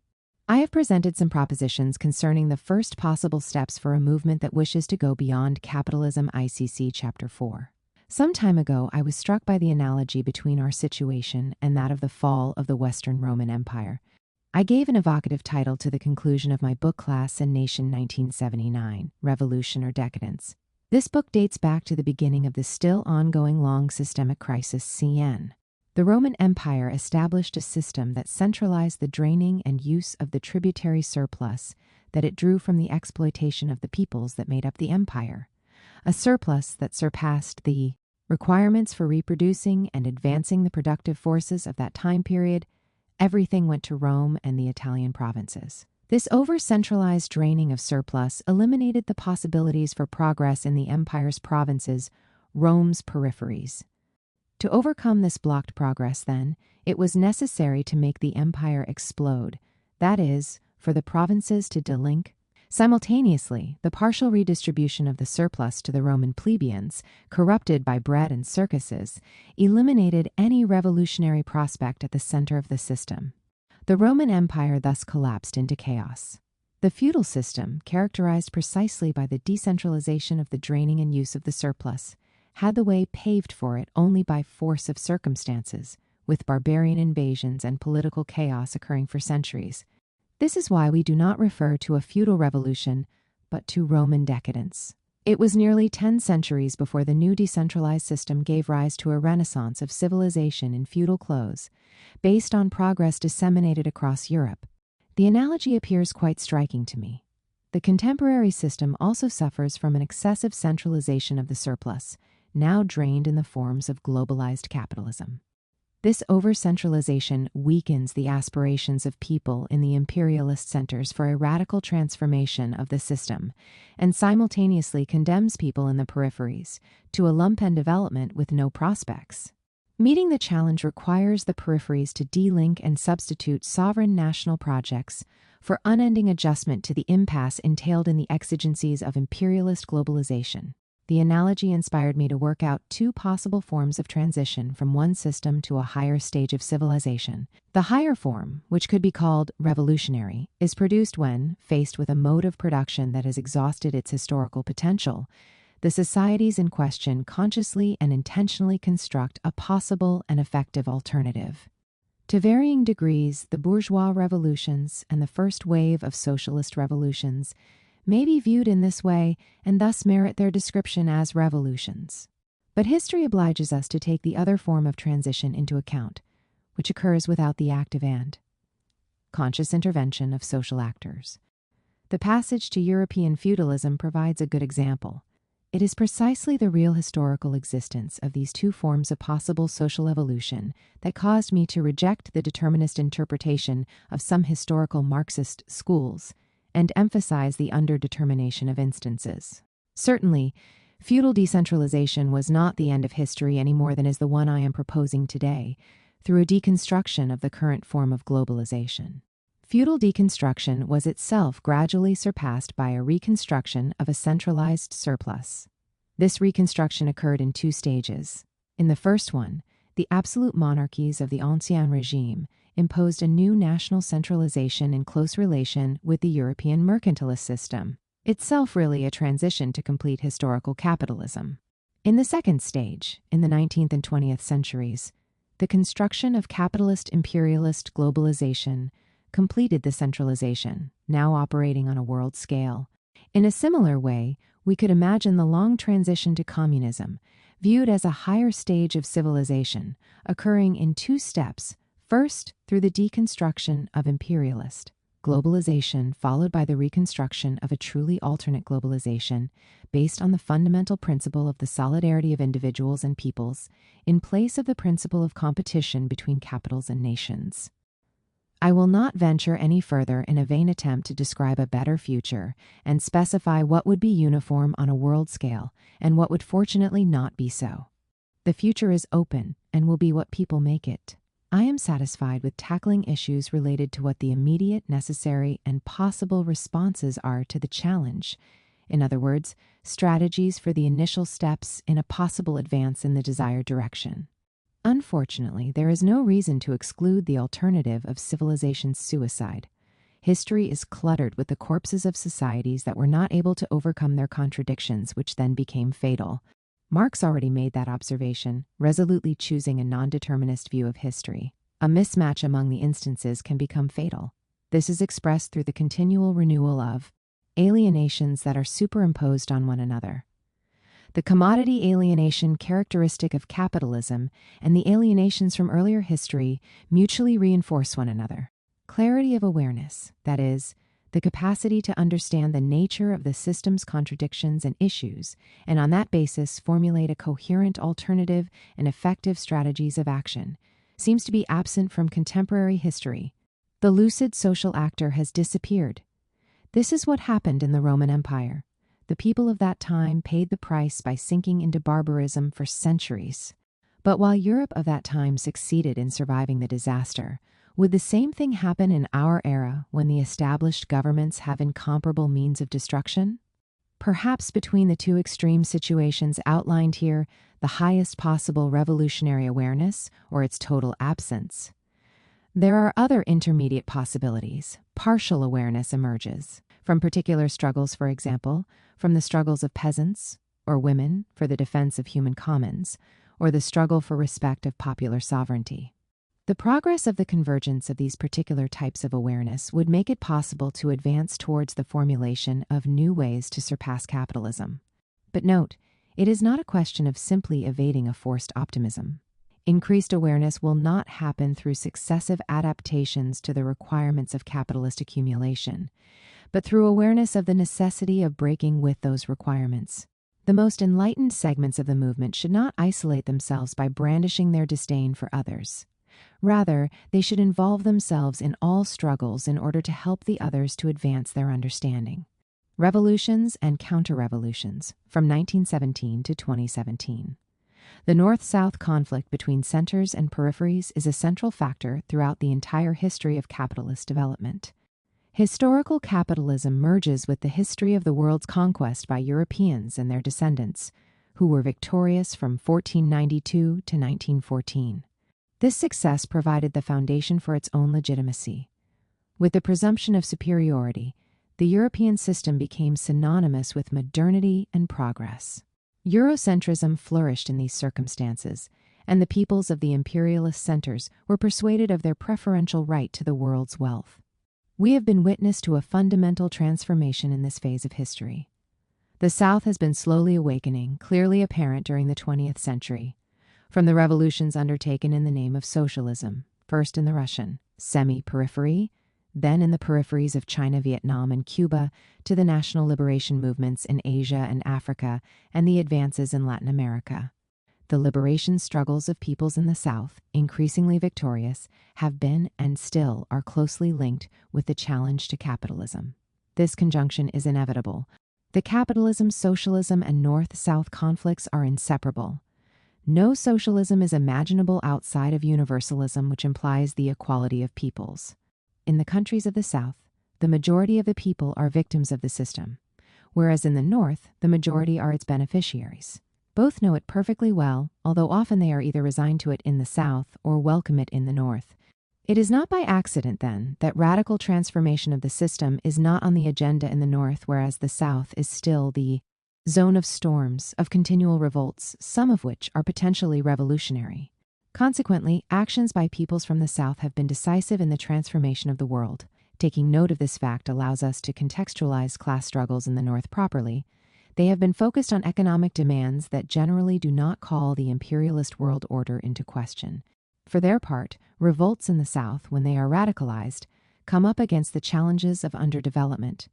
Speaker 1: I have presented some propositions concerning the first possible steps for a movement that wishes to go beyond capitalism. ICC Chapter 4. Some time ago, I was struck by the analogy between our situation and that of the fall of the Western Roman Empire. I gave an evocative title to the conclusion of my book Class and Nation 1979, Revolution or Decadence. This book dates back to the beginning of the still ongoing long systemic crisis CN. The Roman Empire established a system that centralized the draining and use of the tributary surplus that it drew from the exploitation of the peoples that made up the empire, a surplus that surpassed the requirements for reproducing and advancing the productive forces of that time period. Everything went to Rome and the Italian provinces. This over-centralized draining of surplus eliminated the possibilities for progress in the empire's provinces, Rome's peripheries. To overcome this blocked progress, then, it was necessary to make the empire explode, that is, for the provinces to delink. Simultaneously, the partial redistribution of the surplus to the Roman plebeians, corrupted by bread and circuses, eliminated any revolutionary prospect at the center of the system. The Roman Empire thus collapsed into chaos. The feudal system, characterized precisely by the decentralization of the draining and use of the surplus, had the way paved for it only by force of circumstances, with barbarian invasions and political chaos occurring for centuries. This is why we do not refer to a feudal revolution, but to Roman decadence. It was nearly 10 centuries before the new decentralized system gave rise to a renaissance of civilization in feudal clothes, based on progress disseminated across Europe. The analogy appears quite striking to me. The contemporary system also suffers from an excessive centralization of the surplus, now drained in the forms of globalized capitalism. This over-centralization weakens the aspirations of people in the imperialist centers for a radical transformation of the system, and simultaneously condemns people in the peripheries to a lumpen development with no prospects. Meeting the challenge requires the peripheries to de-link and substitute sovereign national projects for unending adjustment to the impasse entailed in the exigencies of imperialist globalization. The analogy inspired me to work out two possible forms of transition from one system to a higher stage of civilization. The higher form, which could be called revolutionary, is produced when, faced with a mode of production that has exhausted its historical potential, the societies in question consciously and intentionally construct a possible and effective alternative. To varying degrees, the bourgeois revolutions and the first wave of socialist revolutions may be viewed in this way and thus merit their description as revolutions. But history obliges us to take the other form of transition into account, which occurs without the active and conscious intervention of social actors. The passage to European feudalism provides a good example. It is precisely the real historical existence of these two forms of possible social evolution that caused me to reject the determinist interpretation of some historical Marxist schools and emphasize the underdetermination of instances. Certainly, feudal decentralization was not the end of history any more than is the one I am proposing today, through a deconstruction of the current form of globalization. Feudal deconstruction was itself gradually surpassed by a reconstruction of a centralized surplus. This reconstruction occurred in two stages. In the first one, the absolute monarchies of the Ancien Regime imposed a new national centralization in close relation with the European mercantilist system, itself really a transition to complete historical capitalism. In the second stage, in the 19th and 20th centuries, the construction of capitalist imperialist globalization completed the centralization, now operating on a world scale. In a similar way, we could imagine the long transition to communism, viewed as a higher stage of civilization, occurring in two steps. First, through the deconstruction of imperialist globalization, followed by the reconstruction of a truly alternate globalization based on the fundamental principle of the solidarity of individuals and peoples, in place of the principle of competition between capitals and nations. I will not venture any further in a vain attempt to describe a better future and specify what would be uniform on a world scale and what would fortunately not be so. The future is open and will be what people make it. I am satisfied with tackling issues related to what the immediate, necessary, and possible responses are to the challenge. In other words, strategies for the initial steps in a possible advance in the desired direction. Unfortunately, there is no reason to exclude the alternative of civilization's suicide. History is cluttered with the corpses of societies that were not able to overcome their contradictions, which then became fatal. Marx already made that observation, resolutely choosing a non-determinist view of history. A mismatch among the instances can become fatal. This is expressed through the continual renewal of alienations that are superimposed on one another. The commodity alienation characteristic of capitalism and the alienations from earlier history mutually reinforce one another. Clarity of awareness, that is, the capacity to understand the nature of the system's contradictions and issues, and on that basis formulate a coherent alternative and effective strategies of action, seems to be absent from contemporary history. The lucid social actor has disappeared. This is what happened in the Roman Empire. The people of that time paid the price by sinking into barbarism for centuries. But while Europe of that time succeeded in surviving the disaster, would the same thing happen in our era when the established governments have incomparable means of destruction? Perhaps between the two extreme situations outlined here, the highest possible revolutionary awareness or its total absence. There are other intermediate possibilities. Partial awareness emerges. From particular struggles, for example, from the struggles of peasants, or women for the defense of human commons, or the struggle for respect of popular sovereignty. The progress of the convergence of these particular types of awareness would make it possible to advance towards the formulation of new ways to surpass capitalism. But note, it is not a question of simply evading a forced optimism. Increased awareness will not happen through successive adaptations to the requirements of capitalist accumulation, but through awareness of the necessity of breaking with those requirements. The most enlightened segments of the movement should not isolate themselves by brandishing their disdain for others. Rather, they should involve themselves in all struggles in order to help the others to advance their understanding. Revolutions and counter-revolutions from 1917 to 2017. The North-South conflict between centers and peripheries is a central factor throughout the entire history of capitalist development. Historical capitalism merges with the history of the world's conquest by Europeans and their descendants, who were victorious from 1492 to 1914. This success provided the foundation for its own legitimacy. With the presumption of superiority, the European system became synonymous with modernity and progress. Eurocentrism flourished in these circumstances, and the peoples of the imperialist centers were persuaded of their preferential right to the world's wealth. We have been witness to a fundamental transformation in this phase of history. The South has been slowly awakening, clearly apparent during the 20th century. From the revolutions undertaken in the name of socialism, first in the Russian semi-periphery, then in the peripheries of China, Vietnam, and Cuba, to the national liberation movements in Asia and Africa, and the advances in Latin America. The liberation struggles of peoples in the South, increasingly victorious, have been and still are closely linked with the challenge to capitalism. This conjunction is inevitable. The capitalism, socialism, and North-South conflicts are inseparable. No socialism is imaginable outside of universalism, which implies the equality of peoples. In the countries of the South, the majority of the people are victims of the system, whereas in the North, the majority are its beneficiaries. Both know it perfectly well, although often they are either resigned to it in the South or welcome it in the North. It is not by accident, then, that radical transformation of the system is not on the agenda in the North, whereas the South is still the zone of storms, of continual revolts, some of which are potentially revolutionary. Consequently, actions by peoples from the South have been decisive in the transformation of the world. Taking note of this fact allows us to contextualize class struggles in the North properly. They have been focused on economic demands that generally do not call the imperialist world order into question. For their part, revolts in the South, when they are radicalized, come up against the challenges of underdevelopment.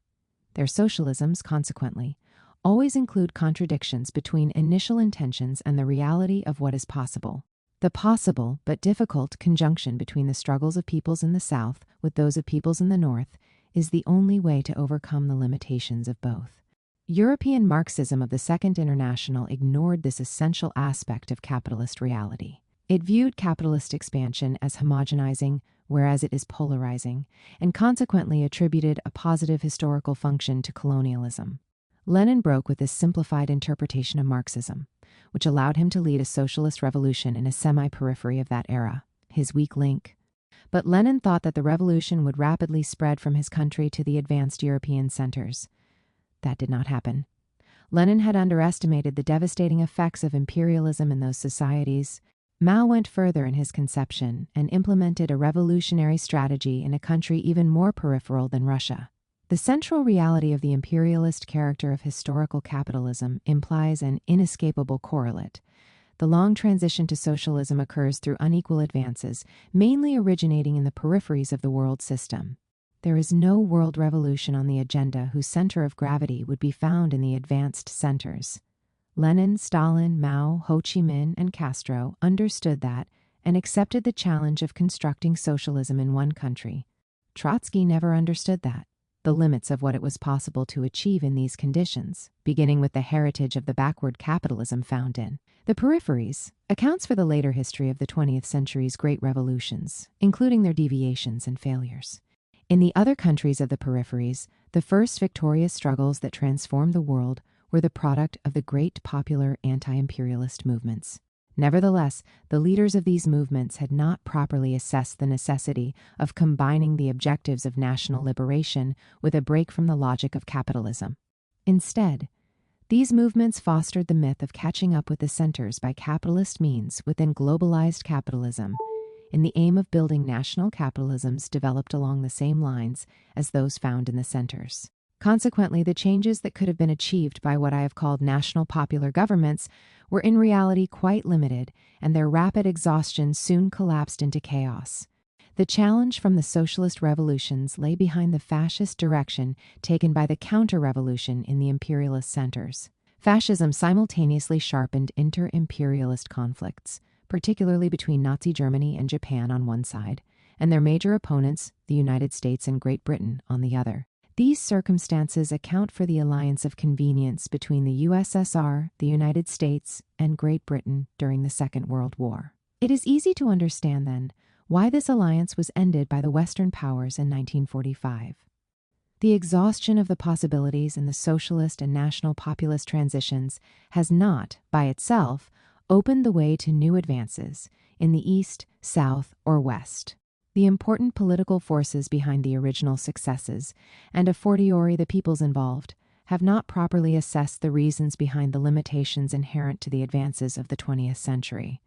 Speaker 1: Their socialisms, consequently, always include contradictions between initial intentions and the reality of what is possible. The possible but difficult conjunction between the struggles of peoples in the South with those of peoples in the North is the only way to overcome the limitations of both. European Marxism of the Second International ignored this essential aspect of capitalist reality. It viewed capitalist expansion as homogenizing, whereas it is polarizing, and consequently attributed a positive historical function to colonialism. Lenin broke with this simplified interpretation of Marxism, which allowed him to lead a socialist revolution in a semi-periphery of that era, his weak link. But Lenin thought that the revolution would rapidly spread from his country to the advanced European centers. That did not happen. Lenin had underestimated the devastating effects of imperialism in those societies. Mao went further in his conception and implemented a revolutionary strategy in a country even more peripheral than Russia. The central reality of the imperialist character of historical capitalism implies an inescapable correlate. The long transition to socialism occurs through unequal advances, mainly originating in the peripheries of the world system. There is no world revolution on the agenda whose center of gravity would be found in the advanced centers. Lenin, Stalin, Mao, Ho Chi Minh, and Castro understood that and accepted the challenge of constructing socialism in one country. Trotsky never understood that, the limits of what it was possible to achieve in these conditions, beginning with the heritage of the backward capitalism found in the peripheries, accounts for the later history of the 20th century's great revolutions, including their deviations and failures. In the other countries of the peripheries, the first victorious struggles that transformed the world were the product of the great popular anti-imperialist movements. Nevertheless, the leaders of these movements had not properly assessed the necessity of combining the objectives of national liberation with a break from the logic of capitalism. Instead, These movements fostered the myth of catching up with the centers by capitalist means within globalized capitalism, in the aim of building national capitalisms developed along the same lines as those found in the centers. Consequently, the changes that could have been achieved by what I have called national popular governments were in reality quite limited, and their rapid exhaustion soon collapsed into chaos. The challenge from the socialist revolutions lay behind the fascist direction taken by the counter-revolution in the imperialist centers. Fascism simultaneously sharpened inter-imperialist conflicts, particularly between Nazi Germany and Japan on one side, and their major opponents, the United States and Great Britain, on the other. These circumstances account for the alliance of convenience between the USSR, the United States, and Great Britain during the Second World War. It is easy to understand, then, why this alliance was ended by the Western powers in 1945. The exhaustion of the possibilities in the socialist and national populist transitions has not, by itself, opened the way to new advances in the East, South, or West. The important political forces behind the original successes, and a fortiori the peoples involved, have not properly assessed the reasons behind the limitations inherent to the advances of the 20th century.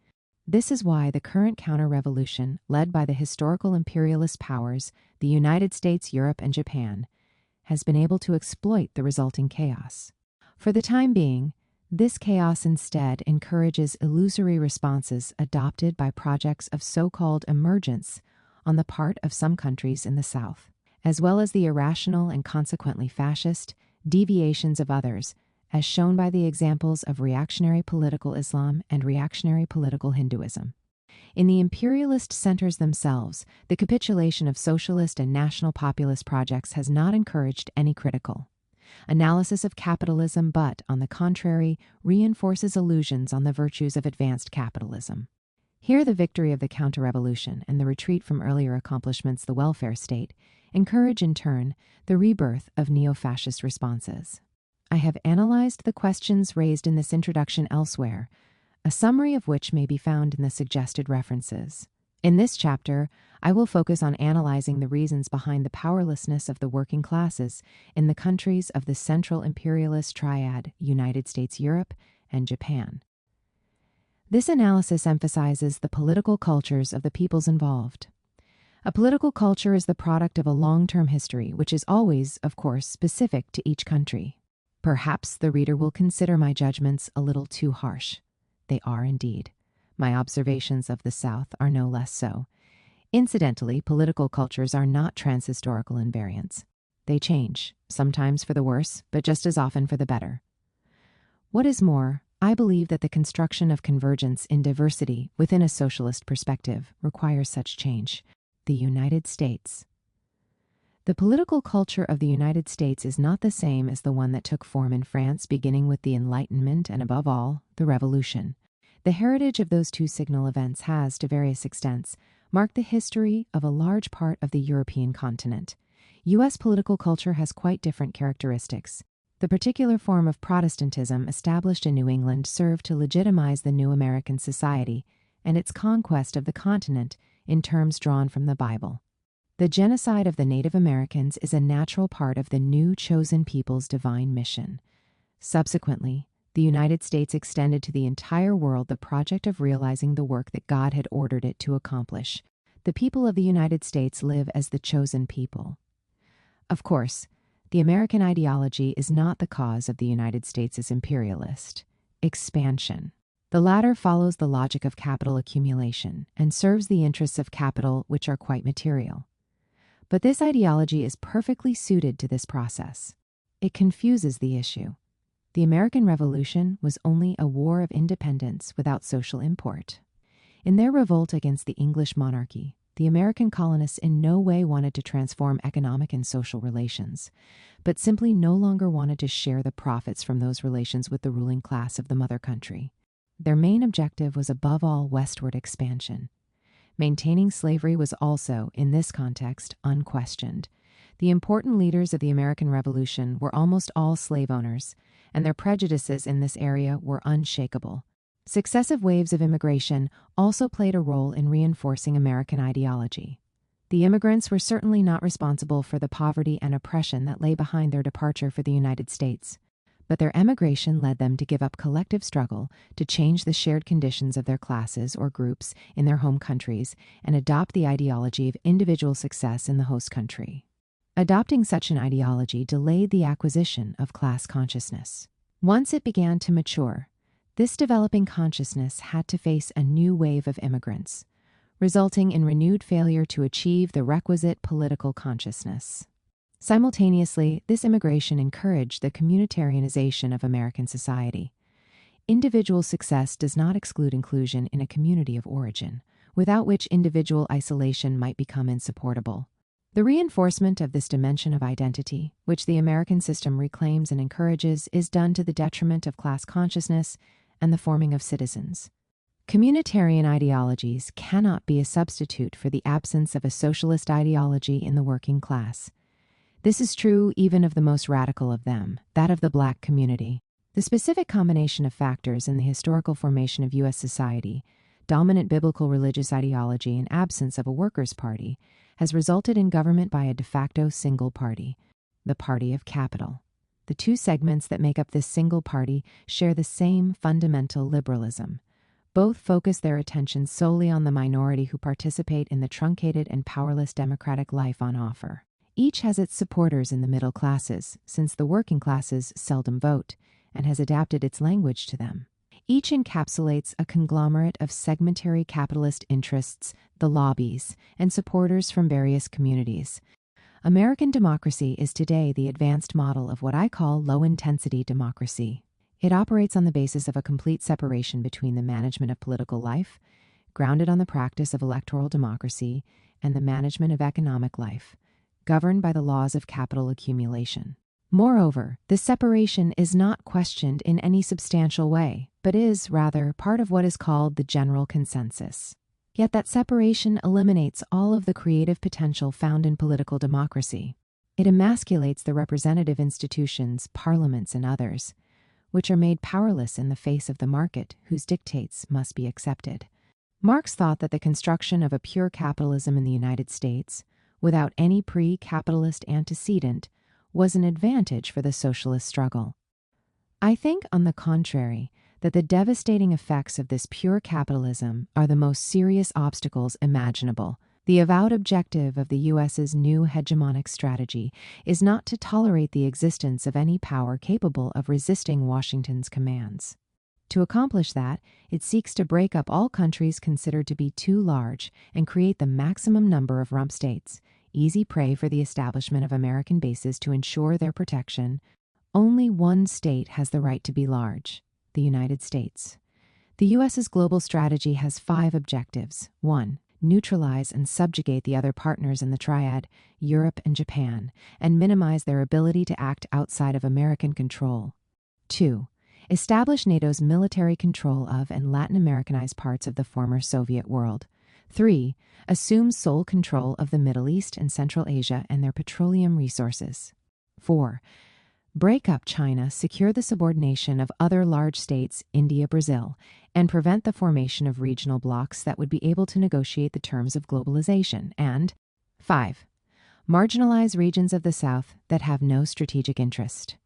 Speaker 1: This is why the current counter-revolution, led by the historical imperialist powers, the United States, Europe, and Japan, has been able to exploit the resulting chaos. For the time being, this chaos instead encourages illusory responses adopted by projects of so-called emergence on the part of some countries in the South, as well as the irrational and consequently fascist deviations of others, as shown by the examples of reactionary political Islam and reactionary political Hinduism. In the imperialist centers themselves, the capitulation of socialist and national populist projects has not encouraged any critical analysis of capitalism, but, on the contrary, reinforces illusions on the virtues of advanced capitalism. Here, the victory of the counter-revolution and the retreat from earlier accomplishments, the welfare state, encourage in turn the rebirth of neo-fascist responses. I have analyzed the questions raised in this introduction elsewhere, a summary of which may be found in the suggested references. In this chapter, I will focus on analyzing the reasons behind the powerlessness of the working classes in the countries of the Central Imperialist Triad, United States, Europe, and Japan. This analysis emphasizes the political cultures of the peoples involved. A political culture is the product of a long-term history, which is always, of course, specific to each country. Perhaps the reader will consider my judgments a little too harsh. They are indeed. My observations of the South are no less so. Incidentally, political cultures are not transhistorical invariants. They change, sometimes for the worse, but just as often for the better. What is more, I believe that the construction of convergence in diversity within a socialist perspective requires such change. The United States. The political culture of the United States is not the same as the one that took form in France, beginning with the Enlightenment and, above all, the Revolution. The heritage of those two signal events has, to various extents, marked the history of a large part of the European continent. U.S. political culture has quite different characteristics. The particular form of Protestantism established in New England served to legitimize the new American society and its conquest of the continent in terms drawn from the Bible. The genocide of the Native Americans is a natural part of the new chosen people's divine mission. Subsequently, the United States extended to the entire world the project of realizing the work that God had ordered it to accomplish. The people of the United States live as the chosen people. Of course, the American ideology is not the cause of the United States' imperialist expansion. The latter follows the logic of capital accumulation and serves the interests of capital, which are quite material. But this ideology is perfectly suited to this process. It confuses the issue. The American Revolution was only a war of independence without social import. In their revolt against the English monarchy, the American colonists in no way wanted to transform economic and social relations, but simply no longer wanted to share the profits from those relations with the ruling class of the mother country. Their main objective was above all westward expansion. Maintaining slavery was also, in this context, unquestioned. The important leaders of the American Revolution were almost all slave owners, and their prejudices in this area were unshakable. Successive waves of immigration also played a role in reinforcing American ideology. The immigrants were certainly not responsible for the poverty and oppression that lay behind their departure for the United States, but their emigration led them to give up collective struggle to change the shared conditions of their classes or groups in their home countries and adopt the ideology of individual success in the host country. Adopting such an ideology delayed the acquisition of class consciousness. Once it began to mature, this developing consciousness had to face a new wave of immigrants, resulting in renewed failure to achieve the requisite political consciousness. Simultaneously, this immigration encouraged the communitarianization of American society. Individual success does not exclude inclusion in a community of origin, without which individual isolation might become insupportable. The reinforcement of this dimension of identity, which the American system reclaims and encourages, is done to the detriment of class consciousness and the forming of citizens. Communitarian ideologies cannot be a substitute for the absence of a socialist ideology in the working class. This is true even of the most radical of them, that of the Black community. The specific combination of factors in the historical formation of U.S. society, dominant biblical religious ideology and absence of a workers' party, has resulted in government by a de facto single party, the party of capital. The two segments that make up this single party share the same fundamental liberalism. Both focus their attention solely on the minority who participate in the truncated and powerless democratic life on offer. Each has its supporters in the middle classes, since the working classes seldom vote, and has adapted its language to them. Each encapsulates a conglomerate of segmentary capitalist interests, the lobbies, and supporters from various communities. American democracy is today the advanced model of what I call low-intensity democracy. It operates on the basis of a complete separation between the management of political life, grounded on the practice of electoral democracy, and the management of economic life, governed by the laws of capital accumulation. Moreover, this separation is not questioned in any substantial way, but is, rather, part of what is called the general consensus. Yet that separation eliminates all of the creative potential found in political democracy. It emasculates the representative institutions, parliaments, and others, which are made powerless in the face of the market, whose dictates must be accepted. Marx thought that the construction of a pure capitalism in the United States, without any pre-capitalist antecedent, was an advantage for the socialist struggle. I think, on the contrary, that the devastating effects of this pure capitalism are the most serious obstacles imaginable. The avowed objective of the U.S.'s new hegemonic strategy is not to tolerate the existence of any power capable of resisting Washington's commands. To accomplish that, it seeks to break up all countries considered to be too large and create the maximum number of rump states, easy prey for the establishment of American bases to ensure their protection. Only one state has the right to be large: the United States. The U.S.'s global strategy has 5 objectives. 1. Neutralize and subjugate the other partners in the triad, Europe and Japan, and minimize their ability to act outside of American control. 2. Establish NATO's military control of and Latin Americanized parts of the former Soviet world. 3. Assume sole control of the Middle East and Central Asia and their petroleum resources. 4. Break up China, secure the subordination of other large states, India, Brazil, and prevent the formation of regional blocs that would be able to negotiate the terms of globalization. And 5. Marginalize regions of the South that have no strategic interest.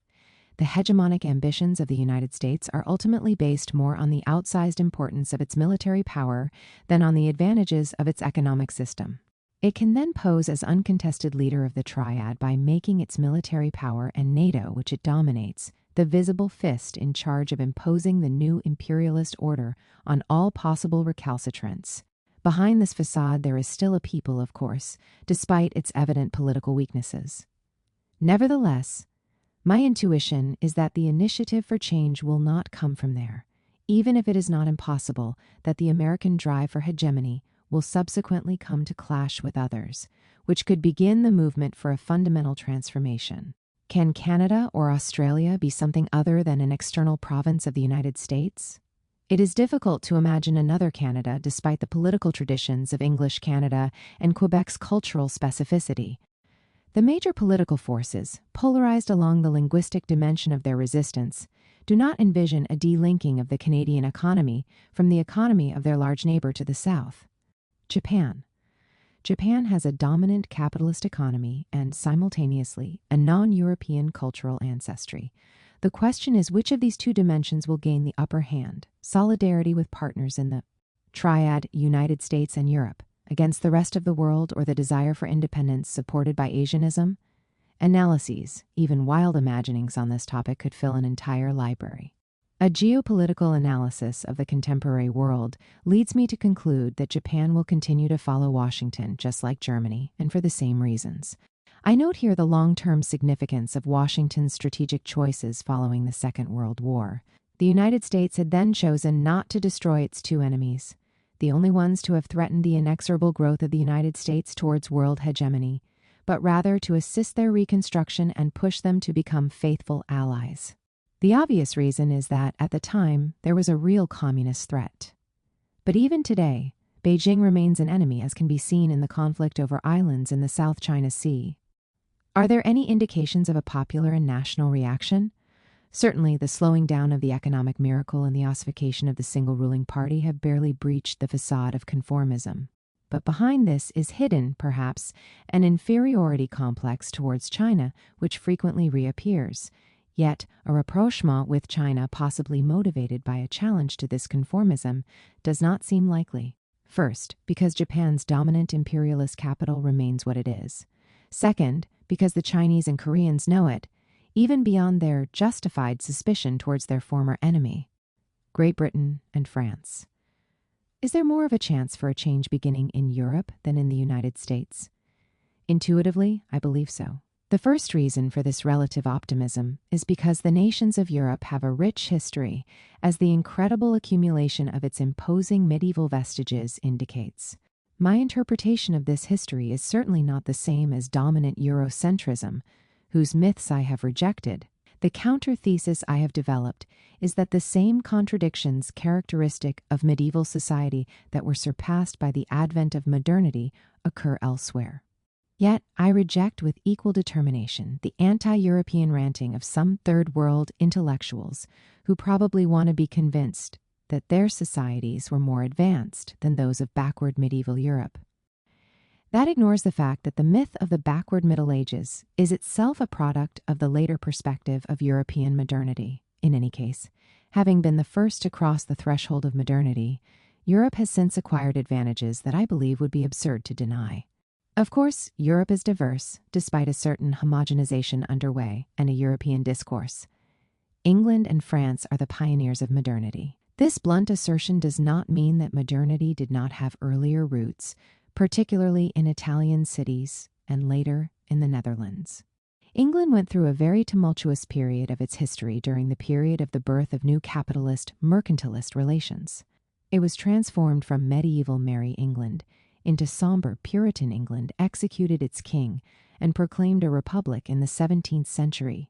Speaker 1: The hegemonic ambitions of the United States are ultimately based more on the outsized importance of its military power than on the advantages of its economic system. It can then pose as uncontested leader of the triad by making its military power and NATO, which it dominates, the visible fist in charge of imposing the new imperialist order on all possible recalcitrants. Behind this facade, there is still a people, of course, despite its evident political weaknesses. Nevertheless, my intuition is that the initiative for change will not come from there, even if it is not impossible that the American drive for hegemony will subsequently come to clash with others, which could begin the movement for a fundamental transformation. Can Canada or Australia be something other than an external province of the United States? It is difficult to imagine another Canada despite the political traditions of English Canada and Quebec's cultural specificity. The major political forces, polarized along the linguistic dimension of their resistance, do not envision a delinking of the Canadian economy from the economy of their large neighbor to the south. Japan. Japan has a dominant capitalist economy and, simultaneously, a non-European cultural ancestry. The question is which of these two dimensions will gain the upper hand: solidarity with partners in the triad United States and Europe against the rest of the world, or the desire for independence supported by Asianism? Analyses, even wild imaginings on this topic, could fill an entire library. A geopolitical analysis of the contemporary world leads me to conclude that Japan will continue to follow Washington, just like Germany, and for the same reasons. I note here the long-term significance of Washington's strategic choices following the Second World War. The United States had then chosen not to destroy its two enemies, the only ones to have threatened the inexorable growth of the United States towards world hegemony, but rather to assist their reconstruction and push them to become faithful allies. The obvious reason is that, at the time, there was a real communist threat. But even today, Beijing remains an enemy, as can be seen in the conflict over islands in the South China Sea. Are there any indications of a popular and national reaction? Certainly, the slowing down of the economic miracle and the ossification of the single ruling party have barely breached the facade of conformism. But behind this is hidden, perhaps, an inferiority complex towards China, which frequently reappears. Yet, a rapprochement with China, possibly motivated by a challenge to this conformism, does not seem likely. First, because Japan's dominant imperialist capital remains what it is. Second, because the Chinese and Koreans know it, even beyond their justified suspicion towards their former enemy, Great Britain and France. Is there more of a chance for a change beginning in Europe than in the United States? Intuitively, I believe so. The first reason for this relative optimism is because the nations of Europe have a rich history, as the incredible accumulation of its imposing medieval vestiges indicates. My interpretation of this history is certainly not the same as dominant Eurocentrism, whose myths I have rejected. The counter-thesis I have developed is that the same contradictions characteristic of medieval society that were surpassed by the advent of modernity occur elsewhere. Yet I reject with equal determination the anti-European ranting of some third world intellectuals who probably want to be convinced that their societies were more advanced than those of backward medieval Europe. That ignores the fact that the myth of the backward Middle Ages is itself a product of the later perspective of European modernity. In any case, having been the first to cross the threshold of modernity, Europe has since acquired advantages that I believe would be absurd to deny. Of course, Europe is diverse, despite a certain homogenization underway and a European discourse. England and France are the pioneers of modernity. This blunt assertion does not mean that modernity did not have earlier roots, particularly in Italian cities and later in the Netherlands. England went through a very tumultuous period of its history during the period of the birth of new capitalist, mercantilist relations. It was transformed from medieval Merry England into somber Puritan England, executed its king, and proclaimed a republic in the 17th century.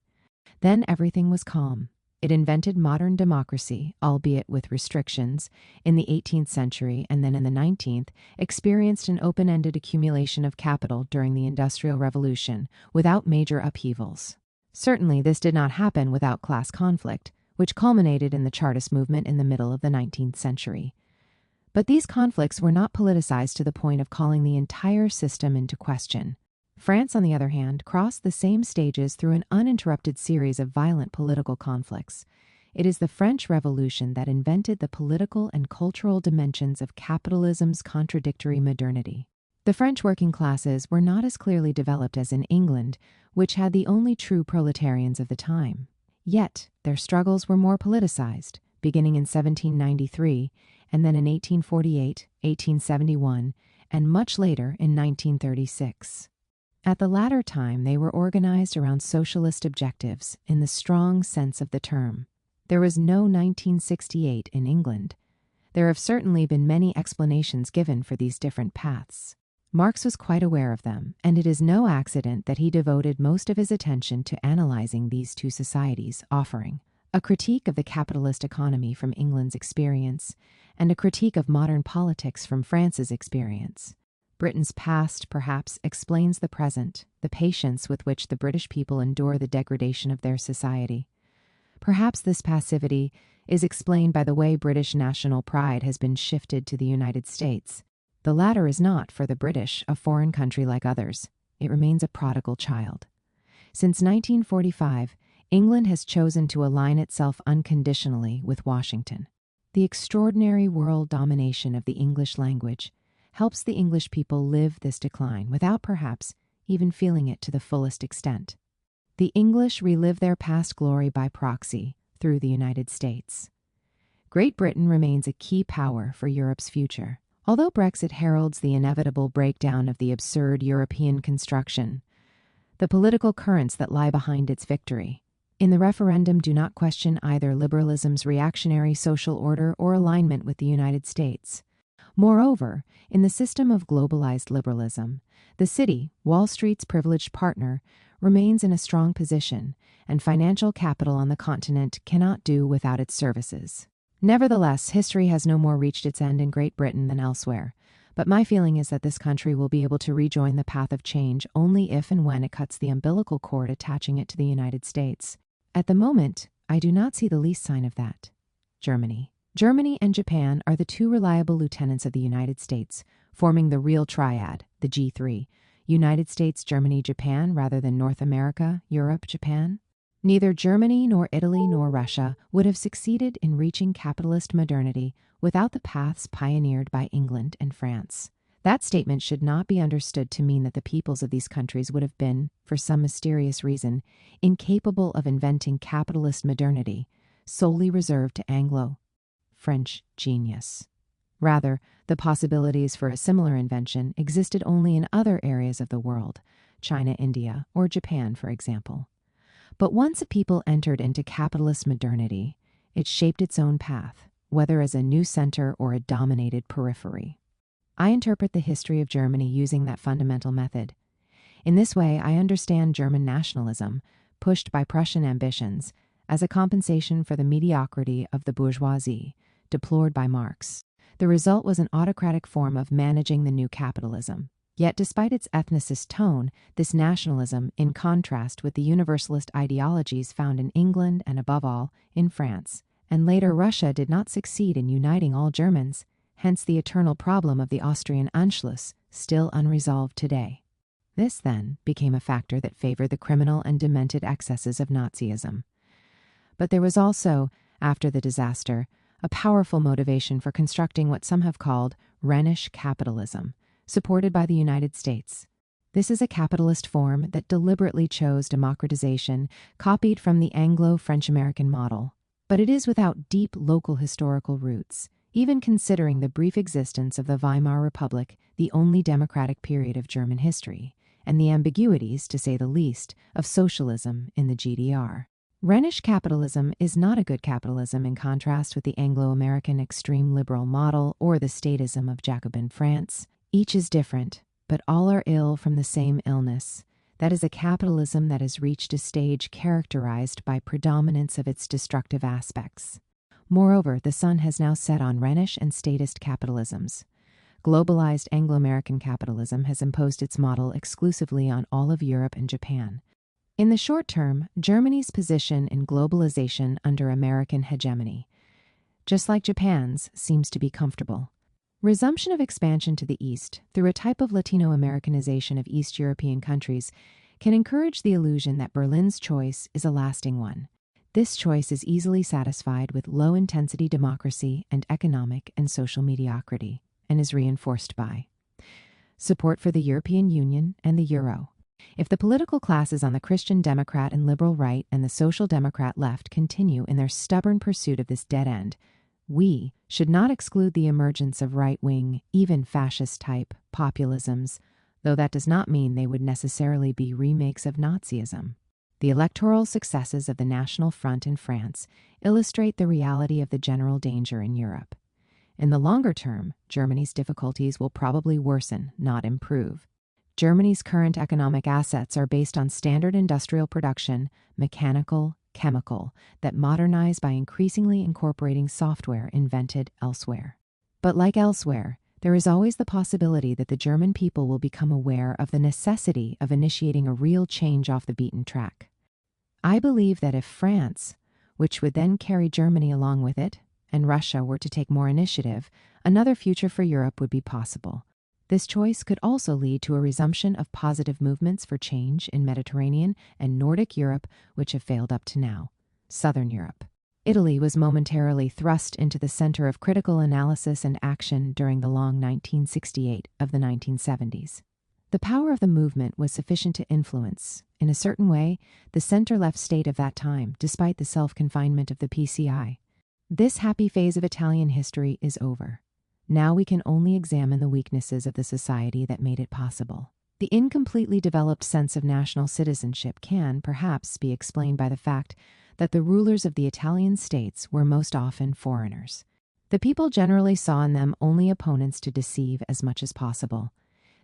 Speaker 1: Then everything was calm. It invented modern democracy, albeit with restrictions, in the 18th century, and then in the 19th, experienced an open-ended accumulation of capital during the Industrial Revolution, without major upheavals. Certainly, this did not happen without class conflict, which culminated in the Chartist movement in the middle of the 19th century. But these conflicts were not politicized to the point of calling the entire system into question. France, on the other hand, crossed the same stages through an uninterrupted series of violent political conflicts. It is the French Revolution that invented the political and cultural dimensions of capitalism's contradictory modernity. The French working classes were not as clearly developed as in England, which had the only true proletarians of the time. Yet, their struggles were more politicized, beginning in 1793, and then in 1848, 1871, and much later in 1936. At the latter time, they were organized around socialist objectives in the strong sense of the term. There was no 1968 in England. There have certainly been many explanations given for these different paths. Marx was quite aware of them, and it is no accident that he devoted most of his attention to analyzing these two societies, offering a critique of the capitalist economy from England's experience and a critique of modern politics from France's experience. Britain's past, perhaps, explains the present, the patience with which the British people endure the degradation of their society. Perhaps this passivity is explained by the way British national pride has been shifted to the United States. The latter is not, for the British, a foreign country like others. It remains a prodigal child. Since 1945, England has chosen to align itself unconditionally with Washington. The extraordinary world domination of the English language helps the English people live this decline without perhaps even feeling it to the fullest extent. The English relive their past glory by proxy through the United States. Great Britain remains a key power for Europe's future. Although Brexit heralds the inevitable breakdown of the absurd European construction, the political currents that lie behind its victory in the referendum do not question either liberalism's reactionary social order or alignment with the United States. Moreover, in the system of globalized liberalism, the city, Wall Street's privileged partner, remains in a strong position, and financial capital on the continent cannot do without its services. Nevertheless, history has no more reached its end in Great Britain than elsewhere, but my feeling is that this country will be able to rejoin the path of change only if and when it cuts the umbilical cord attaching it to the United States. At the moment, I do not see the least sign of that. Germany. Germany and Japan are the two reliable lieutenants of the United States, forming the real triad, the G3, United States, Germany, Japan, rather than North America, Europe, Japan. Neither Germany nor Italy nor Russia would have succeeded in reaching capitalist modernity without the paths pioneered by England and France. That statement should not be understood to mean that the peoples of these countries would have been, for some mysterious reason, incapable of inventing capitalist modernity, solely reserved to Anglo-French genius. Rather, the possibilities for a similar invention existed only in other areas of the world, China, India, or Japan, for example. But once a people entered into capitalist modernity, it shaped its own path, whether as a new center or a dominated periphery. I interpret the history of Germany using that fundamental method. In this way, I understand German nationalism, pushed by Prussian ambitions, as a compensation for the mediocrity of the bourgeoisie, deplored by Marx. The result was an autocratic form of managing the new capitalism. Yet despite its ethnicist tone, this nationalism, in contrast with the universalist ideologies found in England and above all, in France, and later Russia, did not succeed in uniting all Germans, hence the eternal problem of the Austrian Anschluss, still unresolved today. This, then, became a factor that favored the criminal and demented excesses of Nazism. But there was also, after the disaster, a powerful motivation for constructing what some have called Rhenish capitalism, supported by the United States. This is a capitalist form that deliberately chose democratization, copied from the Anglo-French-American model. But it is without deep local historical roots, even considering the brief existence of the Weimar Republic, the only democratic period of German history, and the ambiguities, to say the least, of socialism in the GDR. Rhenish capitalism is not a good capitalism in contrast with the Anglo-American extreme liberal model or the statism of Jacobin France. Each is different, but all are ill from the same illness. That is a capitalism that has reached a stage characterized by predominance of its destructive aspects. Moreover, the sun has now set on Rhenish and statist capitalisms. Globalized Anglo-American capitalism has imposed its model exclusively on all of Europe and Japan. In the short term, Germany's position in globalization under American hegemony, just like Japan's, seems to be comfortable. Resumption of expansion to the east through a type of Latino-Americanization of East European countries can encourage the illusion that Berlin's choice is a lasting one. This choice is easily satisfied with low-intensity democracy and economic and social mediocrity, and is reinforced by support for the European Union and the Euro. If the political classes on the Christian Democrat and liberal right and the Social Democrat left continue in their stubborn pursuit of this dead end, we should not exclude the emergence of right-wing, even fascist-type populisms, though that does not mean they would necessarily be remakes of Nazism. The electoral successes of the National Front in France illustrate the reality of the general danger in Europe. In the longer term, Germany's difficulties will probably worsen, not improve. Germany's current economic assets are based on standard industrial production, mechanical, chemical, that modernize by increasingly incorporating software invented elsewhere. But like elsewhere, there is always the possibility that the German people will become aware of the necessity of initiating a real change off the beaten track. I believe that if France, which would then carry Germany along with it, and Russia were to take more initiative, another future for Europe would be possible. This choice could also lead to a resumption of positive movements for change in Mediterranean and Nordic Europe, which have failed up to now. Southern Europe. Italy was momentarily thrust into the center of critical analysis and action during the long 1968 of the 1970s. The power of the movement was sufficient to influence, in a certain way, the center-left state of that time, despite the self-confinement of the PCI. This happy phase of Italian history is over. Now we can only examine the weaknesses of the society that made it possible. The incompletely developed sense of national citizenship can, perhaps, be explained by the fact that the rulers of the Italian states were most often foreigners. The people generally saw in them only opponents to deceive as much as possible.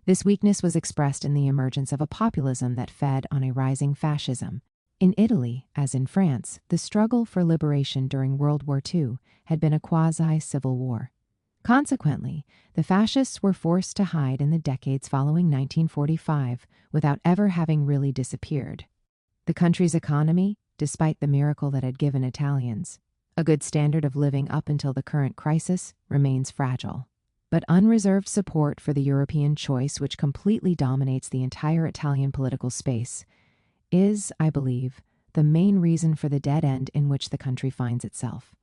Speaker 1: This weakness was expressed in the emergence of a populism that fed on a rising fascism. In Italy, as in France, the struggle for liberation during World War II had been a quasi-civil war. Consequently, the fascists were forced to hide in the decades following 1945 without ever having really disappeared. The country's economy, despite the miracle that had given Italians a good standard of living up until the current crisis, remains fragile. But unreserved support for the European choice, which completely dominates the entire Italian political space, is, I believe, the main reason for the dead end in which the country finds itself.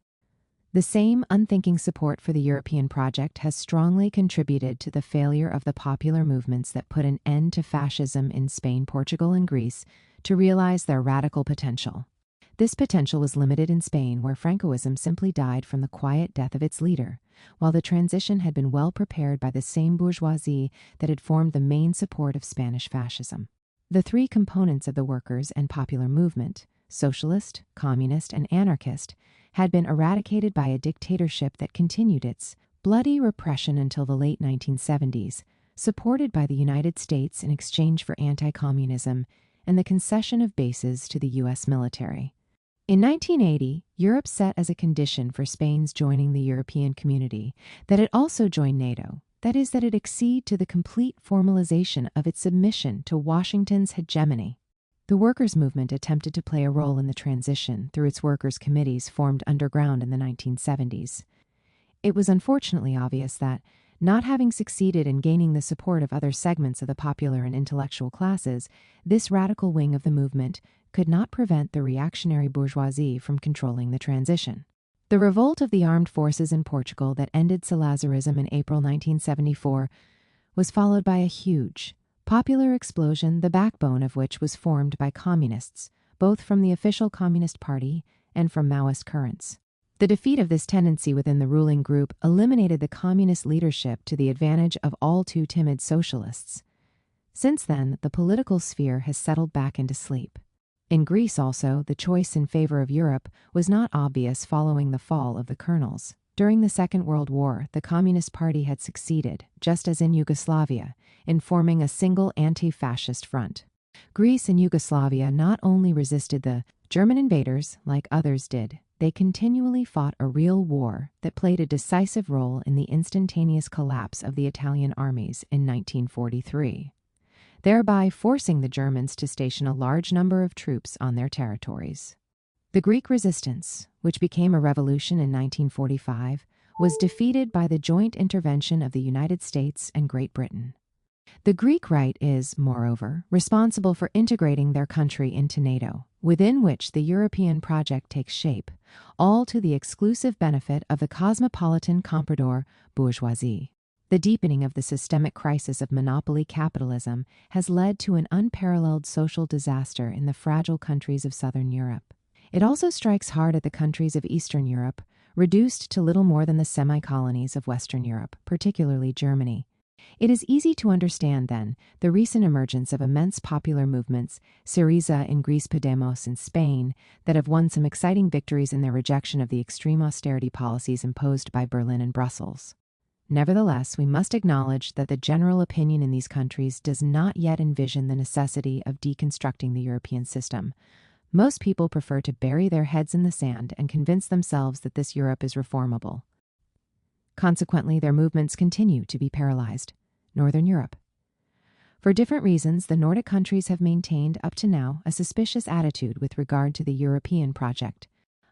Speaker 1: The same unthinking support for the European project has strongly contributed to the failure of the popular movements that put an end to fascism in Spain, Portugal, and Greece to realize their radical potential. This potential was limited in Spain, where Francoism simply died from the quiet death of its leader, while the transition had been well prepared by the same bourgeoisie that had formed the main support of Spanish fascism. The three components of the workers' and popular movement, socialist, communist, and anarchist, had been eradicated by a dictatorship that continued its bloody repression until the late 1970s, supported by the United States in exchange for anti-communism and the concession of bases to the U.S. military. In 1980, Europe set as a condition for Spain's joining the European community that it also join NATO, that is, that it accede to the complete formalization of its submission to Washington's hegemony. The workers' movement attempted to play a role in the transition through its workers' committees formed underground in the 1970s. It was unfortunately obvious that, not having succeeded in gaining the support of other segments of the popular and intellectual classes, this radical wing of the movement could not prevent the reactionary bourgeoisie from controlling the transition. The revolt of the armed forces in Portugal that ended Salazarism in April 1974 was followed by a huge, popular explosion, the backbone of which was formed by communists, both from the official Communist Party and from Maoist currents. The defeat of this tendency within the ruling group eliminated the communist leadership to the advantage of all too timid socialists. Since then, the political sphere has settled back into sleep. In Greece also, the choice in favor of Europe was not obvious following the fall of the colonels. During the Second World War, the Communist Party had succeeded, just as in Yugoslavia, in forming a single anti-fascist front. Greece and Yugoslavia not only resisted the German invaders like others did, they continually fought a real war that played a decisive role in the instantaneous collapse of the Italian armies in 1943, thereby forcing the Germans to station a large number of troops on their territories. The Greek resistance, which became a revolution in 1945, was defeated by the joint intervention of the United States and Great Britain. The Greek right is, moreover, responsible for integrating their country into NATO, within which the European project takes shape, all to the exclusive benefit of the cosmopolitan comprador bourgeoisie. The deepening of the systemic crisis of monopoly capitalism has led to an unparalleled social disaster in the fragile countries of Southern Europe. It also strikes hard at the countries of Eastern Europe, reduced to little more than the semi-colonies of Western Europe, particularly Germany. It is easy to understand, then, the recent emergence of immense popular movements, Syriza in Greece, Podemos in Spain, that have won some exciting victories in their rejection of the extreme austerity policies imposed by Berlin and Brussels. Nevertheless, we must acknowledge that the general opinion in these countries does not yet envision the necessity of deconstructing the European system. Most people prefer to bury their heads in the sand and convince themselves that this Europe is reformable. Consequently, their movements continue to be paralyzed. Northern Europe. For different reasons, the Nordic countries have maintained up to now a suspicious attitude with regard to the European project.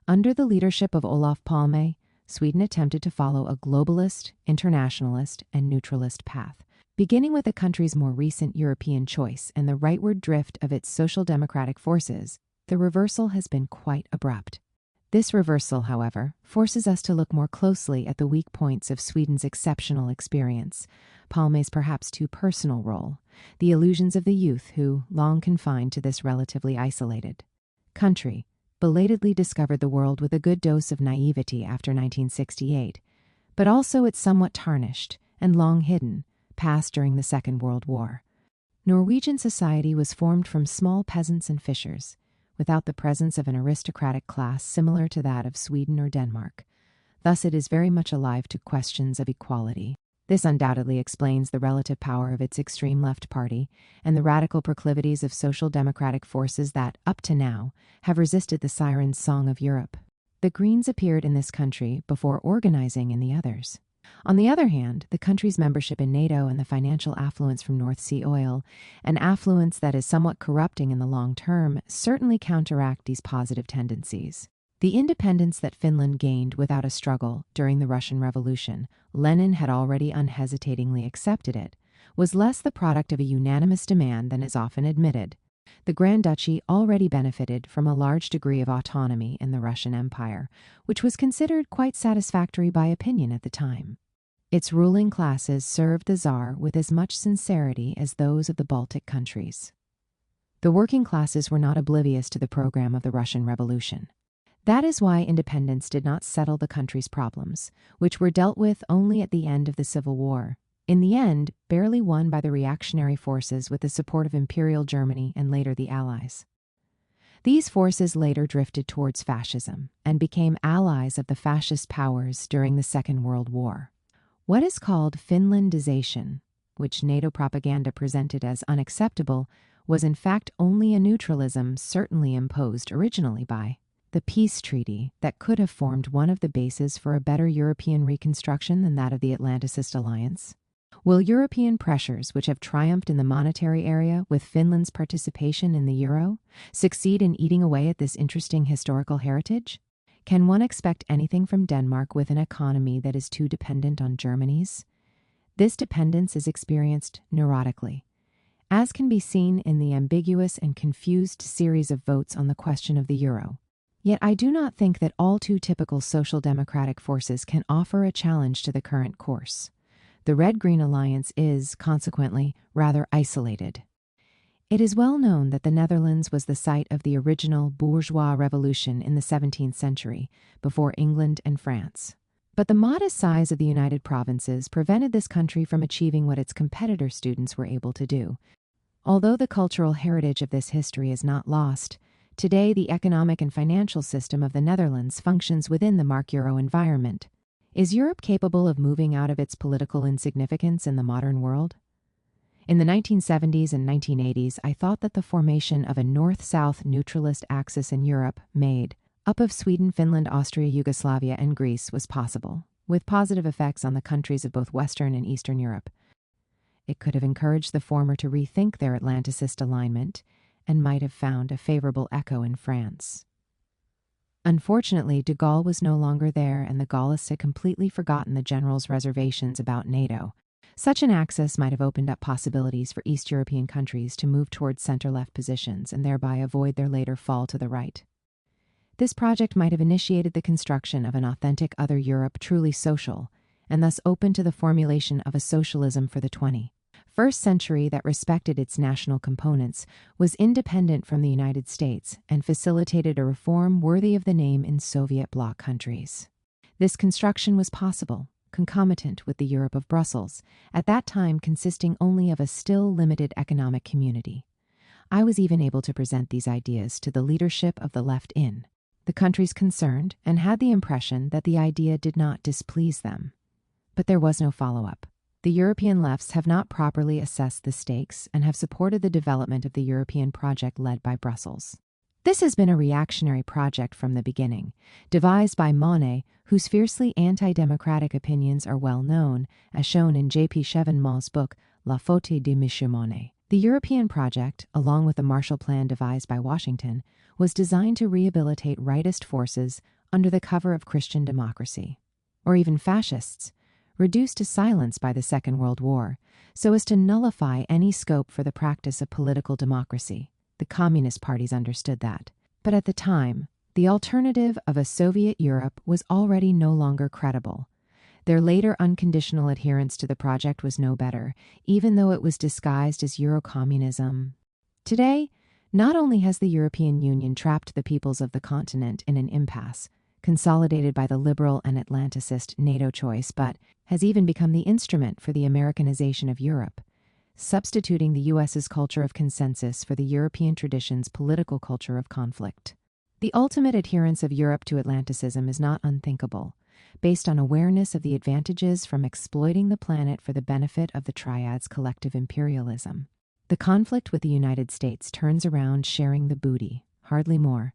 Speaker 1: Under the leadership of Olof Palme, Sweden attempted to follow a globalist, internationalist, and neutralist path. Beginning with the country's more recent European choice and the rightward drift of its social democratic forces, the reversal has been quite abrupt. This reversal, however, forces us to look more closely at the weak points of Sweden's exceptional experience, Palme's perhaps too personal role, the illusions of the youth who, long confined to this relatively isolated country, belatedly discovered the world with a good dose of naivety after 1968, but also its somewhat tarnished and long hidden past during the Second World War. Norwegian society was formed from small peasants and fishers, without the presence of an aristocratic class similar to that of Sweden or Denmark. Thus it is very much alive to questions of equality. This undoubtedly explains the relative power of its extreme left party and the radical proclivities of social democratic forces that, up to now, have resisted the siren song of Europe. The Greens appeared in this country before organizing in the others. On the other hand, the country's membership in NATO and the financial affluence from North Sea oil, an affluence that is somewhat corrupting in the long term, certainly counteract these positive tendencies. The independence that Finland gained without a struggle during the Russian Revolution, Lenin had already unhesitatingly accepted it, was less the product of a unanimous demand than is often admitted. The Grand Duchy already benefited from a large degree of autonomy in the Russian Empire, which was considered quite satisfactory by opinion at the time. Its ruling classes served the Tsar with as much sincerity as those of the Baltic countries. The working classes were not oblivious to the program of the Russian Revolution. That is why independence did not settle the country's problems, which were dealt with only at the end of the Civil War. In the end, barely won by the reactionary forces with the support of Imperial Germany and later the Allies. These forces later drifted towards fascism and became allies of the fascist powers during the Second World War. What is called Finlandization, which NATO propaganda presented as unacceptable, was in fact only a neutralism certainly imposed originally by the peace treaty that could have formed one of the bases for a better European reconstruction than that of the Atlanticist alliance. Will European pressures, which have triumphed in the monetary area with Finland's participation in the euro, succeed in eating away at this interesting historical heritage? Can one expect anything from Denmark with an economy that is too dependent on Germany's? This dependence is experienced neurotically, as can be seen in the ambiguous and confused series of votes on the question of the euro. Yet I do not think that all too typical social democratic forces can offer a challenge to the current course. The Red-Green alliance is, consequently, rather isolated. It is well known that the Netherlands was the site of the original bourgeois revolution in the 17th century, before England and France. But the modest size of the United Provinces prevented this country from achieving what its competitor students were able to do. Although the cultural heritage of this history is not lost, today the economic and financial system of the Netherlands functions within the Mark Euro environment. Is Europe capable of moving out of its political insignificance in the modern world? In the 1970s and 1980s, I thought that the formation of a north-south neutralist axis in Europe made up of Sweden, Finland, Austria, Yugoslavia, and Greece was possible, with positive effects on the countries of both Western and Eastern Europe. It could have encouraged the former to rethink their Atlanticist alignment and might have found a favorable echo in France. Unfortunately, de Gaulle was no longer there, and the Gaullists had completely forgotten the general's reservations about NATO. Such an axis might have opened up possibilities for East European countries to move towards center-left positions and thereby avoid their later fall to the right. This project might have initiated the construction of an authentic other Europe truly social, and thus open to the formulation of a socialism for the 21st century that respected its national components, was independent from the United States, and facilitated a reform worthy of the name in Soviet bloc countries. This construction was possible, concomitant with the Europe of Brussels, at that time consisting only of a still limited economic community. I was even able to present these ideas to the leadership of the left in the countries concerned, and had the impression that the idea did not displease them. But there was no follow-up. The European lefts have not properly assessed the stakes and have supported the development of the European project led by Brussels. This has been a reactionary project from the beginning, devised by Monnet, whose fiercely anti-democratic opinions are well known, as shown in J.P. Chevenmont's book La Faute de M. Monnet. The European project, along with the Marshall Plan devised by Washington, was designed to rehabilitate rightist forces under the cover of Christian democracy, or even fascists, reduced to silence by the Second World War, so as to nullify any scope for the practice of political democracy. The Communist parties understood that. But at the time, the alternative of a Soviet Europe was already no longer credible. Their later unconditional adherence to the project was no better, even though it was disguised as Eurocommunism. Today, not only has the European Union trapped the peoples of the continent in an impasse, consolidated by the liberal and Atlanticist NATO choice, but has even become the instrument for the Americanization of Europe, substituting the U.S.'s culture of consensus for the European tradition's political culture of conflict. The ultimate adherence of Europe to Atlanticism is not unthinkable, based on awareness of the advantages from exploiting the planet for the benefit of the triad's collective imperialism. The conflict with the United States turns around sharing the booty, hardly more.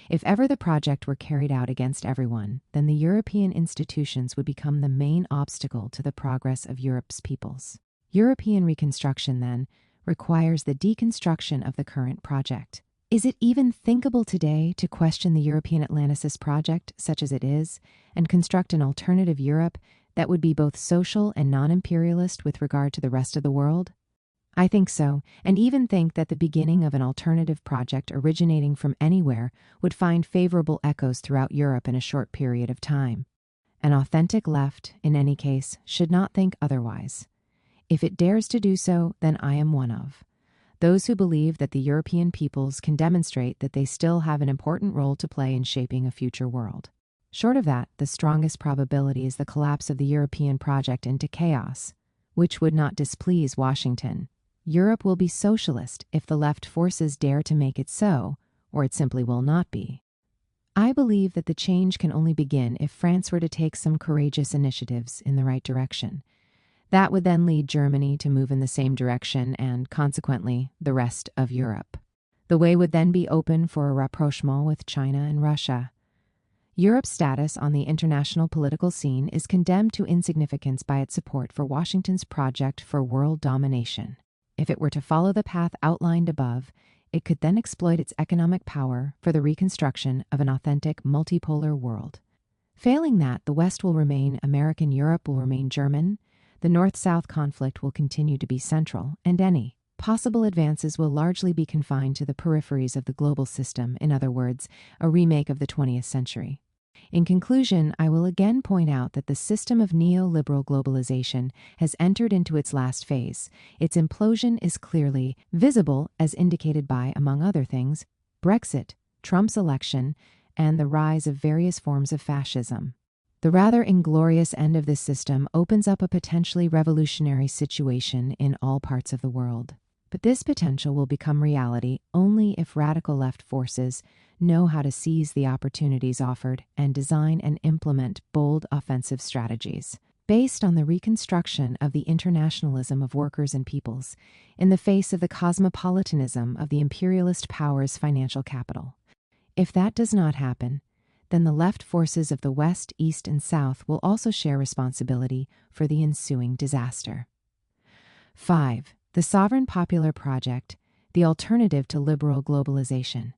Speaker 1: If ever the project were carried out against everyone, then the European institutions would become the main obstacle to the progress of Europe's peoples. European reconstruction, then, requires the deconstruction of the current project. Is it even thinkable today to question the European Atlanticist project, such as it is, and construct an alternative Europe that would be both social and non-imperialist with regard to the rest of the world? I think so, and even think that the beginning of an alternative project originating from anywhere would find favorable echoes throughout Europe in a short period of time. An authentic left, in any case, should not think otherwise. If it dares to do so, then I am one of those who believe that the European peoples can demonstrate that they still have an important role to play in shaping a future world. Short of that, the strongest probability is the collapse of the European project into chaos, which would not displease Washington. Europe will be socialist if the left forces dare to make it so, or it simply will not be. I believe that the change can only begin if France were to take some courageous initiatives in the right direction. That would then lead Germany to move in the same direction and, consequently, the rest of Europe. The way would then be open for a rapprochement with China and Russia. Europe's status on the international political scene is condemned to insignificance by its support for Washington's project for world domination. If it were to follow the path outlined above, it could then exploit its economic power for the reconstruction of an authentic multipolar world. Failing that, the West will remain American, Europe will remain German, the North-South conflict will continue to be central, and any possible advances will largely be confined to the peripheries of the global system, in other words, a remake of the 20th century. In conclusion, I will again point out that the system of neoliberal globalization has entered into its last phase. Its implosion is clearly visible, as indicated by, among other things, Brexit, Trump's election, and the rise of various forms of fascism. The rather inglorious end of this system opens up a potentially revolutionary situation in all parts of the world. But this potential will become reality only if radical left forces know how to seize the opportunities offered and design and implement bold offensive strategies based on the reconstruction of the internationalism of workers and peoples in the face of the cosmopolitanism of the imperialist powers' financial capital. If that does not happen, then the left forces of the West, East, and South will also share responsibility for the ensuing disaster. 5. The Sovereign Popular Project, the alternative to liberal globalization.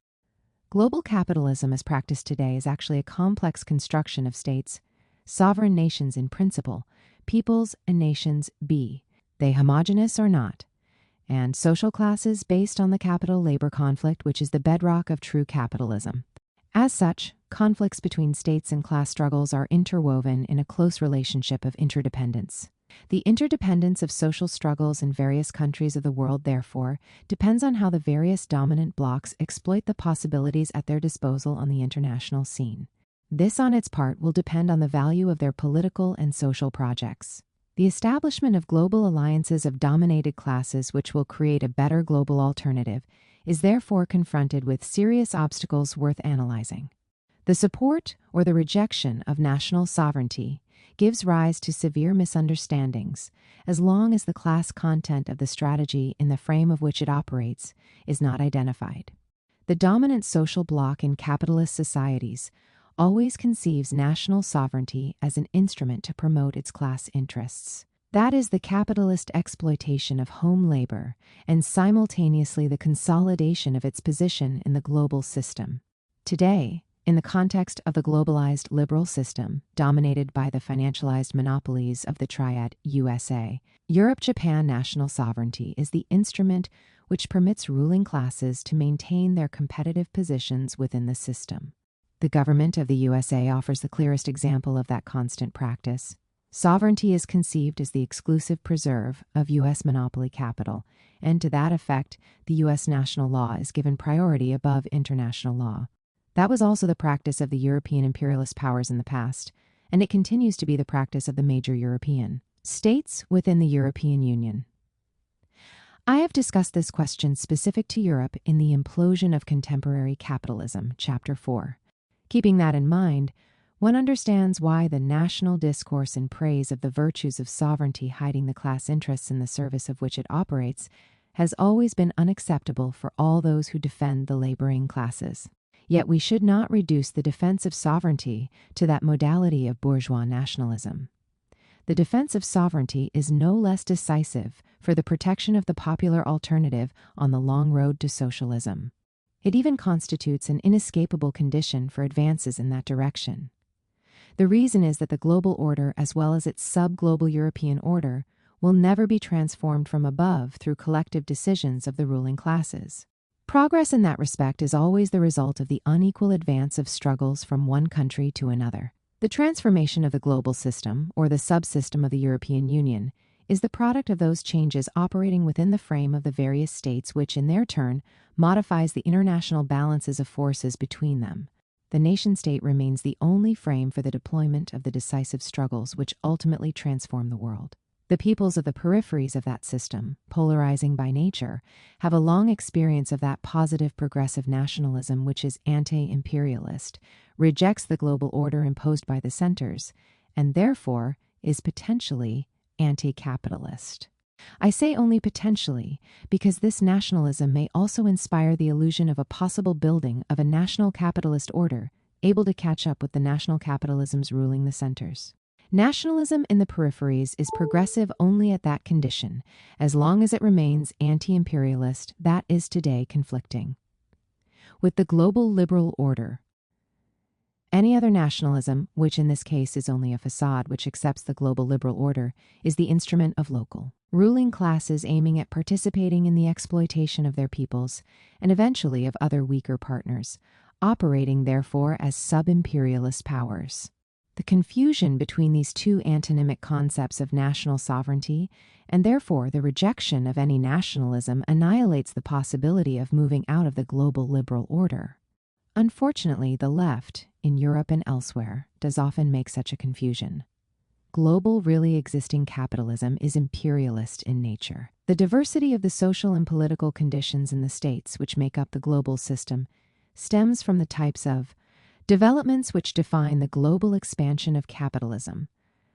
Speaker 1: Global capitalism as practiced today is actually a complex construction of states, sovereign nations in principle, peoples and nations be they homogeneous or not, and social classes based on the capital-labor conflict, which is the bedrock of true capitalism. As such, conflicts between states and class struggles are interwoven in a close relationship of interdependence. The interdependence of social struggles in various countries of the world, therefore, depends on how the various dominant blocs exploit the possibilities at their disposal on the international scene. This, on its part, will depend on the value of their political and social projects. The establishment of global alliances of dominated classes which will create a better global alternative is therefore confronted with serious obstacles worth analyzing. The support or the rejection of national sovereignty gives rise to severe misunderstandings as long as the class content of the strategy in the frame of which it operates is not identified. The dominant social bloc in capitalist societies always conceives national sovereignty as an instrument to promote its class interests. That is the capitalist exploitation of home labor and simultaneously the consolidation of its position in the global system. Today, In the context of the globalized liberal system, dominated by the financialized monopolies of the triad USA, Europe-Japan national sovereignty is the instrument which permits ruling classes to maintain their competitive positions within the system. The government of the USA offers the clearest example of that constant practice. Sovereignty is conceived as the exclusive preserve of U.S. monopoly capital, and to that effect, the U.S. national law is given priority above international law. That was also the practice of the European imperialist powers in the past, and it continues to be the practice of the major European states within the European Union. I have discussed this question specific to Europe in the Implosion of Contemporary Capitalism, Chapter 4. Keeping that in mind, one understands why the national discourse in praise of the virtues of sovereignty hiding the class interests in the service of which it operates has always been unacceptable for all those who defend the laboring classes. Yet we should not reduce the defense of sovereignty to that modality of bourgeois nationalism. The defense of sovereignty is no less decisive for the protection of the popular alternative on the long road to socialism. It even constitutes an inescapable condition for advances in that direction. The reason is that the global order, as well as its sub-global European order, will never be transformed from above through collective decisions of the ruling classes. Progress in that respect is always the result of the unequal advance of struggles from one country to another. The transformation of the global system, or the subsystem of the European Union, is the product of those changes operating within the frame of the various states, which, in their turn, modifies the international balances of forces between them. The nation-state remains the only frame for the deployment of the decisive struggles which ultimately transform the world. The peoples of the peripheries of that system, polarizing by nature, have a long experience of that positive progressive nationalism which is anti-imperialist, rejects the global order imposed by the centers, and therefore is potentially anti-capitalist. I say only potentially because this nationalism may also inspire the illusion of a possible building of a national capitalist order able to catch up with the national capitalisms ruling the centers. Nationalism in the peripheries is progressive only at that condition, as long as it remains anti-imperialist, that is today conflicting with the global liberal order. Any other nationalism, which in this case is only a facade which accepts the global liberal order, is the instrument of local ruling classes aiming at participating in the exploitation of their peoples and eventually of other weaker partners, operating therefore as sub-imperialist powers. The confusion between these two antonymic concepts of national sovereignty, and therefore the rejection of any nationalism, annihilates the possibility of moving out of the global liberal order. Unfortunately, the left, in Europe and elsewhere, does often make such a confusion. Global, really existing capitalism is imperialist in nature. The diversity of the social and political conditions in the states which make up the global system stems from the types of developments which define the global expansion of capitalism,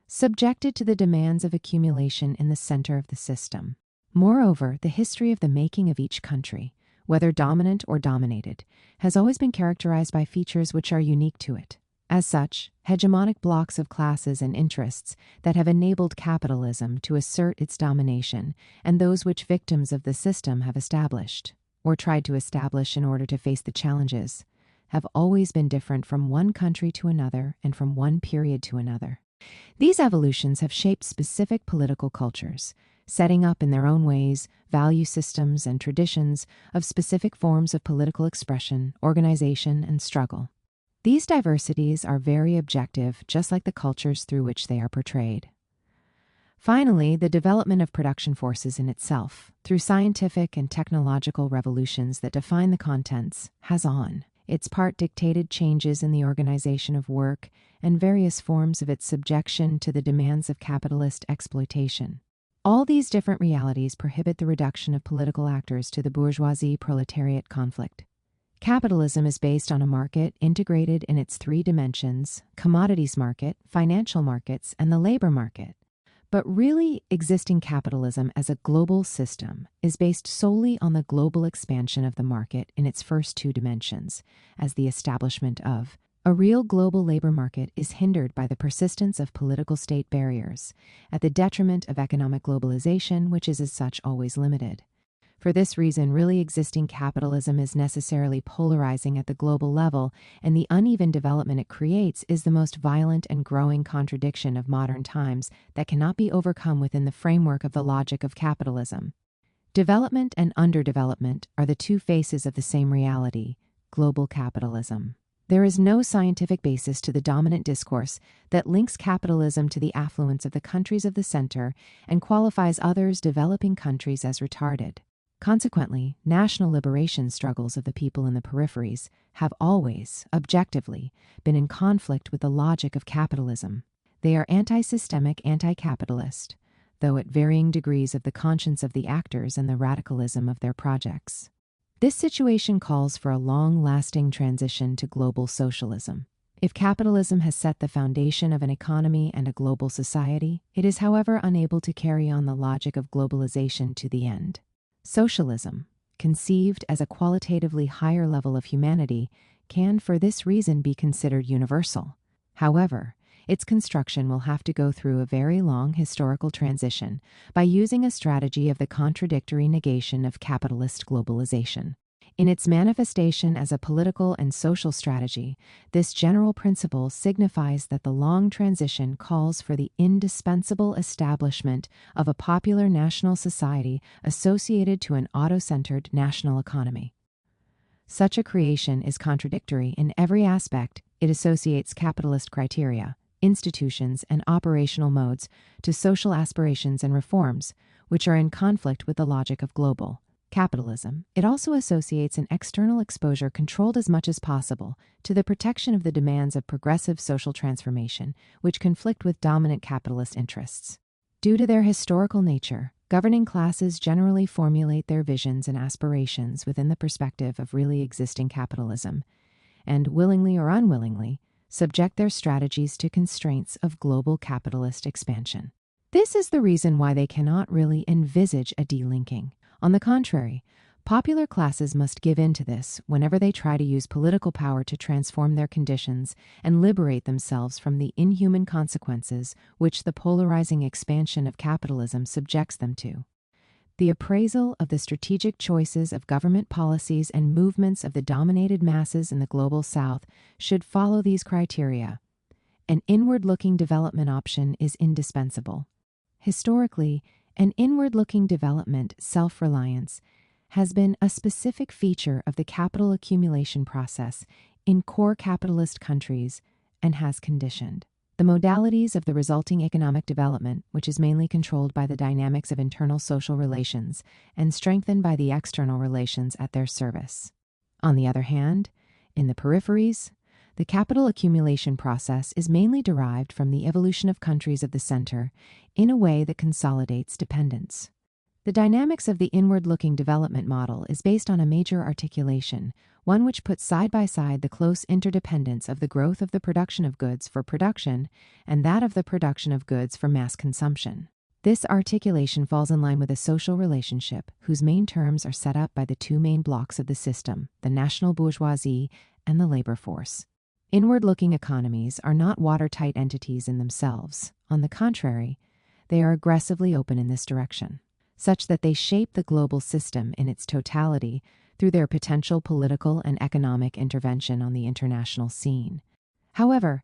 Speaker 1: subjected to the demands of accumulation in the center of the system. Moreover, the history of the making of each country, whether dominant or dominated, has always been characterized by features which are unique to it. As such, hegemonic blocks of classes and interests that have enabled capitalism to assert its domination, and those which victims of the system have established, or tried to establish in order to face the challenges, have always been different from one country to another and from one period to another. These evolutions have shaped specific political cultures, setting up in their own ways value systems and traditions of specific forms of political expression, organization, and struggle. These diversities are very objective, just like the cultures through which they are portrayed. Finally, the development of production forces in itself, through scientific and technological revolutions that define the contents, has on its part dictated changes in the organization of work and various forms of its subjection to the demands of capitalist exploitation. All these different realities prohibit the reduction of political actors to the bourgeoisie-proletariat conflict. Capitalism is based on a market integrated in its three dimensions: commodities market, financial markets, and the labor market. But really existing capitalism as a global system is based solely on the global expansion of the market in its first two dimensions, as the establishment of a real global labor market is hindered by the persistence of political state barriers, at the detriment of economic globalization, which is as such always limited. For this reason, really existing capitalism is necessarily polarizing at the global level, and the uneven development it creates is the most violent and growing contradiction of modern times that cannot be overcome within the framework of the logic of capitalism. Development and underdevelopment are the two faces of the same reality, global capitalism. There is no scientific basis to the dominant discourse that links capitalism to the affluence of the countries of the center and qualifies others developing countries as retarded. Consequently, national liberation struggles of the people in the peripheries have always, objectively, been in conflict with the logic of capitalism. They are anti-systemic, anti-capitalist, though at varying degrees of the conscience of the actors and the radicalism of their projects. This situation calls for a long-lasting transition to global socialism. If capitalism has set the foundation of an economy and a global society, it is, however, unable to carry on the logic of globalization to the end. Socialism, conceived as a qualitatively higher level of humanity, can for this reason be considered universal. However, its construction will have to go through a very long historical transition by using a strategy of the contradictory negation of capitalist globalization. In its manifestation as a political and social strategy, this general principle signifies that the long transition calls for the indispensable establishment of a popular national society associated to an auto-centered national economy. Such a creation is contradictory in every aspect. It associates capitalist criteria, institutions, and operational modes to social aspirations and reforms, which are in conflict with the logic of global capitalism. It also associates an external exposure controlled as much as possible to the protection of the demands of progressive social transformation, which conflict with dominant capitalist interests. Due to their historical nature, governing classes generally formulate their visions and aspirations within the perspective of really existing capitalism, and willingly or unwillingly, subject their strategies to constraints of global capitalist expansion. This is the reason why they cannot really envisage a delinking. On the contrary, popular classes must give in to this whenever they try to use political power to transform their conditions and liberate themselves from the inhuman consequences which the polarizing expansion of capitalism subjects them to. The appraisal of the strategic choices of government policies and movements of the dominated masses in the global South should follow these criteria. An inward-looking development option is indispensable. Historically, an inward-looking development, self-reliance, has been a specific feature of the capital accumulation process in core capitalist countries and has conditioned the modalities of the resulting economic development, which is mainly controlled by the dynamics of internal social relations and strengthened by the external relations at their service. On the other hand, in the peripheries, the capital accumulation process is mainly derived from the evolution of countries of the center in a way that consolidates dependence. The dynamics of the inward-looking development model is based on a major articulation, one which puts side by side the close interdependence of the growth of the production of goods for production and that of the production of goods for mass consumption. This articulation falls in line with a social relationship whose main terms are set up by the two main blocks of the system, the national bourgeoisie and the labor force. Inward-looking economies are not watertight entities in themselves. On the contrary, they are aggressively open in this direction, such that they shape the global system in its totality through their potential political and economic intervention on the international scene. However,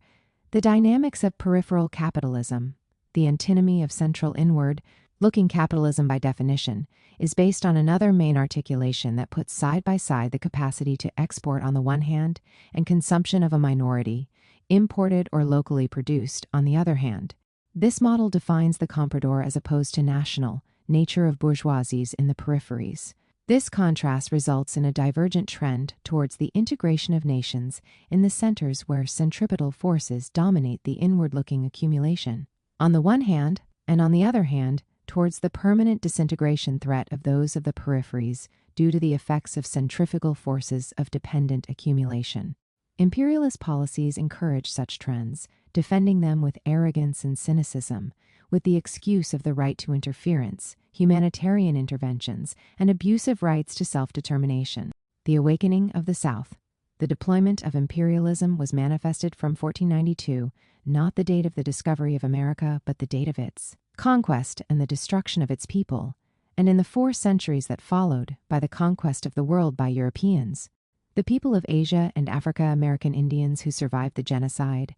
Speaker 1: the dynamics of peripheral capitalism, the antinomy of central inward-looking capitalism by definition, is based on another main articulation that puts side by side the capacity to export on the one hand and consumption of a minority, imported or locally produced, on the other hand. This model defines the comprador as opposed to national nature of bourgeoisies in the peripheries. This contrast results in a divergent trend towards the integration of nations in the centers where centripetal forces dominate the inward-looking accumulation, on the one hand, and on the other hand, towards the permanent disintegration threat of those of the peripheries due to the effects of centrifugal forces of dependent accumulation. Imperialist policies encourage such trends, defending them with arrogance and cynicism, with the excuse of the right to interference, humanitarian interventions, and abusive rights to self-determination. The awakening of the South. The deployment of imperialism was manifested from 1492, not the date of the discovery of America, but the date of its conquest and the destruction of its people, and in the 4 centuries that followed, by the conquest of the world by Europeans, the people of Asia and Africa American Indians who survived the genocide,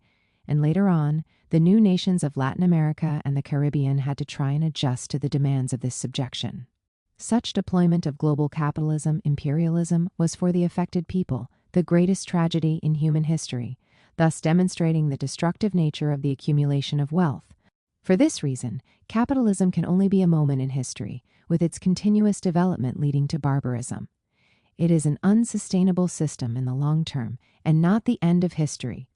Speaker 1: and later on, the new nations of Latin America and the Caribbean had to try and adjust to the demands of this subjection. Such deployment of global capitalism, imperialism, was for the affected people the greatest tragedy in human history, thus demonstrating the destructive nature of the accumulation of wealth. For this reason, capitalism can only be a moment in history, with its continuous development leading to barbarism. It is an unsustainable system in the long term, and not the end of history.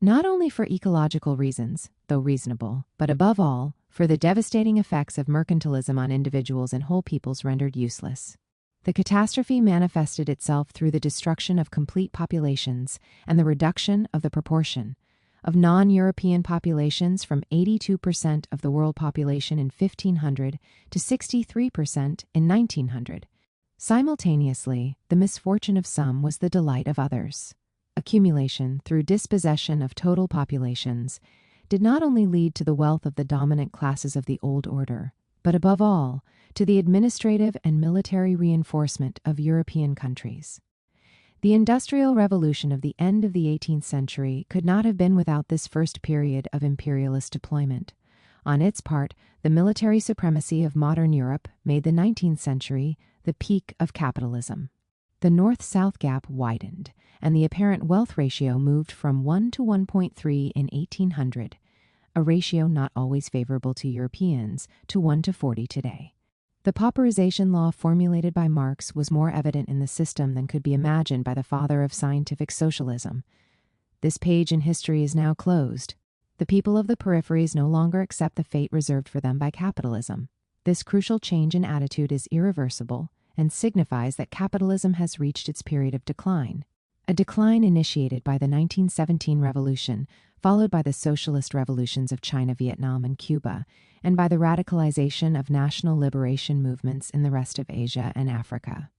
Speaker 1: Not only for ecological reasons, though reasonable, but above all, for the devastating effects of mercantilism on individuals and whole peoples rendered useless. The catastrophe manifested itself through the destruction of complete populations and the reduction of the proportion of non-European populations from 82% of the world population in 1500 to 63% in 1900. Simultaneously, the misfortune of some was the delight of others. Accumulation through dispossession of total populations did not only lead to the wealth of the dominant classes of the old order, but above all, to the administrative and military reinforcement of European countries. The Industrial Revolution of the end of the 18th century could not have been without this first period of imperialist deployment. On its part, the military supremacy of modern Europe made the 19th century the peak of capitalism. The North-South gap widened, and the apparent wealth ratio moved from 1 to 1.3 in 1800, a ratio not always favorable to Europeans, to 1 to 40 today. The pauperization law formulated by Marx was more evident in the system than could be imagined by the father of scientific socialism. This page in history is now closed. The people of the peripheries no longer accept the fate reserved for them by capitalism. This crucial change in attitude is irreversible and signifies that capitalism has reached its period of decline, a decline initiated by the 1917 revolution, followed by the socialist revolutions of China, Vietnam, and Cuba, and by the radicalization of national liberation movements in the rest of Asia and Africa.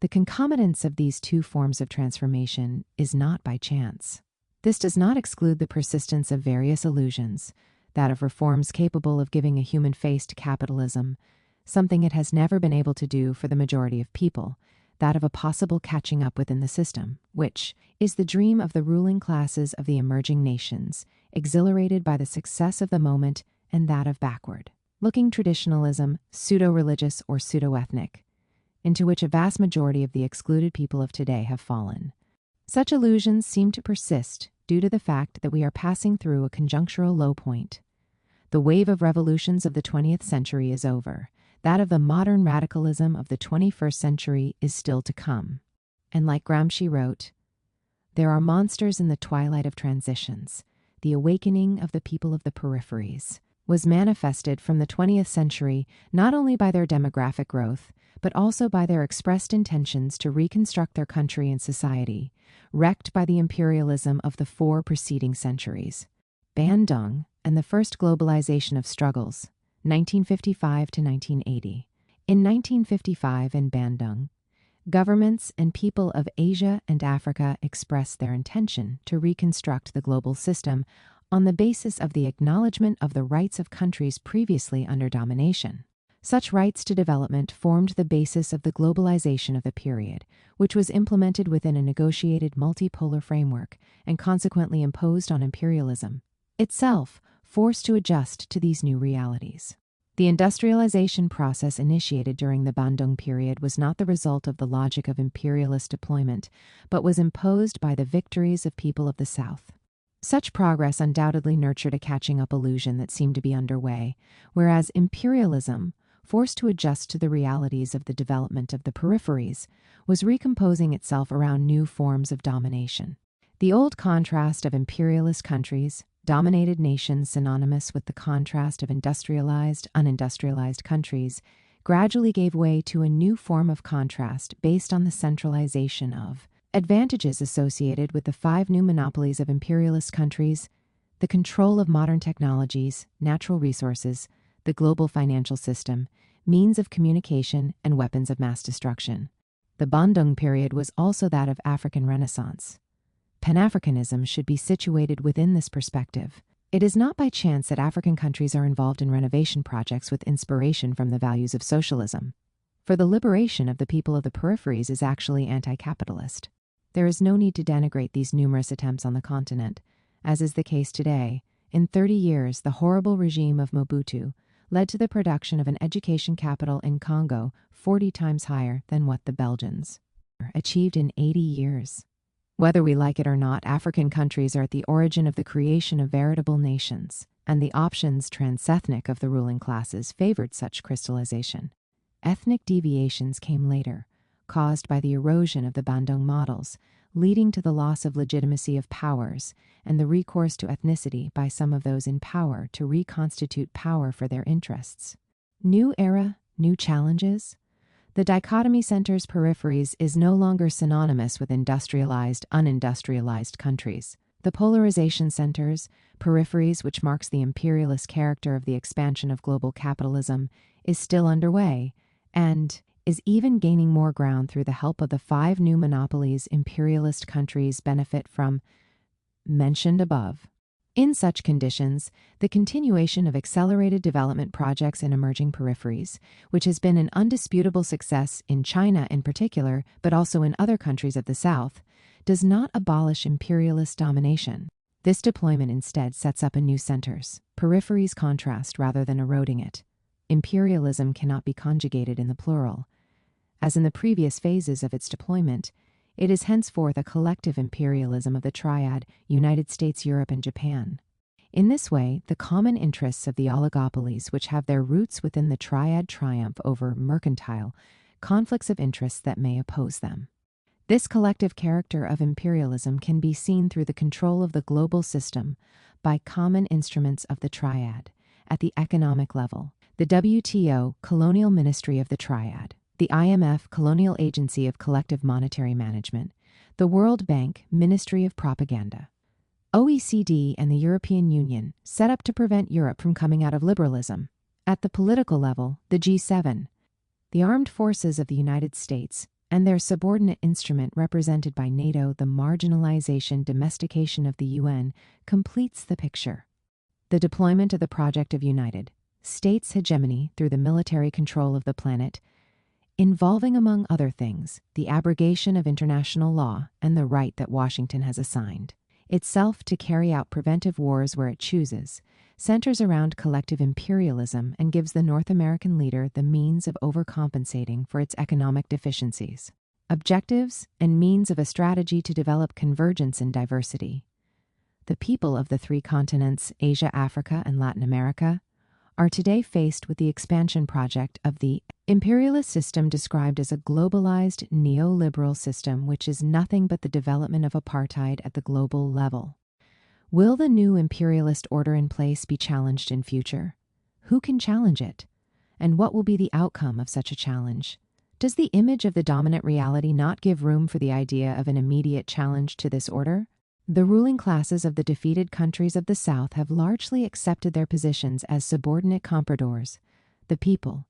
Speaker 1: The concomitance of these 2 forms of transformation is not by chance. This does not exclude the persistence of various illusions, that of reforms capable of giving a human face to capitalism, something it has never been able to do for the majority of people, that of a possible catching up within the system, which is the dream of the ruling classes of the emerging nations, exhilarated by the success of the moment and that of backward-looking traditionalism, pseudo-religious or pseudo-ethnic, into which a vast majority of the excluded people of today have fallen. Such illusions seem to persist due to the fact that we are passing through a conjunctural low point. The wave of revolutions of the 20th century is over. That of the modern radicalism of the 21st century is still to come. And like Gramsci wrote, there are monsters in the twilight of transitions. The awakening of the people of the peripheries was manifested from the 20th century not only by their demographic growth, but also by their expressed intentions to reconstruct their country and society, wrecked by the imperialism of the 4 preceding centuries. Bandung and the first globalization of struggles, 1955 to 1980. In 1955 in Bandung, governments and people of Asia and Africa expressed their intention to reconstruct the global system on the basis of the acknowledgement of the rights of countries previously under domination. Such rights to development formed the basis of the globalization of the period, which was implemented within a negotiated multipolar framework and consequently imposed on imperialism, itself forced to adjust to these new realities. The industrialization process initiated during the Bandung period was not the result of the logic of imperialist deployment, but was imposed by the victories of people of the South. Such progress undoubtedly nurtured a catching-up illusion that seemed to be underway, whereas imperialism, forced to adjust to the realities of the development of the peripheries, was recomposing itself around new forms of domination. The old contrast of imperialist countries, dominated nations synonymous with the contrast of industrialized, unindustrialized countries, gradually gave way to a new form of contrast based on the centralization of advantages associated with the 5 new monopolies of imperialist countries, the control of modern technologies, natural resources, the global financial system, means of communication, and weapons of mass destruction. The Bandung period was also that of African Renaissance. Pan-Africanism should be situated within this perspective. It is not by chance that African countries are involved in renovation projects with inspiration from the values of socialism. For the liberation of the people of the peripheries is actually anti-capitalist. There is no need to denigrate these numerous attempts on the continent. As is the case today, in 30 years, the horrible regime of Mobutu led to the production of an education capital in Congo 40 times higher than what the Belgians achieved in 80 years. Whether we like it or not, African countries are at the origin of the creation of veritable nations, and the options transethnic of the ruling classes favored such crystallization. Ethnic deviations came later, caused by the erosion of the Bandung models, leading to the loss of legitimacy of powers and the recourse to ethnicity by some of those in power to reconstitute power for their interests. New era, new challenges? The dichotomy centers peripheries is no longer synonymous with industrialized, unindustrialized countries. The polarization centers, peripheries, which marks the imperialist character of the expansion of global capitalism, is still underway and is even gaining more ground through the help of the 5 new monopolies imperialist countries benefit from, mentioned above. In such conditions, the continuation of accelerated development projects in emerging peripheries, which has been an undisputable success in China in particular, but also in other countries of the South, does not abolish imperialist domination. This deployment instead sets up a new centers. Peripheries contrast rather than eroding it. Imperialism cannot be conjugated in the plural. As in the previous phases of its deployment, it is henceforth a collective imperialism of the triad United States, Europe, and Japan. In this way, the common interests of the oligopolies, which have their roots within the triad, triumph over mercantile conflicts of interests that may oppose them. This collective character of imperialism can be seen through the control of the global system by common instruments of the triad at the economic level. The WTO, Colonial Ministry of the Triad. The IMF, Colonial Agency of Collective Monetary Management, the World Bank, Ministry of Propaganda. OECD and the European Union, set up to prevent Europe from coming out of liberalism. At the political level, the G7, the armed forces of the United States, and their subordinate instrument represented by NATO, the marginalization, domestication of the UN, completes the picture. The deployment of the project of United States hegemony through the military control of the planet, involving, among other things, the abrogation of international law and the right that Washington has assigned itself to carry out preventive wars where it chooses, centers around collective imperialism and gives the North American leader the means of overcompensating for its economic deficiencies. Objectives and means of a strategy to develop convergence and diversity. The people of the 3 continents, Asia, Africa, and Latin America, are today faced with the expansion project of the imperialist system described as a globalized neoliberal system, which is nothing but the development of apartheid at the global level. Will the new imperialist order in place be challenged in future? Who can challenge it? And what will be the outcome of such a challenge? Does the image of the dominant reality not give room for the idea of an immediate challenge to this order? The ruling classes of the defeated countries of the South have largely accepted their positions as subordinate compradors. The people,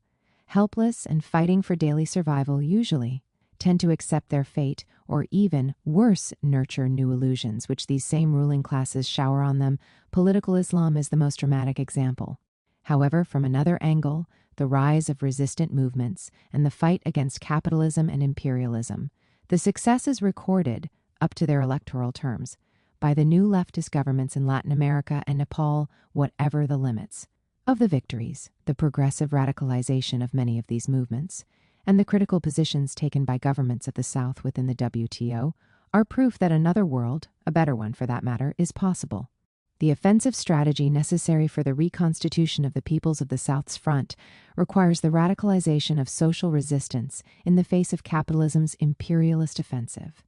Speaker 1: helpless and fighting for daily survival, usually tend to accept their fate, or even worse, nurture new illusions which these same ruling classes shower on them. Political Islam is the most dramatic example. However, from another angle, the rise of resistant movements and the fight against capitalism and imperialism, the successes recorded, up to their electoral terms, by the new leftist governments in Latin America and Nepal, whatever the limits of the victories, the progressive radicalization of many of these movements, and the critical positions taken by governments of the South within the WTO are proof that another world, a better one for that matter, is possible. The offensive strategy necessary for the reconstitution of the peoples of the South's front requires the radicalization of social resistance in the face of capitalism's imperialist offensive.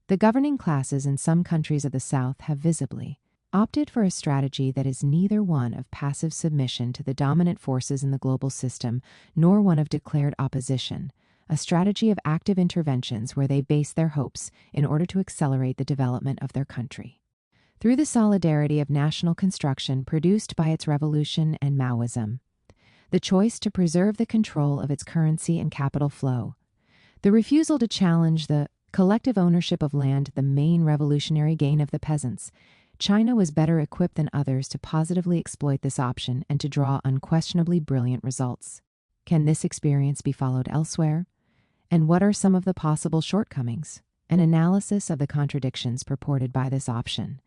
Speaker 1: The governing classes in some countries of the South have visibly opted for a strategy that is neither one of passive submission to the dominant forces in the global system, nor one of declared opposition, a strategy of active interventions where they base their hopes in order to accelerate the development of their country. Through the solidarity of national construction produced by its revolution and Maoism, the choice to preserve the control of its currency and capital flow, the refusal to challenge the collective ownership of land, the main revolutionary gain of the peasants, China was better equipped than others to positively exploit this option and to draw unquestionably brilliant results. Can this experience be followed elsewhere? And what are some of the possible shortcomings? An analysis of the contradictions purported by this option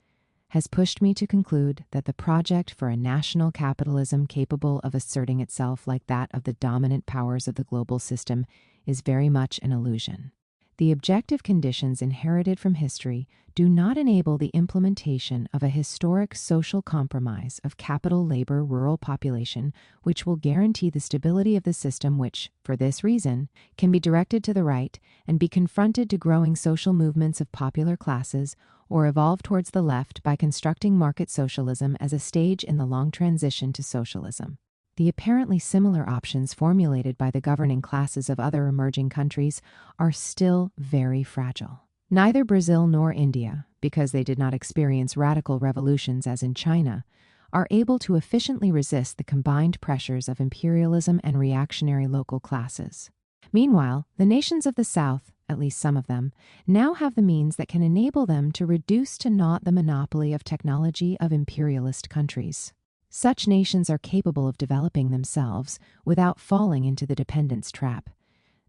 Speaker 1: has pushed me to conclude that the project for a national capitalism capable of asserting itself like that of the dominant powers of the global system is very much an illusion. The objective conditions inherited from history do not enable the implementation of a historic social compromise of capital-labor rural population which will guarantee the stability of the system which, for this reason, can be directed to the right and be confronted to growing social movements of popular classes or evolve towards the left by constructing market socialism as a stage in the long transition to socialism. The apparently similar options formulated by the governing classes of other emerging countries are still very fragile. Neither Brazil nor India, because they did not experience radical revolutions as in China, are able to efficiently resist the combined pressures of imperialism and reactionary local classes. Meanwhile, the nations of the South, at least some of them, now have the means that can enable them to reduce to naught the monopoly of technology of imperialist countries. Such nations are capable of developing themselves without falling into the dependence trap.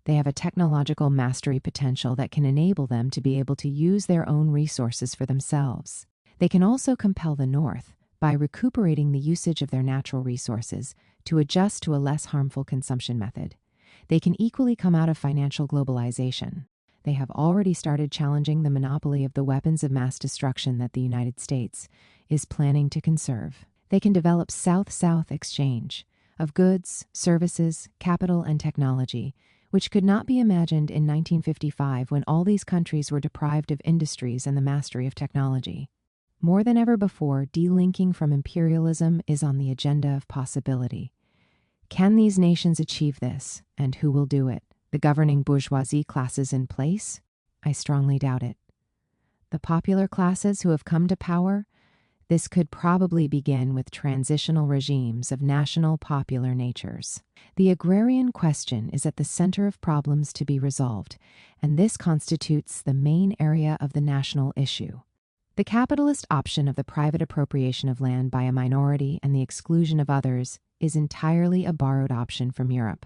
Speaker 1: They have a technological mastery potential that can enable them to be able to use their own resources for themselves. They can also compel the North, by recuperating the usage of their natural resources, to adjust to a less harmful consumption method. They can equally come out of financial globalization. They have already started challenging the monopoly of the weapons of mass destruction that the United States is planning to conserve. They can develop South-South exchange of goods, services, capital, and technology, which could not be imagined in 1955 when all these countries were deprived of industries and the mastery of technology. More than ever before, delinking from imperialism is on the agenda of possibility. Can these nations achieve this, and who will do it? The governing bourgeoisie classes in place? I strongly doubt it. The popular classes who have come to power? This could probably begin with transitional regimes of national popular natures. The agrarian question is at the center of problems to be resolved, and this constitutes the main area of the national issue. The capitalist option of the private appropriation of land by a minority and the exclusion of others is entirely a borrowed option from Europe.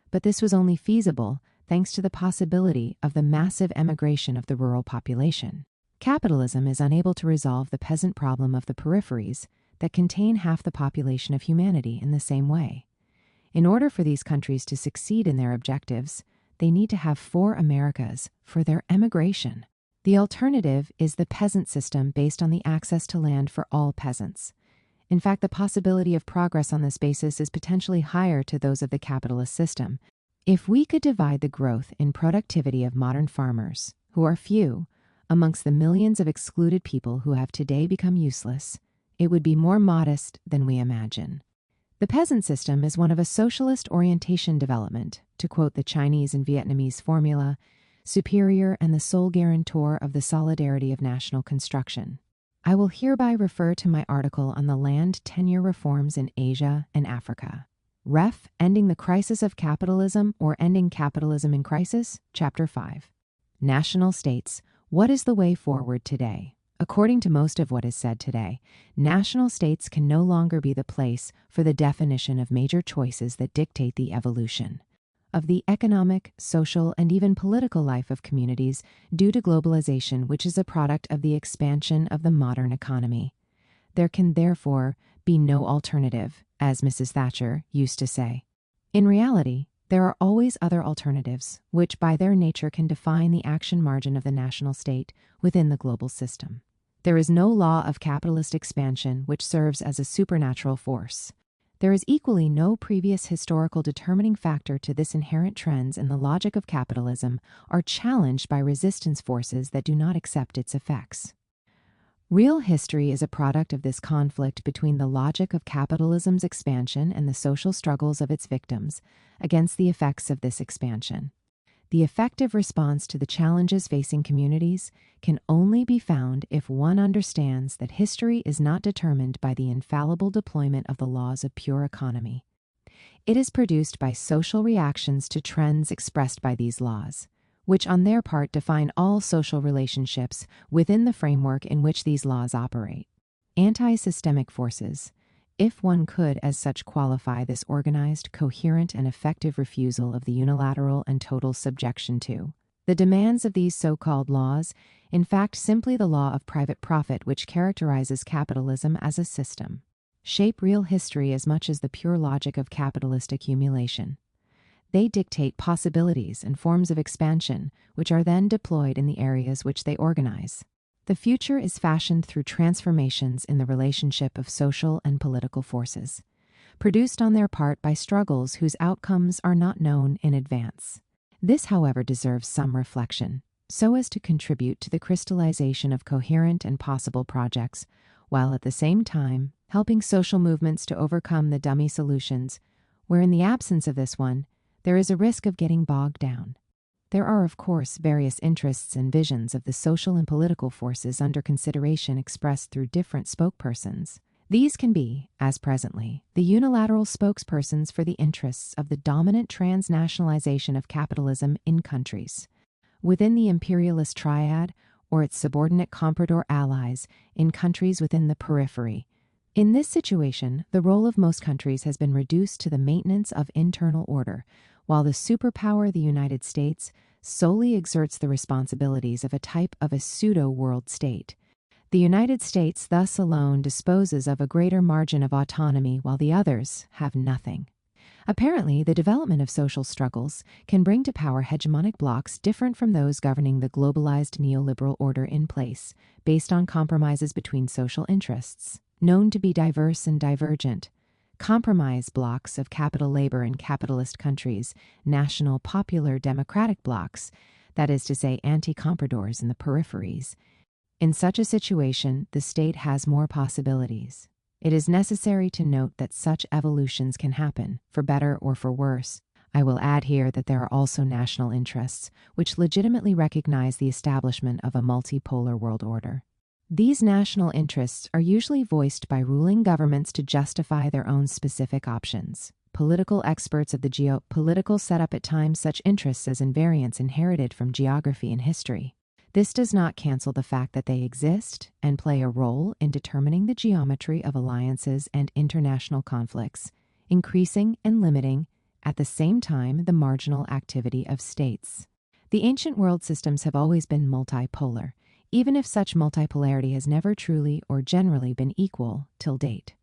Speaker 1: But this was only feasible thanks to the possibility of the massive emigration of the rural population. Capitalism is unable to resolve the peasant problem of the peripheries that contain half the population of humanity in the same way. In order for these countries to succeed in their objectives, they need to have 4 Americas for their emigration. The alternative is the peasant system based on the access to land for all peasants. In fact, the possibility of progress on this basis is potentially higher to those of the capitalist system. If we could divide the growth in productivity of modern farmers, who are few, amongst the millions of excluded people who have today become useless, it would be more modest than we imagine. The peasant system is one of a socialist orientation development, to quote the Chinese and Vietnamese formula, superior and the sole guarantor of the solidarity of national construction. I will hereby refer to my article on the land tenure reforms in Asia and Africa. Ref. Ending the Crisis of Capitalism or Ending Capitalism in Crisis, Chapter 5. National states. What is the way forward today? According to most of what is said today, national states can no longer be the place for the definition of major choices that dictate the evolution of the economic, social, and even political life of communities due to globalization, which is a product of the expansion of the modern economy. There can therefore be no alternative, as Mrs. Thatcher used to say. In reality, there are always other alternatives, which by their nature can define the action margin of the national state within the global system. There is no law of capitalist expansion which serves as a supernatural force. There is equally no previous historical determining factor to this inherent trends in the logic of capitalism are challenged by resistance forces that do not accept its effects. Real history is a product of this conflict between the logic of capitalism's expansion and the social struggles of its victims against the effects of this expansion. The effective response to the challenges facing communities can only be found if one understands that history is not determined by the infallible deployment of the laws of pure economy. It is produced by social reactions to trends expressed by these laws, which on their part define all social relationships within the framework in which these laws operate. Anti-systemic forces, if one could as such qualify this organized, coherent, and effective refusal of the unilateral and total subjection to the demands of these so-called laws, in fact simply the law of private profit which characterizes capitalism as a system, shape real history as much as the pure logic of capitalist accumulation. They dictate possibilities and forms of expansion, which are then deployed in the areas which they organize. The future is fashioned through transformations in the relationship of social and political forces, produced on their part by struggles whose outcomes are not known in advance. This, however, deserves some reflection, so as to contribute to the crystallization of coherent and possible projects, while at the same time helping social movements to overcome the dummy solutions, where in the absence of this one, there is a risk of getting bogged down. There are, of course, various interests and visions of the social and political forces under consideration expressed through different spokespersons. These can be, as presently, the unilateral spokespersons for the interests of the dominant transnationalization of capitalism in countries, within the imperialist triad, or its subordinate comprador allies in countries within the periphery. In this situation, the role of most countries has been reduced to the maintenance of internal order, while the superpower, the United States, solely exerts the responsibilities of a type of a pseudo-world state. The United States thus alone disposes of a greater margin of autonomy, while the others have nothing. Apparently, the development of social struggles can bring to power hegemonic blocs different from those governing the globalized neoliberal order in place, based on compromises between social interests, known to be diverse and divergent. Compromise blocs of capital labor in capitalist countries, national popular democratic blocs, that is to say anti-compradors in the peripheries. In such a situation, the state has more possibilities. It is necessary to note that such evolutions can happen, for better or for worse. I will add here that there are also national interests, which legitimately recognize the establishment of a multipolar world order. These national interests are usually voiced by ruling governments to justify their own specific options. Political experts of the geopolitical setup at times such interests as invariants inherited from geography and history. This does not cancel the fact that they exist and play a role in determining the geometry of alliances and international conflicts, increasing and limiting, at the same time, the marginal activity of states. The ancient world systems have always been multipolar, even if such multipolarity has never truly or generally been equal till date.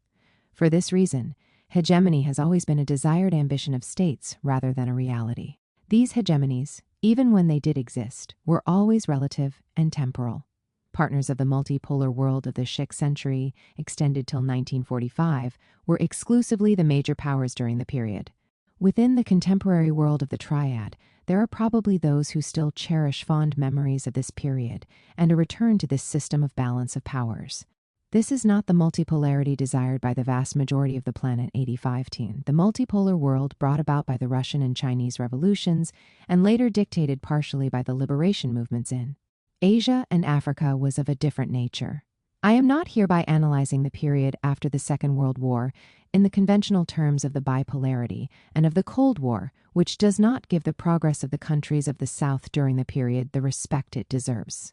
Speaker 1: For this reason, hegemony has always been a desired ambition of states rather than a reality. These hegemonies, even when they did exist, were always relative and temporal. Partners of the multipolar world of the 6th century, extended till 1945, were exclusively the major powers during the period. Within the contemporary world of the triad, there are probably those who still cherish fond memories of this period and a return to this system of balance of powers. This is not the multipolarity desired by the vast majority of the planet 85-teen, the multipolar world brought about by the Russian and Chinese revolutions and later dictated partially by the liberation movements in Asia and Africa was of a different nature. I am not hereby analyzing the period after the Second World War in the conventional terms of the bipolarity and of the Cold War, which does not give the progress of the countries of the South during the period the respect it deserves.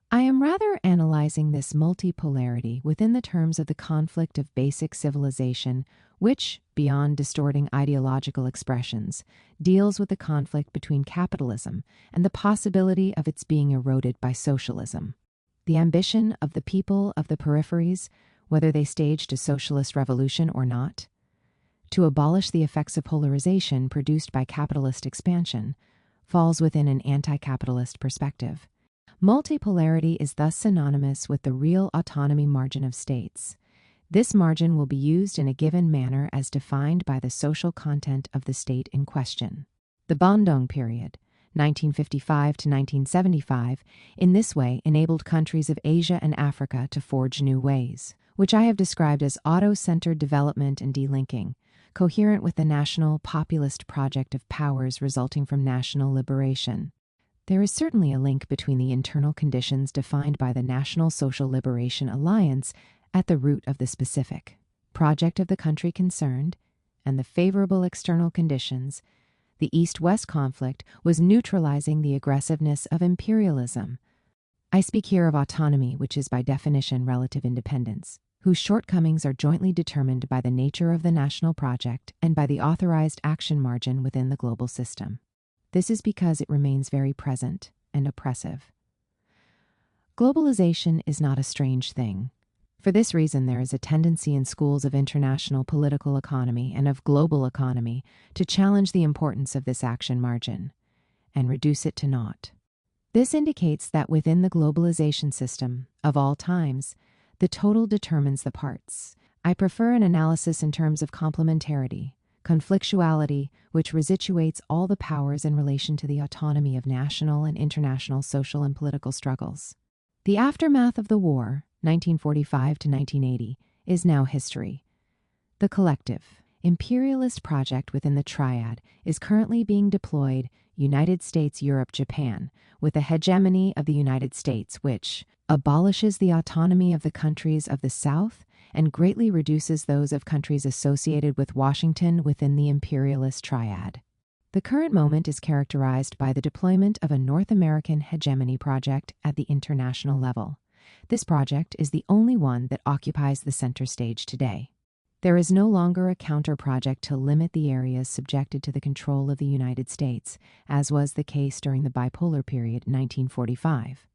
Speaker 1: I am rather analyzing this multipolarity within the terms of the conflict of basic civilization, which, beyond distorting ideological expressions, deals with the conflict between capitalism and the possibility of its being eroded by socialism. The ambition of the people of the peripheries, whether they staged a socialist revolution or not, to abolish the effects of polarization produced by capitalist expansion, falls within an anti-capitalist perspective. Multipolarity is thus synonymous with the real autonomy margin of states. This margin will be used in a given manner as defined by the social content of the state in question. The Bandung period, 1955 to 1975, in this way enabled countries of Asia and Africa to forge new ways, which I have described as auto-centered development and delinking, coherent with the national populist project of powers resulting from national liberation. There is certainly a link between the internal conditions defined by the National Social Liberation Alliance at the root of the specific project of the country concerned and the favorable external conditions The East-West conflict was neutralizing the aggressiveness of imperialism. I speak here of autonomy, which is by definition relative independence, whose shortcomings are jointly determined by the nature of the national project and by the authorized action margin within the global system. This is because it remains very present and oppressive. Globalization is not a strange thing. For this reason, there is a tendency in schools of international political economy and of global economy to challenge the importance of this action margin and reduce it to naught. This indicates that within the globalization system of all times, the total determines the parts. I prefer an analysis in terms of complementarity, conflictuality, which resituates all the powers in relation to the autonomy of national and international social and political struggles. The aftermath of the war, 1945 to 1980, is now history. The collective, imperialist project within the triad is currently being deployed United States, Europe, Japan, with the hegemony of the United States, which abolishes the autonomy of the countries of the South and greatly reduces those of countries associated with Washington within the imperialist triad. The current moment is characterized by the deployment of a North American hegemony project at the international level. This project is the only one that occupies the center stage today. There is no longer a counter-project to limit the areas subjected to the control of the United States, as was the case during the bipolar period 1945.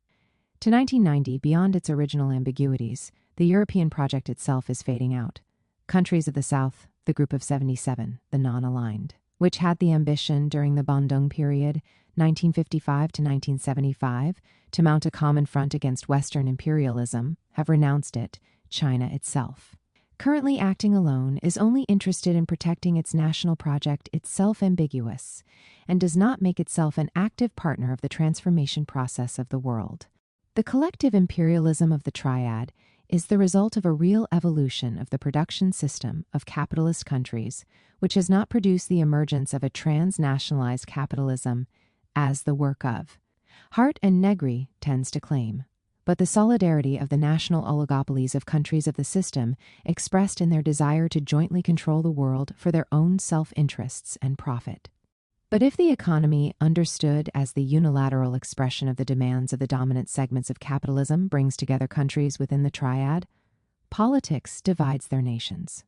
Speaker 1: To 1990, beyond its original ambiguities, the European project itself is fading out. Countries of the South, the Group of 77, the non-aligned, which had the ambition during the Bandung period, 1955 to 1975, to mount a common front against Western imperialism, have renounced it, China itself. Currently acting alone, is only interested in protecting its national project itself ambiguous, and does not make itself an active partner of the transformation process of the world. The collective imperialism of the triad is the result of a real evolution of the production system of capitalist countries, which has not produced the emergence of a transnationalized capitalism as the work of Hart and Negri tends to claim, but the solidarity of the national oligopolies of countries of the system expressed in their desire to jointly control the world for their own self-interests and profit. But if the economy, understood as the unilateral expression of the demands of the dominant segments of capitalism, brings together countries within the triad, politics divides their nations.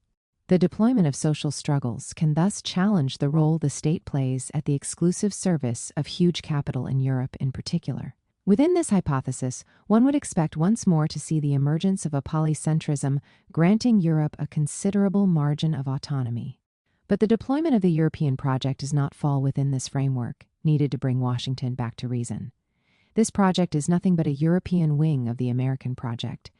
Speaker 1: The deployment of social struggles can thus challenge the role the state plays at the exclusive service of huge capital in Europe in particular. Within this hypothesis, one would expect once more to see the emergence of a polycentrism granting Europe a considerable margin of autonomy. But the deployment of the European project does not fall within this framework, needed to bring Washington back to reason. This project is nothing but a European wing of the American project.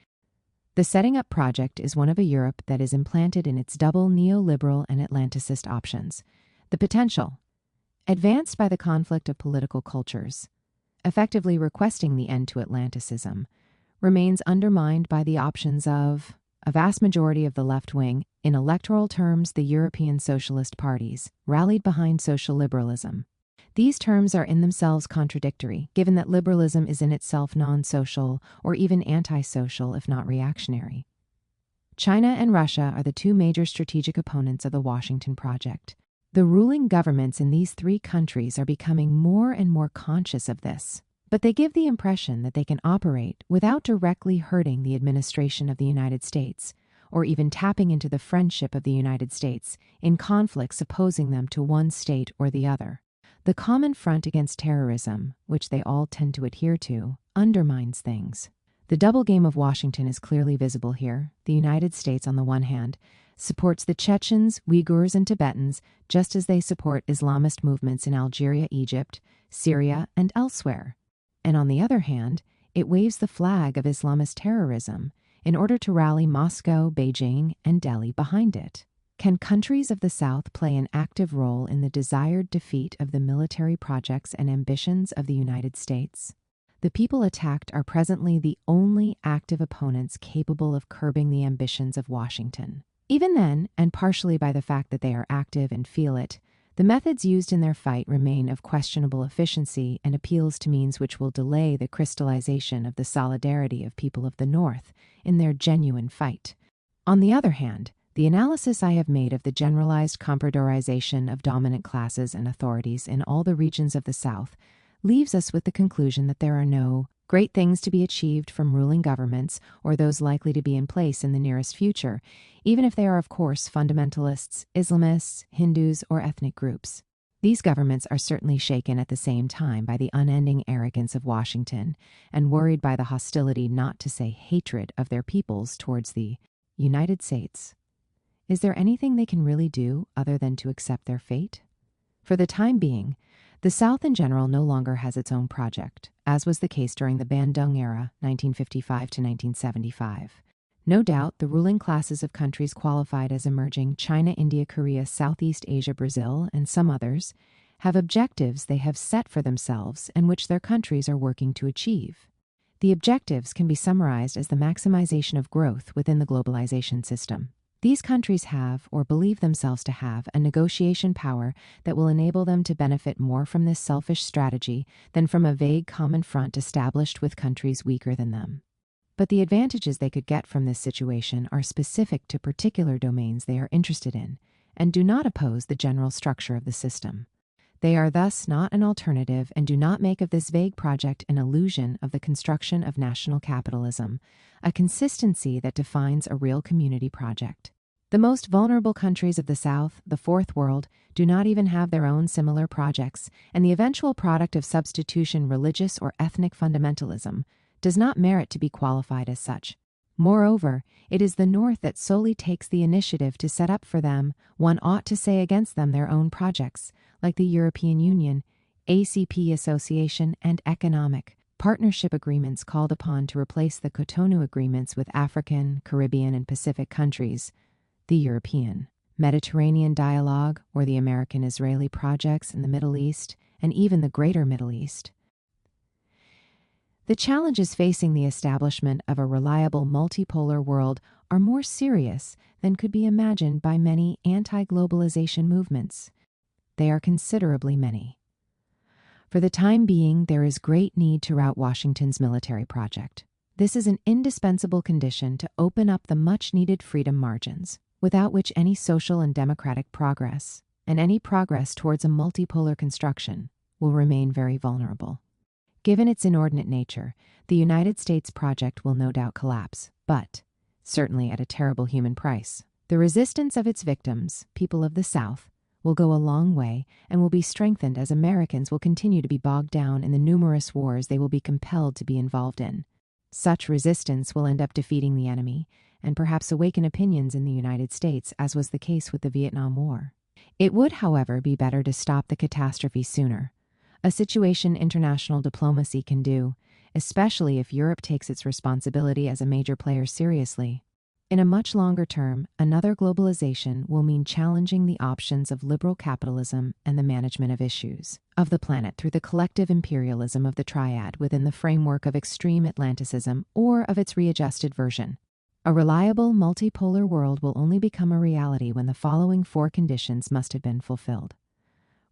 Speaker 1: The setting up project is one of a Europe that is implanted in its double neoliberal and Atlanticist options. The potential, advanced by the conflict of political cultures, effectively requesting the end to Atlanticism, remains undermined by the options of a vast majority of the left wing, in electoral terms the European socialist parties, rallied behind social liberalism. These terms are in themselves contradictory, given that liberalism is in itself non-social or even anti-social if not reactionary. China and Russia are the two major strategic opponents of the Washington project. The ruling governments in these three countries are becoming more and more conscious of this, but they give the impression that they can operate without directly hurting the administration of the United States, or even tapping into the friendship of the United States in conflicts opposing them to one state or the other. The common front against terrorism, which they all tend to adhere to, undermines things. The double game of Washington is clearly visible here. The United States, on the one hand, supports the Chechens, Uyghurs, and Tibetans just as they support Islamist movements in Algeria, Egypt, Syria, and elsewhere. And on the other hand, it waves the flag of Islamist terrorism in order to rally Moscow, Beijing, and Delhi behind it. Can countries of the South play an active role in the desired defeat of the military projects and ambitions of the United States? The people attacked are presently the only active opponents capable of curbing the ambitions of Washington. Even then, and partially by the fact that they are active and feel it, the methods used in their fight remain of questionable efficiency and appeals to means which will delay the crystallization of the solidarity of people of the North in their genuine fight. On the other hand, The analysis I have made of the generalized comprodorization of dominant classes and authorities in all the regions of the South leaves us with the conclusion that there are no great things to be achieved from ruling governments or those likely to be in place in the nearest future, even if they are, of course, fundamentalists, Islamists, Hindus, or ethnic groups. These governments are certainly shaken at the same time by the unending arrogance of Washington and worried by the hostility, not to say hatred, of their peoples towards the United States. Is there anything they can really do other than to accept their fate? For the time being, the South in general no longer has its own project, as was the case during the Bandung era, 1955 to 1975. No doubt, the ruling classes of countries qualified as emerging China, India, Korea, Southeast Asia, Brazil, and some others have objectives they have set for themselves and which their countries are working to achieve. The objectives can be summarized as the maximization of growth within the globalization system. These countries have, or believe themselves to have, a negotiation power that will enable them to benefit more from this selfish strategy than from a vague common front established with countries weaker than them. But the advantages they could get from this situation are specific to particular domains they are interested in, and do not oppose the general structure of the system. They are thus not an alternative and do not make of this vague project an illusion of the construction of national capitalism, a consistency that defines a real community project. The most vulnerable countries of the South, the Fourth World, do not even have their own similar projects, and the eventual product of substitution, religious or ethnic fundamentalism, does not merit to be qualified as such. Moreover, it is the North that solely takes the initiative to set up for them, one ought to say against them, their own projects, like the European Union, ACP Association, and economic partnership agreements called upon to replace the Cotonou agreements with African, Caribbean, and Pacific countries, the European Mediterranean Dialogue, or the American-Israeli projects in the Middle East, and even the Greater Middle East. The challenges facing the establishment of a reliable multipolar world are more serious than could be imagined by many anti-globalization movements. They are considerably many. For the time being, there is great need to rout Washington's military project. This is an indispensable condition to open up the much-needed freedom margins, without which any social and democratic progress, and any progress towards a multipolar construction, will remain very vulnerable. Given its inordinate nature, the United States project will no doubt collapse, but certainly at a terrible human price. The resistance of its victims, people of the South, will go a long way and will be strengthened as Americans will continue to be bogged down in the numerous wars they will be compelled to be involved in. Such resistance will end up defeating the enemy and perhaps awaken opinions in the United States, as was the case with the Vietnam War. It would, however, be better to stop the catastrophe sooner, a situation international diplomacy can do, especially if Europe takes its responsibility as a major player seriously. In a much longer term, another globalization will mean challenging the options of liberal capitalism and the management of issues of the planet through the collective imperialism of the triad within the framework of extreme Atlanticism or of its readjusted version. A reliable multipolar world will only become a reality when the following four conditions must have been fulfilled.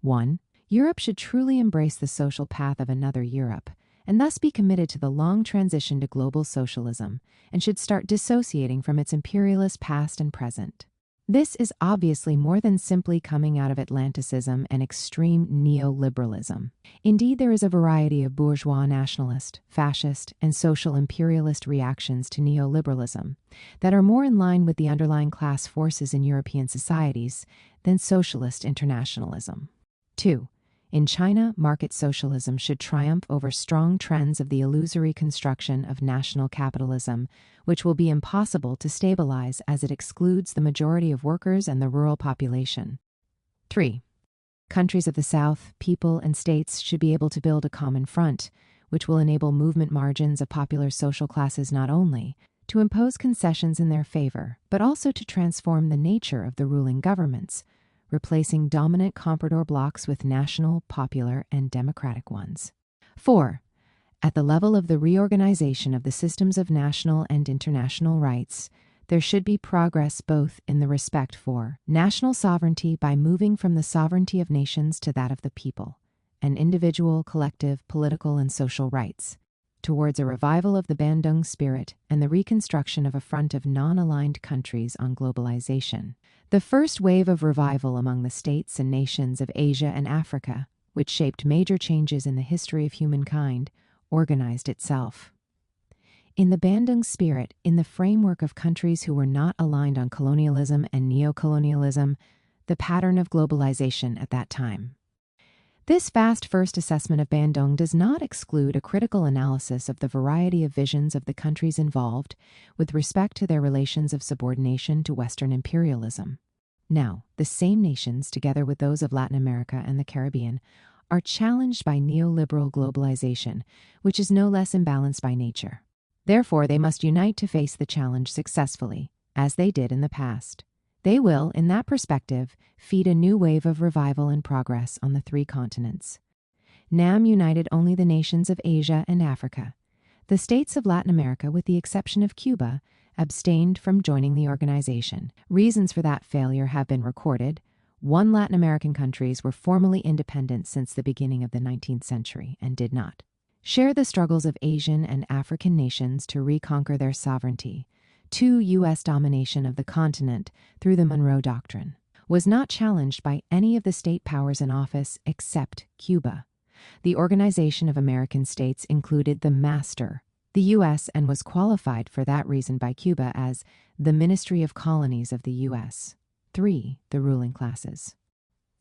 Speaker 1: 1. Europe should truly embrace the social path of another Europe, and thus be committed to the long transition to global socialism, and should start dissociating from its imperialist past and present. This is obviously more than simply coming out of Atlanticism and extreme neoliberalism. Indeed, there is a variety of bourgeois nationalist, fascist, and social imperialist reactions to neoliberalism that are more in line with the underlying class forces in European societies than socialist internationalism. 2. In China, market socialism should triumph over strong trends of the illusory construction of national capitalism, which will be impossible to stabilize as it excludes the majority of workers and the rural population. 3. Countries of the South, people and states should be able to build a common front, which will enable movement margins of popular social classes not only to impose concessions in their favor, but also to transform the nature of the ruling governments, replacing dominant comprador blocs with national, popular, and democratic ones. 4. At the level of the reorganization of the systems of national and international rights, there should be progress both in the respect for national sovereignty by moving from the sovereignty of nations to that of the people, and individual, collective, political, and social rights, towards a revival of the Bandung spirit and the reconstruction of a front of non-aligned countries on globalization. The first wave of revival among the states and nations of Asia and Africa, which shaped major changes in the history of humankind, organized itself. In the Bandung spirit, in the framework of countries who were not aligned on colonialism and neocolonialism, the pattern of globalization at that time. This fast first assessment of Bandung does not exclude a critical analysis of the variety of visions of the countries involved with respect to their relations of subordination to Western imperialism. Now, the same nations, together with those of Latin America and the Caribbean, are challenged by neoliberal globalization, which is no less imbalanced by nature. Therefore, they must unite to face the challenge successfully, as they did in the past. They will, in that perspective, feed a new wave of revival and progress on the three continents. NAM united only the nations of Asia and Africa. The states of Latin America, with the exception of Cuba, abstained from joining the organization. Reasons for that failure have been recorded. 1 Latin American countries were formally independent since the beginning of the 19th century and did not share the struggles of Asian and African nations to reconquer their sovereignty. 2 U.S. domination of the continent through the Monroe Doctrine was not challenged by any of the state powers in office except Cuba. The Organization of American States included the master, the U.S., and was qualified for that reason by Cuba as the Ministry of Colonies of the U.S. 3. The ruling classes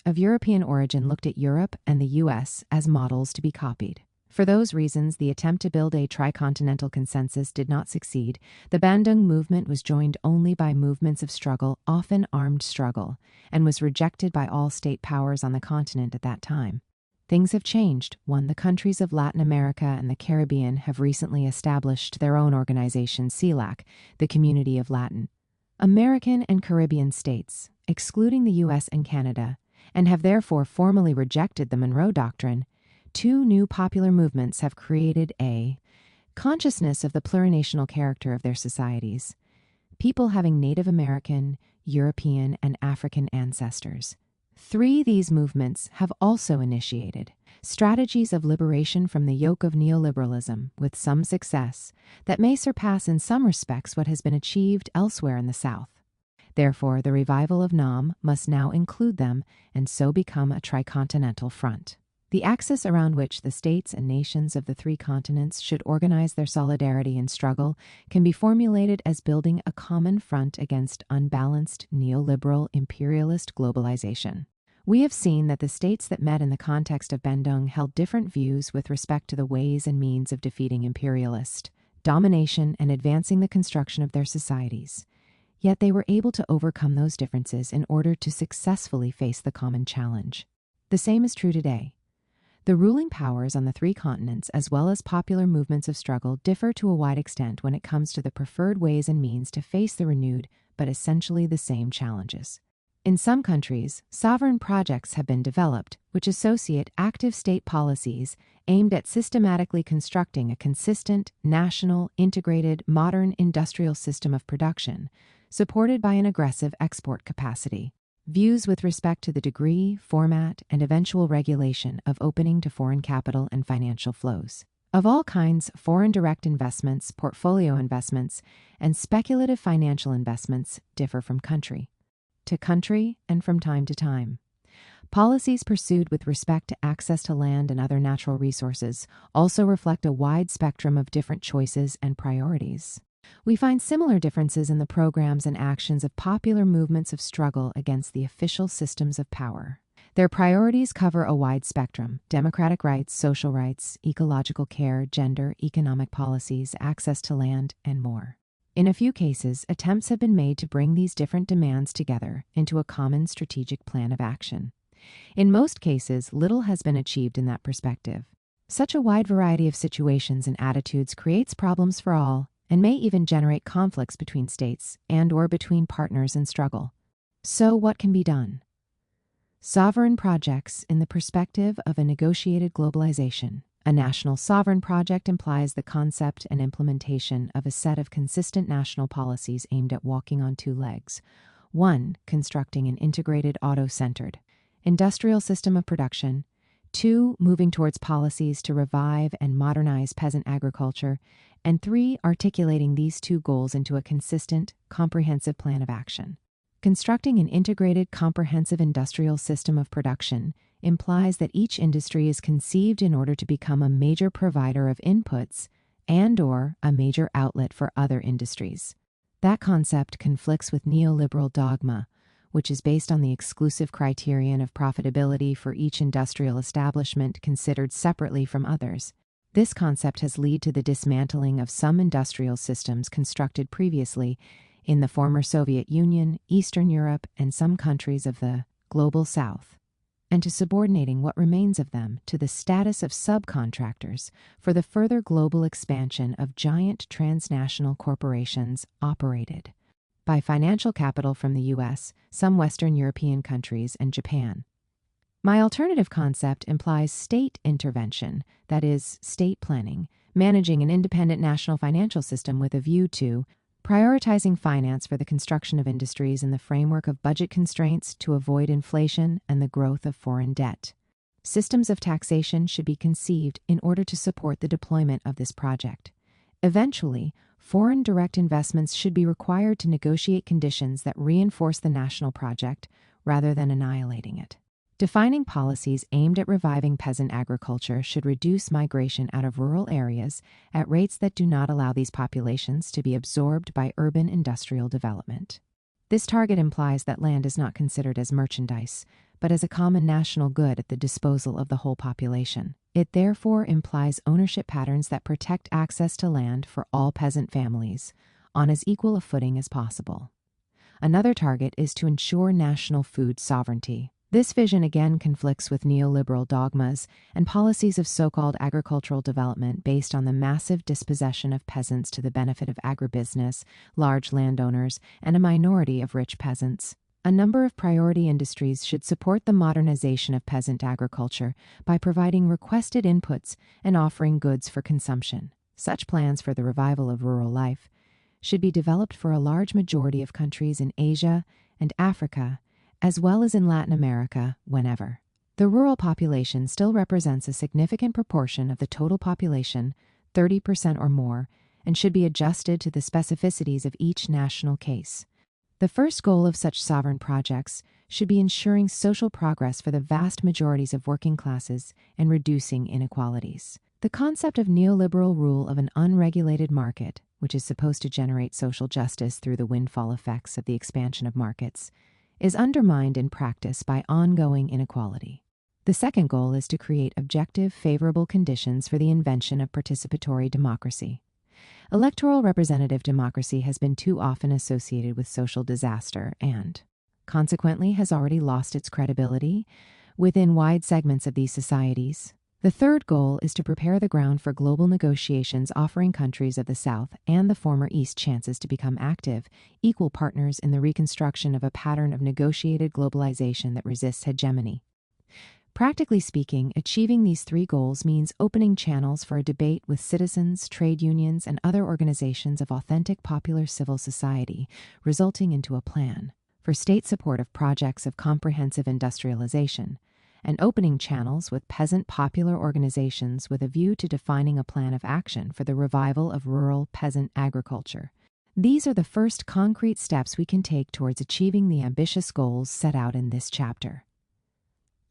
Speaker 1: of European origin looked at Europe and the U.S. as models to be copied. For those reasons, the attempt to build a tricontinental consensus did not succeed. The Bandung movement was joined only by movements of struggle, often armed struggle, and was rejected by all state powers on the continent at that time. Things have changed. 1. The countries of Latin America and the Caribbean have recently established their own organization, CELAC, the Community of Latin American and Caribbean States, excluding the U.S. and Canada, and have therefore formally rejected the Monroe Doctrine. 2 new popular movements have created a consciousness of the plurinational character of their societies, people having Native American, European, and African ancestors. 3. These movements have also initiated strategies of liberation from the yoke of neoliberalism with some success that may surpass in some respects what has been achieved elsewhere in the South. Therefore, the revival of NAM must now include them and so become a tricontinental front. The axis around which the states and nations of the three continents should organize their solidarity and struggle can be formulated as building a common front against unbalanced neoliberal imperialist globalization. We have seen that the states that met in the context of Bandung held different views with respect to the ways and means of defeating imperialist domination and advancing the construction of their societies. Yet they were able to overcome those differences in order to successfully face the common challenge. The same is true today. The ruling powers on the three continents, as well as popular movements of struggle, differ to a wide extent when it comes to the preferred ways and means to face the renewed, but essentially the same challenges. In some countries, sovereign projects have been developed, which associate active state policies aimed at systematically constructing a consistent, national, integrated, modern industrial system of production, supported by an aggressive export capacity. Views with respect to the degree, format, and eventual regulation of opening to foreign capital and financial flows. Of all kinds, foreign direct investments, portfolio investments, and speculative financial investments differ from country to country and from time to time. Policies pursued with respect to access to land and other natural resources also reflect a wide spectrum of different choices and priorities. We find similar differences in the programs and actions of popular movements of struggle against the official systems of power. Their priorities cover a wide spectrum: democratic rights, social rights, ecological care, gender, economic policies, access to land, and more. In a few cases, attempts have been made to bring these different demands together into a common strategic plan of action. In most cases, little has been achieved in that perspective. Such a wide variety of situations and attitudes creates problems for all, and may even generate conflicts between states and/or between partners in struggle. So what can be done? Sovereign projects in the perspective of a negotiated globalization. A national sovereign project implies the concept and implementation of a set of consistent national policies aimed at walking on two legs. 1. Constructing an integrated auto-centered industrial system of production. 2. Moving towards policies to revive and modernize peasant agriculture. And 3. Articulating these two goals into a consistent, comprehensive plan of action. Constructing an integrated, comprehensive industrial system of production implies that each industry is conceived in order to become a major provider of inputs and/or a major outlet for other industries. That concept conflicts with neoliberal dogma, which is based on the exclusive criterion of profitability for each industrial establishment considered separately from others. This concept has led to the dismantling of some industrial systems constructed previously in the former Soviet Union, Eastern Europe, and some countries of the Global South, and to subordinating what remains of them to the status of subcontractors for the further global expansion of giant transnational corporations operated by financial capital from the US, some Western European countries, and Japan. My alternative concept implies state intervention, that is, state planning, managing an independent national financial system with a view to prioritizing finance for the construction of industries in the framework of budget constraints to avoid inflation and the growth of foreign debt. Systems of taxation should be conceived in order to support the deployment of this project. Eventually, foreign direct investments should be required to negotiate conditions that reinforce the national project rather than annihilating it. Defining policies aimed at reviving peasant agriculture should reduce migration out of rural areas at rates that do not allow these populations to be absorbed by urban industrial development. This target implies that land is not considered as merchandise, but as a common national good at the disposal of the whole population. It therefore implies ownership patterns that protect access to land for all peasant families on as equal a footing as possible. Another target is to ensure national food sovereignty. This vision again conflicts with neoliberal dogmas and policies of so-called agricultural development based on the massive dispossession of peasants to the benefit of agribusiness, large landowners, and a minority of rich peasants. A number of priority industries should support the modernization of peasant agriculture by providing requested inputs and offering goods for consumption. Such plans for the revival of rural life should be developed for a large majority of countries in Asia and Africa, as well as in Latin America, whenever. The rural population still represents a significant proportion of the total population, 30% or more, and should be adjusted to the specificities of each national case. The first goal of such sovereign projects should be ensuring social progress for the vast majorities of working classes and reducing inequalities. The concept of neoliberal rule of an unregulated market, which is supposed to generate social justice through the windfall effects of the expansion of markets, is undermined in practice by ongoing inequality. The second goal is to create objective, favorable conditions for the invention of participatory democracy. Electoral representative democracy has been too often associated with social disaster and, consequently, has already lost its credibility within wide segments of these societies. The third goal is to prepare the ground for global negotiations offering countries of the South and the former East chances to become active, equal partners in the reconstruction of a pattern of negotiated globalization that resists hegemony. Practically speaking, achieving these three goals means opening channels for a debate with citizens, trade unions, and other organizations of authentic popular civil society, resulting into a plan for state support of projects of comprehensive industrialization, and opening channels with peasant popular organizations with a view to defining a plan of action for the revival of rural peasant agriculture. These are the first concrete steps we can take towards achieving the ambitious goals set out in this chapter.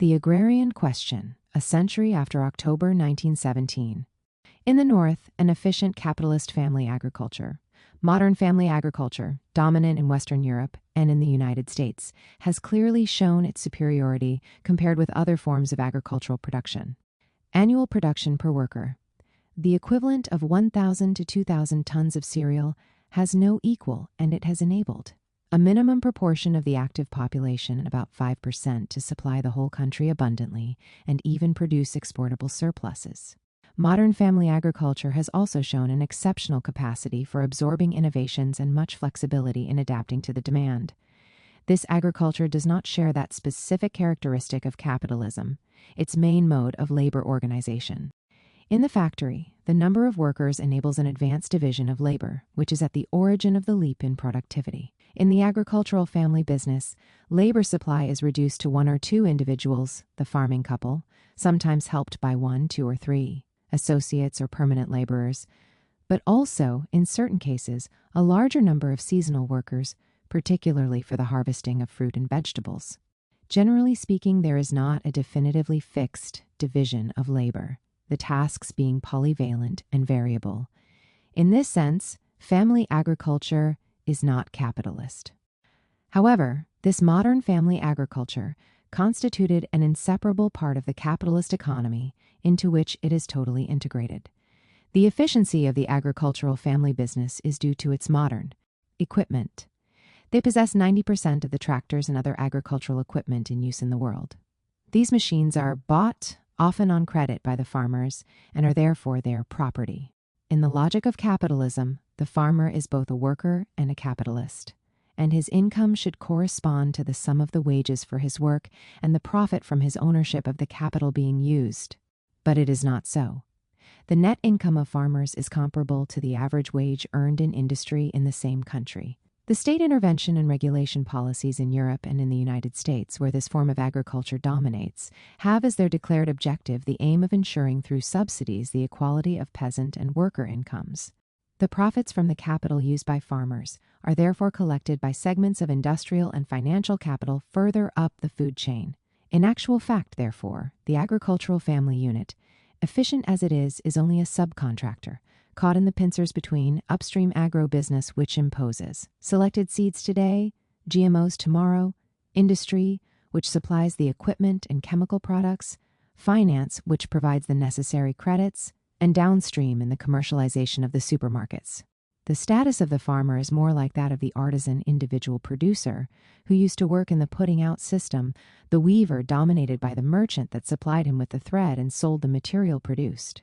Speaker 1: The Agrarian Question, a century after October 1917. In the North, an efficient capitalist family agriculture, modern family agriculture, dominant in Western Europe and in the United States, has clearly shown its superiority compared with other forms of agricultural production. Annual production per worker, the equivalent of 1,000 to 2,000 tons of cereal, has no equal, and it has enabled a minimum proportion of the active population, about 5%, to supply the whole country abundantly and even produce exportable surpluses. Modern family agriculture has also shown an exceptional capacity for absorbing innovations and much flexibility in adapting to the demand. This agriculture does not share that specific characteristic of capitalism, its main mode of labor organization. In the factory, the number of workers enables an advanced division of labor, which is at the origin of the leap in productivity. In the agricultural family business, labor supply is reduced to one or two individuals, the farming couple, sometimes helped by one, two, or three associates or permanent laborers, but also, in certain cases, a larger number of seasonal workers, particularly for the harvesting of fruit and vegetables. Generally speaking, there is not a definitively fixed division of labor, the tasks being polyvalent and variable. In this sense, family agriculture is not capitalist. However, this modern family agriculture constituted an inseparable part of the capitalist economy into which it is totally integrated. The efficiency of the agricultural family business is due to its modern equipment. They possess 90% of the tractors and other agricultural equipment in use in the world. These machines are bought, often on credit, by the farmers and are therefore their property. In the logic of capitalism, the farmer is both a worker and a capitalist, and his income should correspond to the sum of the wages for his work and the profit from his ownership of the capital being used. But it is not so. The net income of farmers is comparable to the average wage earned in industry in the same country. The state intervention and regulation policies in Europe and in the United States, where this form of agriculture dominates, have as their declared objective the aim of ensuring through subsidies the equality of peasant and worker incomes. The profits from the capital used by farmers are therefore collected by segments of industrial and financial capital further up the food chain. In actual fact, therefore, the agricultural family unit, efficient as it is only a subcontractor, caught in the pincers between upstream agro-business which imposes selected seeds today, GMOs tomorrow, industry, which supplies the equipment and chemical products, finance, which provides the necessary credits, and downstream in the commercialization of the supermarkets. The status of the farmer is more like that of the artisan individual producer, who used to work in the putting out system, the weaver dominated by the merchant that supplied him with the thread and sold the material produced.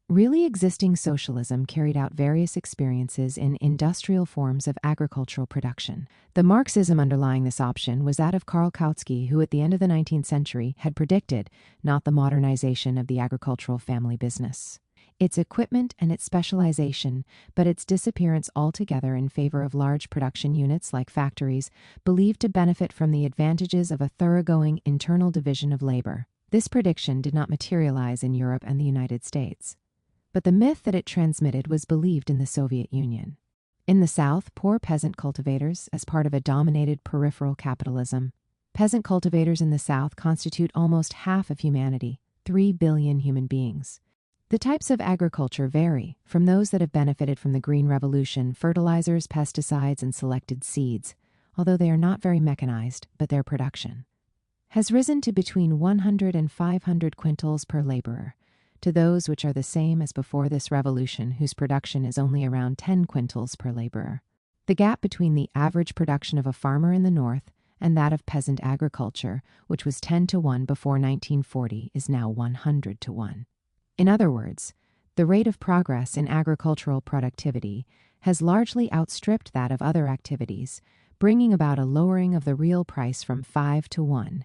Speaker 1: Really existing socialism carried out various experiences in industrial forms of agricultural production. The Marxism underlying this option was that of Karl Kautsky, who at the end of the 19th century had predicted not the modernization of the agricultural family business, its equipment and its specialization, but its disappearance altogether in favor of large production units like factories, believed to benefit from the advantages of a thoroughgoing internal division of labor. This prediction did not materialize in Europe and the United States, but the myth that it transmitted was believed in the Soviet Union. In the South, poor peasant cultivators, as part of a dominated peripheral capitalism, peasant cultivators in the South constitute almost half of humanity, 3 billion human beings. The types of agriculture vary from those that have benefited from the Green Revolution, fertilizers, pesticides, and selected seeds, although they are not very mechanized, but their production has risen to between 100 and 500 quintals per laborer, to those which are the same as before this revolution, whose production is only around 10 quintals per laborer. The gap between the average production of a farmer in the North and that of peasant agriculture, which was 10 to 1 before 1940, is now 100 to 1. In other words, the rate of progress in agricultural productivity has largely outstripped that of other activities, bringing about a lowering of the real price from 5 to 1.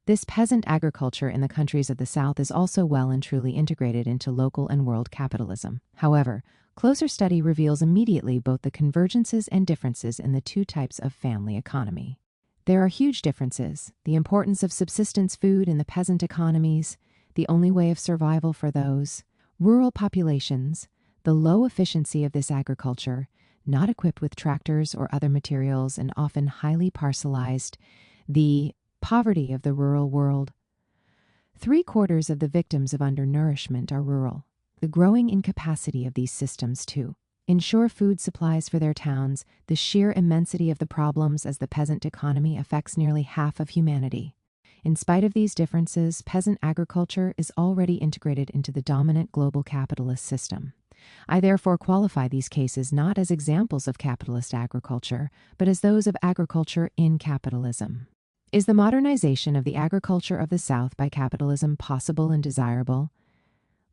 Speaker 1: This peasant agriculture in the countries of the South is also well and truly integrated into local and world capitalism. However, closer study reveals immediately both the convergences and differences in the two types of family economy. There are huge differences: the importance of subsistence food in the peasant economies, the only way of survival for those rural populations, the low efficiency of this agriculture, not equipped with tractors or other materials and often highly parcelized, the poverty of the rural world. 3/4 of the victims of undernourishment are rural. The growing incapacity of these systems to ensure food supplies for their towns, the sheer immensity of the problems as the peasant economy affects nearly half of humanity. In spite of these differences, peasant agriculture is already integrated into the dominant global capitalist system. I therefore qualify these cases not as examples of capitalist agriculture, but as those of agriculture in capitalism. Is the modernization of the agriculture of the South by capitalism possible and desirable?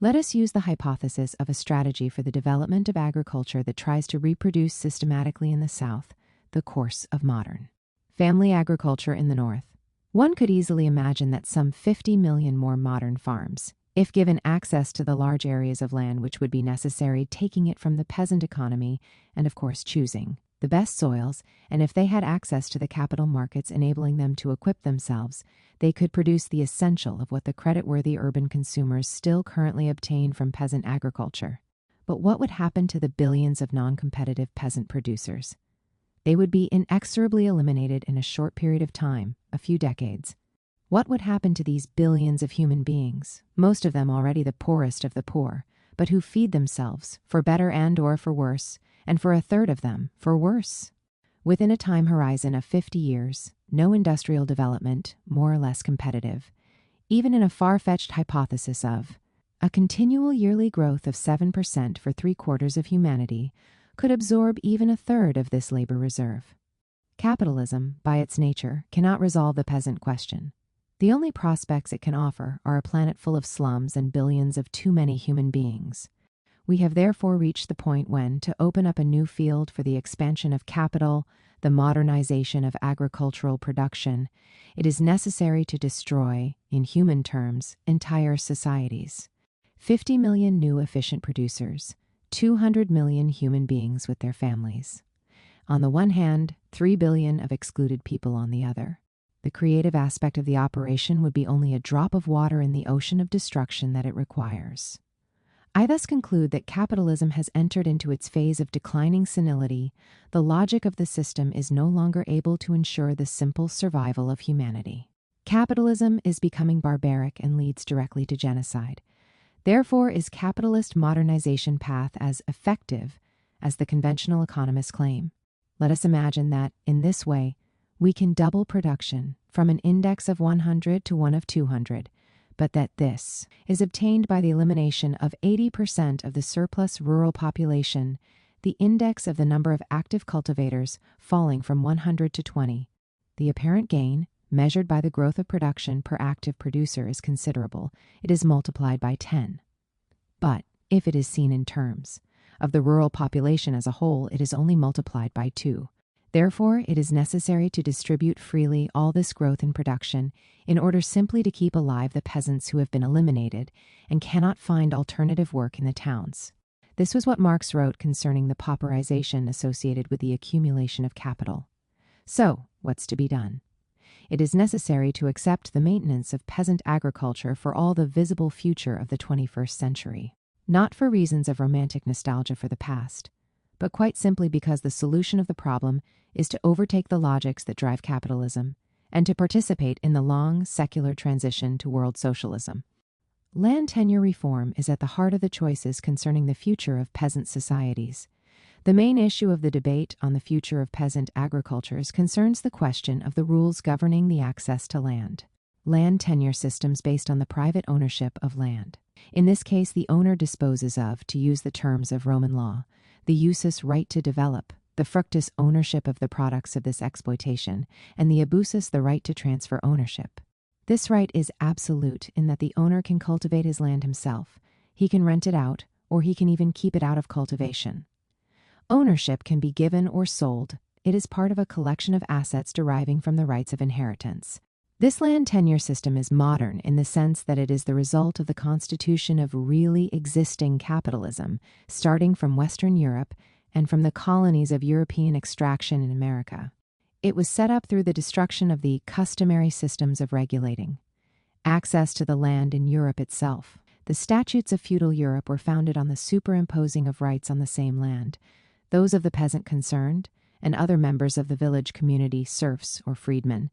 Speaker 1: Let us use the hypothesis of a strategy for the development of agriculture that tries to reproduce systematically in the South the course of modern family agriculture in the North. One could easily imagine that some 50 million more modern farms, if given access to the large areas of land which would be necessary, taking it from the peasant economy and, of course, choosing the best soils, and if they had access to the capital markets enabling them to equip themselves, they could produce the essential of what the creditworthy urban consumers still currently obtain from peasant agriculture. But what would happen to the billions of non-competitive peasant producers? They would be inexorably eliminated in a short period of time, a few decades. What would happen to these billions of human beings, most of them already the poorest of the poor, but who feed themselves, for better and/or for worse, and for a third of them, for worse? Within a time horizon of 50 years, no industrial development, more or less competitive, even in a far-fetched hypothesis of a continual yearly growth of 7% for 3/4 of humanity, could absorb even a third of this labor reserve. Capitalism, by its nature, cannot resolve the peasant question. The only prospects it can offer are a planet full of slums and billions of too many human beings. We have therefore reached the point when, to open up a new field for the expansion of capital, the modernization of agricultural production, it is necessary to destroy, in human terms, entire societies. 50 million new efficient producers, 200 million human beings with their families. On the one hand, 3 billion of excluded people on the other. The creative aspect of the operation would be only a drop of water in the ocean of destruction that it requires. I thus conclude that capitalism has entered into its phase of declining senility. The logic of the system is no longer able to ensure the simple survival of humanity. Capitalism is becoming barbaric and leads directly to genocide. Therefore, is capitalist modernization path as effective as the conventional economists claim? Let us imagine that, in this way, we can double production from an index of 100 to one of 200, but that this is obtained by the elimination of 80% of the surplus rural population, the index of the number of active cultivators falling from 100 to 20. The apparent gain, measured by the growth of production per active producer, is considerable. It is multiplied by 10. But if it is seen in terms of the rural population as a whole, it is only multiplied by 2. Therefore, it is necessary to distribute freely all this growth in production in order simply to keep alive the peasants who have been eliminated and cannot find alternative work in the towns. This was what Marx wrote concerning the pauperization associated with the accumulation of capital. So, what's to be done? It is necessary to accept the maintenance of peasant agriculture for all the visible future of the 21st century, not for reasons of romantic nostalgia for the past, but quite simply because the solution of the problem is to overtake the logics that drive capitalism and to participate in the long, secular transition to world socialism. Land tenure reform is at the heart of the choices concerning the future of peasant societies. The main issue of the debate on the future of peasant agricultures concerns the question of the rules governing the access to land. Land tenure systems based on the private ownership of land. In this case, the owner disposes of, to use the terms of Roman law, the usus right to develop, the fructus ownership of the products of this exploitation, and the abusus the right to transfer ownership. This right is absolute in that the owner can cultivate his land himself, he can rent it out, or he can even keep it out of cultivation. Ownership can be given or sold. It is part of a collection of assets deriving from the rights of inheritance. This land tenure system is modern in the sense that it is the result of the constitution of really existing capitalism, starting from Western Europe and from the colonies of European extraction in America. It was set up through the destruction of the customary systems of regulating access to the land in Europe itself. The statutes of feudal Europe were founded on the superimposing of rights on the same land, those of the peasant concerned, and other members of the village community, serfs or freedmen,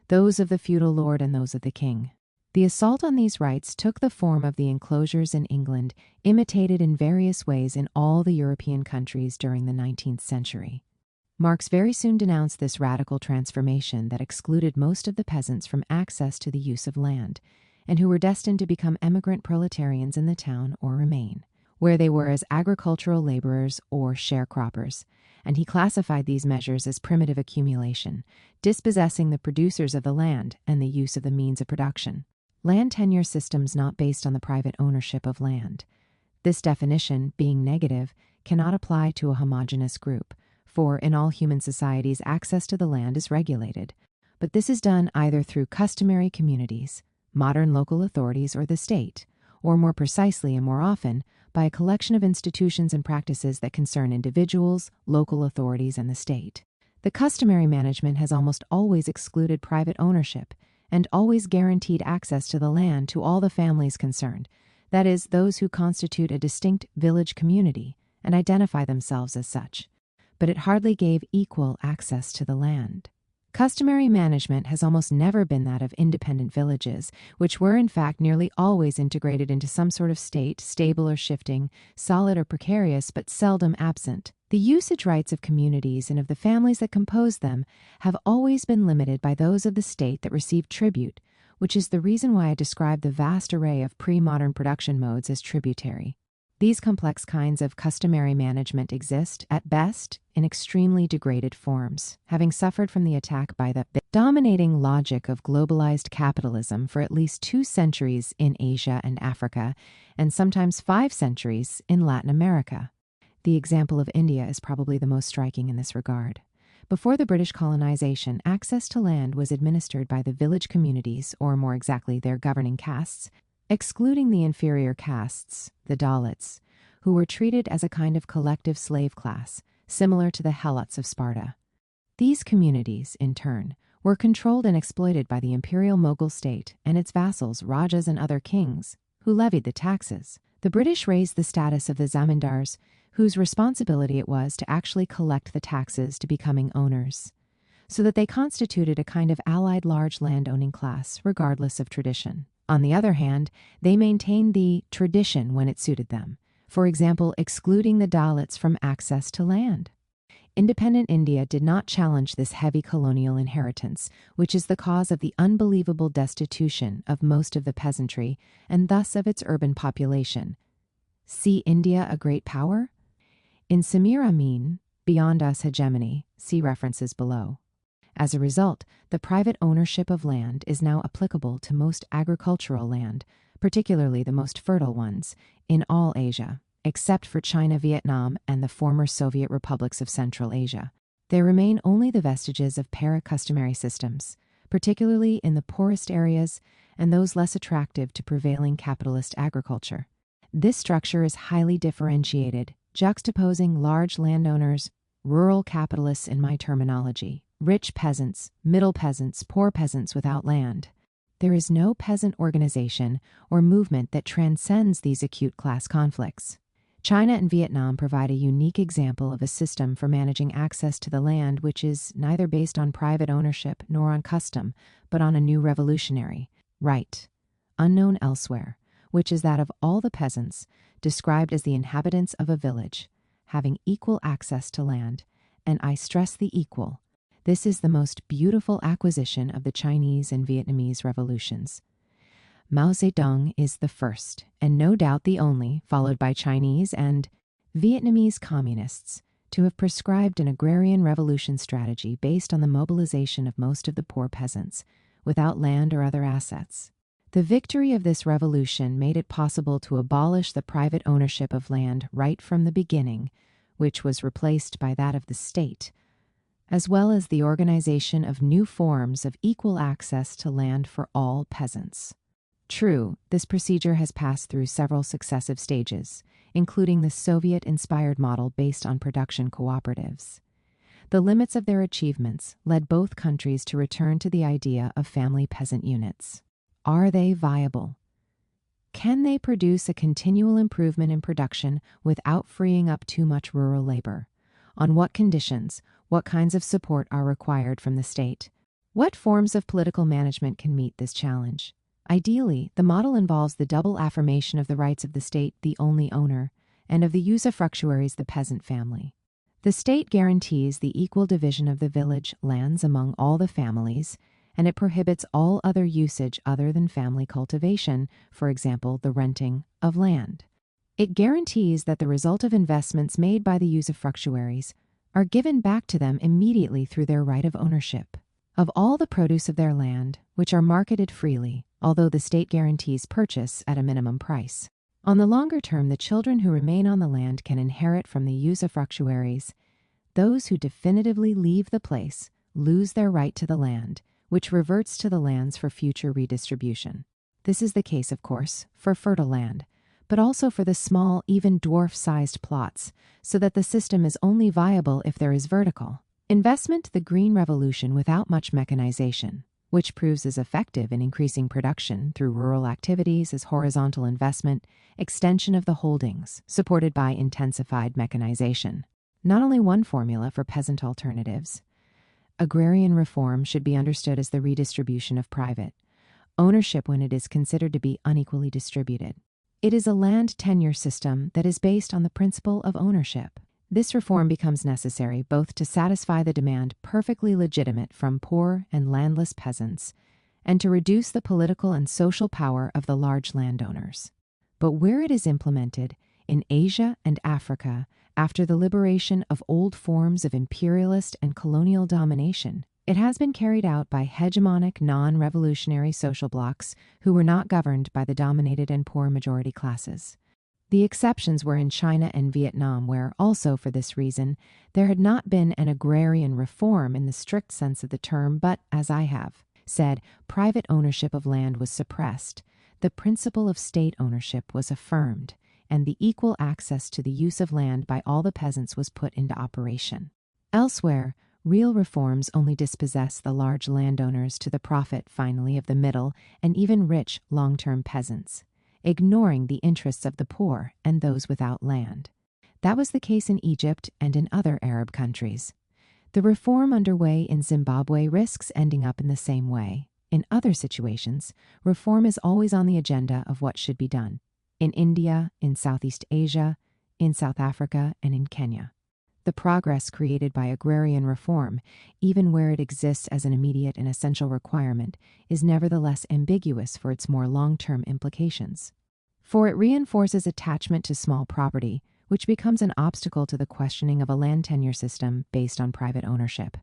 Speaker 1: those of the feudal lord and those of the king. The assault on these rights took the form of the enclosures in England, imitated in various ways in all the European countries during the 19th century. Marx very soon denounced this radical transformation that excluded most of the peasants from access to the use of land, and who were destined to become emigrant proletarians in the town or remain, where they were as agricultural laborers or sharecroppers, and he classified these measures as primitive accumulation, dispossessing the producers of the land and the use of the means of production. Land tenure systems not based on the private ownership of land. This definition, being negative, cannot apply to a homogeneous group, for in all human societies access to the land is regulated, but this is done either through customary communities, modern local authorities, or the state, or more precisely and more often, by a collection of institutions and practices that concern individuals, local authorities, and the state. The customary management has almost always excluded private ownership and always guaranteed access to the land to all the families concerned, that is, those who constitute a distinct village community and identify themselves as such. But it hardly gave equal access to the land. Customary management has almost never been that of independent villages, which were in fact nearly always integrated into some sort of state, stable or shifting, solid or precarious, but seldom absent. The usage rights of communities and of the families that compose them have always been limited by those of the state that receive tribute, which is the reason why I describe the vast array of pre-modern production modes as tributary. These complex kinds of customary management exist, at best, in extremely degraded forms, having suffered from the attack by the dominating logic of globalized capitalism for at least 2 centuries in Asia and Africa, and sometimes 5 centuries in Latin America. The example of India is probably the most striking in this regard. Before the British colonization, access to land was administered by the village communities, or more exactly their governing castes, excluding the inferior castes, the Dalits, who were treated as a kind of collective slave class, similar to the Helots of Sparta. These communities, in turn, were controlled and exploited by the imperial Mughal state and its vassals, rajas and other kings, who levied the taxes. The British raised the status of the zamindars, whose responsibility it was to actually collect the taxes, to becoming owners, so that they constituted a kind of allied large landowning class, regardless of tradition. On the other hand, they maintained the tradition when it suited them, for example, excluding the Dalits from access to land. Independent India did not challenge this heavy colonial inheritance, which is the cause of the unbelievable destitution of most of the peasantry and thus of its urban population. See India a great power? In Samir Amin, Beyond Us Hegemony, see references below. As a result, the private ownership of land is now applicable to most agricultural land, particularly the most fertile ones, in all Asia, except for China, Vietnam, and the former Soviet republics of Central Asia. There remain only the vestiges of para-customary systems, particularly in the poorest areas and those less attractive to prevailing capitalist agriculture. This structure is highly differentiated, juxtaposing large landowners, rural capitalists in my terminology, rich peasants, middle peasants, poor peasants without land. There is no peasant organization or movement that transcends these acute class conflicts. China and Vietnam provide a unique example of a system for managing access to the land which is neither based on private ownership nor on custom, but on a new revolutionary right, unknown elsewhere, which is that of all the peasants, described as the inhabitants of a village, having equal access to land, and I stress the equal. This is the most beautiful acquisition of the Chinese and Vietnamese revolutions. Mao Zedong is the first, and no doubt the only, followed by Chinese and Vietnamese communists, to have prescribed an agrarian revolution strategy based on the mobilization of most of the poor peasants, without land or other assets. The victory of this revolution made it possible to abolish the private ownership of land right from the beginning, which was replaced by that of the state, as well as the organization of new forms of equal access to land for all peasants. True, this procedure has passed through several successive stages, including the Soviet-inspired model based on production cooperatives. The limits of their achievements led both countries to return to the idea of family peasant units. Are they viable? Can they produce a continual improvement in production without freeing up too much rural labor? On what conditions? What kinds of support are required from the state? What forms of political management can meet this challenge? Ideally, the model involves the double affirmation of the rights of the state, the only owner, and of the usufructuaries, the peasant family. The state guarantees the equal division of the village lands among all the families, and it prohibits all other usage other than family cultivation, for example, the renting of land. It guarantees that the result of investments made by the usufructuaries are given back to them immediately through their right of ownership of all the produce of their land, which are marketed freely, although the state guarantees purchase at a minimum price. On the longer term, the children who remain on the land can inherit from the usufructuaries. Those who definitively leave the place lose their right to the land, which reverts to the lands for future redistribution. This is the case, of course, for fertile land, but also for the small, even dwarf-sized plots, so that the system is only viable if there is vertical investment. The Green Revolution without much mechanization, which proves as effective in increasing production through rural activities as horizontal investment, extension of the holdings, supported by intensified mechanization. Not only one formula for peasant alternatives. Agrarian reform should be understood as the redistribution of private ownership when it is considered to be unequally distributed. It is a land tenure system that is based on the principle of ownership. This reform becomes necessary both to satisfy the demand perfectly legitimate from poor and landless peasants and to reduce the political and social power of the large landowners. But where it is implemented, in Asia and Africa, after the liberation of old forms of imperialist and colonial domination, it has been carried out by hegemonic non-revolutionary social blocs who were not governed by the dominated and poor majority classes. The exceptions were in China and Vietnam, where, also for this reason, there had not been an agrarian reform in the strict sense of the term, but, as I have said, private ownership of land was suppressed, the principle of state ownership was affirmed, and the equal access to the use of land by all the peasants was put into operation. Elsewhere, real reforms only dispossess the large landowners to the profit, finally, of the middle and even rich long-term peasants, ignoring the interests of the poor and those without land. That was the case in Egypt and in other Arab countries. The reform underway in Zimbabwe risks ending up in the same way. In other situations, reform is always on the agenda of what should be done. In India, in Southeast Asia, in South Africa, and in Kenya. The progress created by agrarian reform, even where it exists as an immediate and essential requirement, is nevertheless ambiguous for its more long-term implications. For it reinforces attachment to small property, which becomes an obstacle to the questioning of a land tenure system based on private ownership.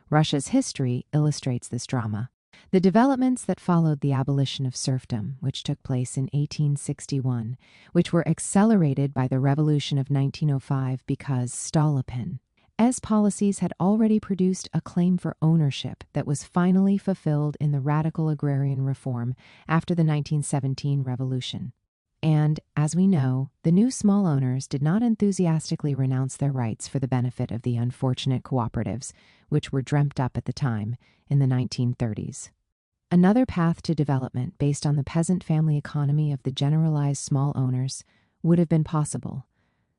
Speaker 1: Russia's history illustrates this drama. The developments that followed the abolition of serfdom, which took place in 1861, which were accelerated by the Revolution of 1905 because Stolypin's policies had already produced a claim for ownership that was finally fulfilled in the radical agrarian reform after the 1917 revolution. And, as we know, the new small owners did not enthusiastically renounce their rights for the benefit of the unfortunate cooperatives, which were dreamt up at the time, in the 1930s. Another path to development based on the peasant family economy of the generalized small owners would have been possible,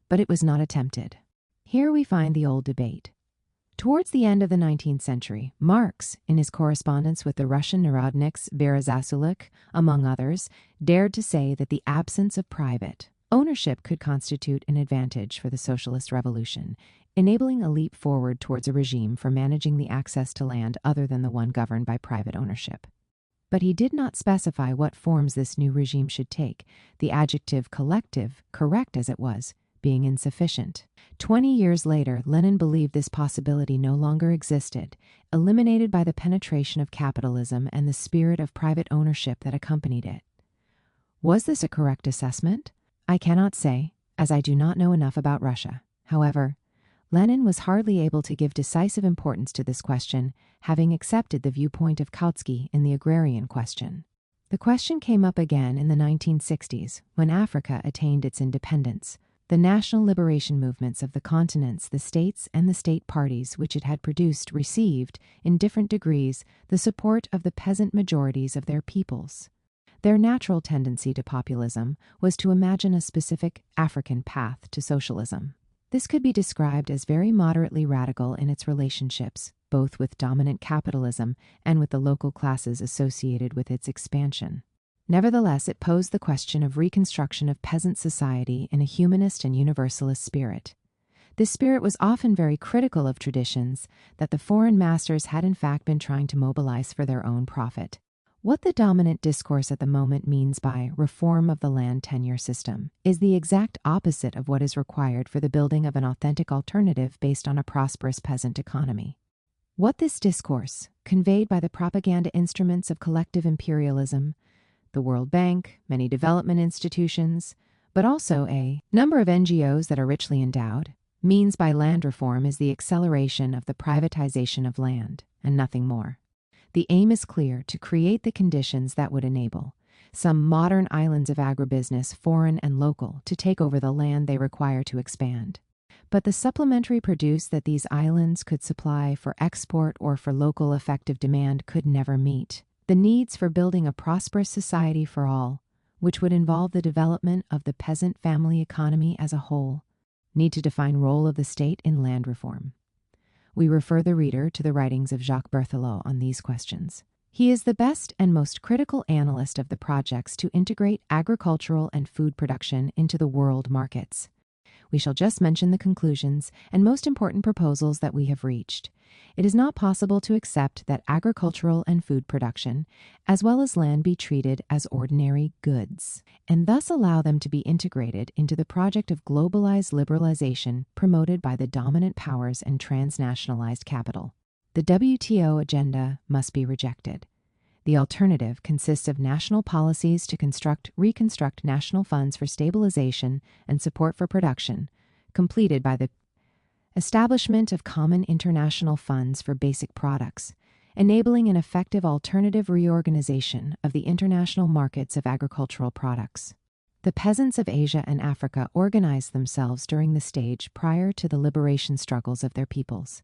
Speaker 1: but it was not attempted. Here we find the old debate. Towards the end of the 19th century, Marx, in his correspondence with the Russian Narodniks Berezasulik, among others, dared to say that the absence of private ownership could constitute an advantage for the socialist revolution, enabling a leap forward towards a regime for managing the access to land other than the one governed by private ownership. But he did not specify what forms this new regime should take, the adjective collective, correct as it was, being insufficient. 20 years later, Lenin believed this possibility no longer existed, eliminated by the penetration of capitalism and the spirit of private ownership that accompanied it. Was this a correct assessment? I cannot say, as I do not know enough about Russia. However, Lenin was hardly able to give decisive importance to this question, having accepted the viewpoint of Kautsky in the agrarian question. The question came up again in the 1960s, when Africa attained its independence. The national liberation movements of the continents, the states, and the state parties which it had produced received, in different degrees, the support of the peasant majorities of their peoples. Their natural tendency to populism was to imagine a specific African path to socialism. This could be described as very moderately radical in its relationships, both with dominant capitalism and with the local classes associated with its expansion. Nevertheless, it posed the question of reconstruction of peasant society in a humanist and universalist spirit. This spirit was often very critical of traditions that the foreign masters had in fact been trying to mobilize for their own profit. What the dominant discourse at the moment means by reform of the land tenure system is the exact opposite of what is required for the building of an authentic alternative based on a prosperous peasant economy. What this discourse, conveyed by the propaganda instruments of collective imperialism, the World Bank, many development institutions, but also a number of NGOs that are richly endowed, means by land reform is the acceleration of the privatization of land, and nothing more. The aim is clear: to create the conditions that would enable some modern islands of agribusiness, foreign and local, to take over the land they require to expand. But the supplementary produce that these islands could supply for export or for local effective demand could never meet the needs for building a prosperous society for all, which would involve the development of the peasant family economy as a whole. Need to define role of the state in land reform. We refer the reader to the writings of Jacques Berthelot on these questions. He is the best and most critical analyst of the projects to integrate agricultural and food production into the world markets. We shall just mention the conclusions and most important proposals that we have reached. It is not possible to accept that agricultural and food production, as well as land, be treated as ordinary goods, and thus allow them to be integrated into the project of globalized liberalization promoted by the dominant powers and transnationalized capital. The WTO agenda must be rejected. The alternative consists of national policies to reconstruct national funds for stabilization and support for production, completed by the establishment of common international funds for basic products, enabling an effective alternative reorganization of the international markets of agricultural products. The peasants of Asia and Africa organized themselves during the stage prior to the liberation struggles of their peoples.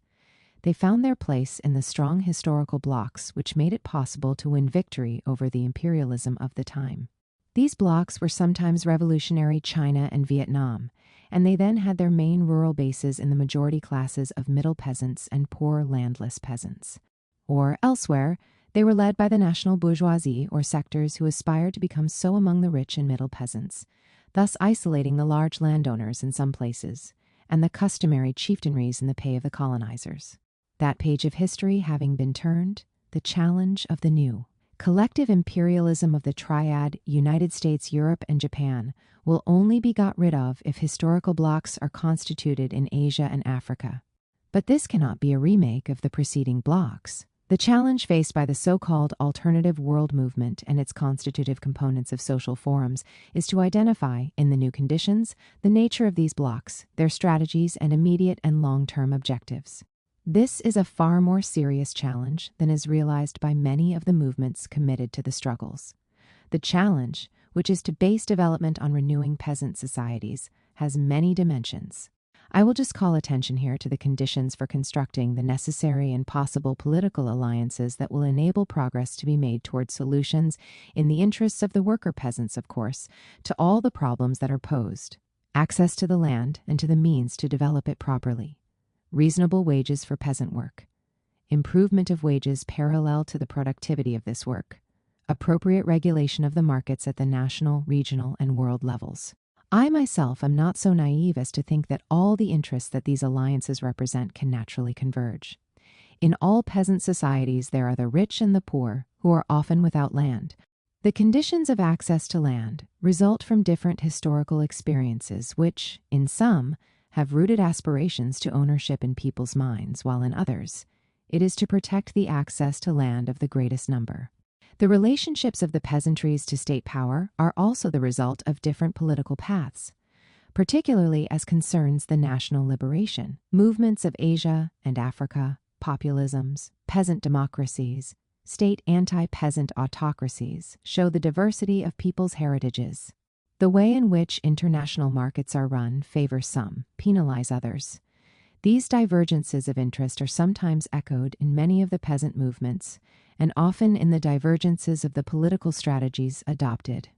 Speaker 1: They found their place in the strong historical blocks which made it possible to win victory over the imperialism of the time. These blocks were sometimes revolutionary China and Vietnam, and they then had their main rural bases in the majority classes of middle peasants and poor landless peasants. Or elsewhere, they were led by the national bourgeoisie or sectors who aspired to become so among the rich and middle peasants, thus isolating the large landowners in some places, and the customary chieftainries in the pay of the colonizers. That page of history having been turned, the challenge of the new. Collective imperialism of the triad United States, Europe, and Japan will only be got rid of if historical blocks are constituted in Asia and Africa. But this cannot be a remake of the preceding blocks. The challenge faced by the so-called alternative world movement and its constitutive components of social forums is to identify, in the new conditions, the nature of these blocks, their strategies, and immediate and long-term objectives. This is a far more serious challenge than is realized by many of the movements committed to the struggles. The challenge, which is to base development on renewing peasant societies, has many dimensions. I will just call attention here to the conditions for constructing the necessary and possible political alliances that will enable progress to be made towards solutions in the interests of the worker peasants, of course, to all the problems that are posed. Access to the land and to the means to develop it properly. Reasonable wages for peasant work, improvement of wages parallel to the productivity of this work, appropriate regulation of the markets at the national, regional, and world levels. I myself am not so naive as to think that all the interests that these alliances represent can naturally converge. In all peasant societies, there are the rich and the poor, who are often without land. The conditions of access to land result from different historical experiences which, in some, have rooted aspirations to ownership in people's minds, while in others, it is to protect the access to land of the greatest number. The relationships of the peasantries to state power are also the result of different political paths, particularly as concerns the national liberation. Movements of Asia and Africa, populisms, peasant democracies, state anti-peasant autocracies show the diversity of people's heritages. The way in which international markets are run favor some, penalize others. These divergences of interest are sometimes echoed in many of the peasant movements, and often in the divergences of the political strategies adopted.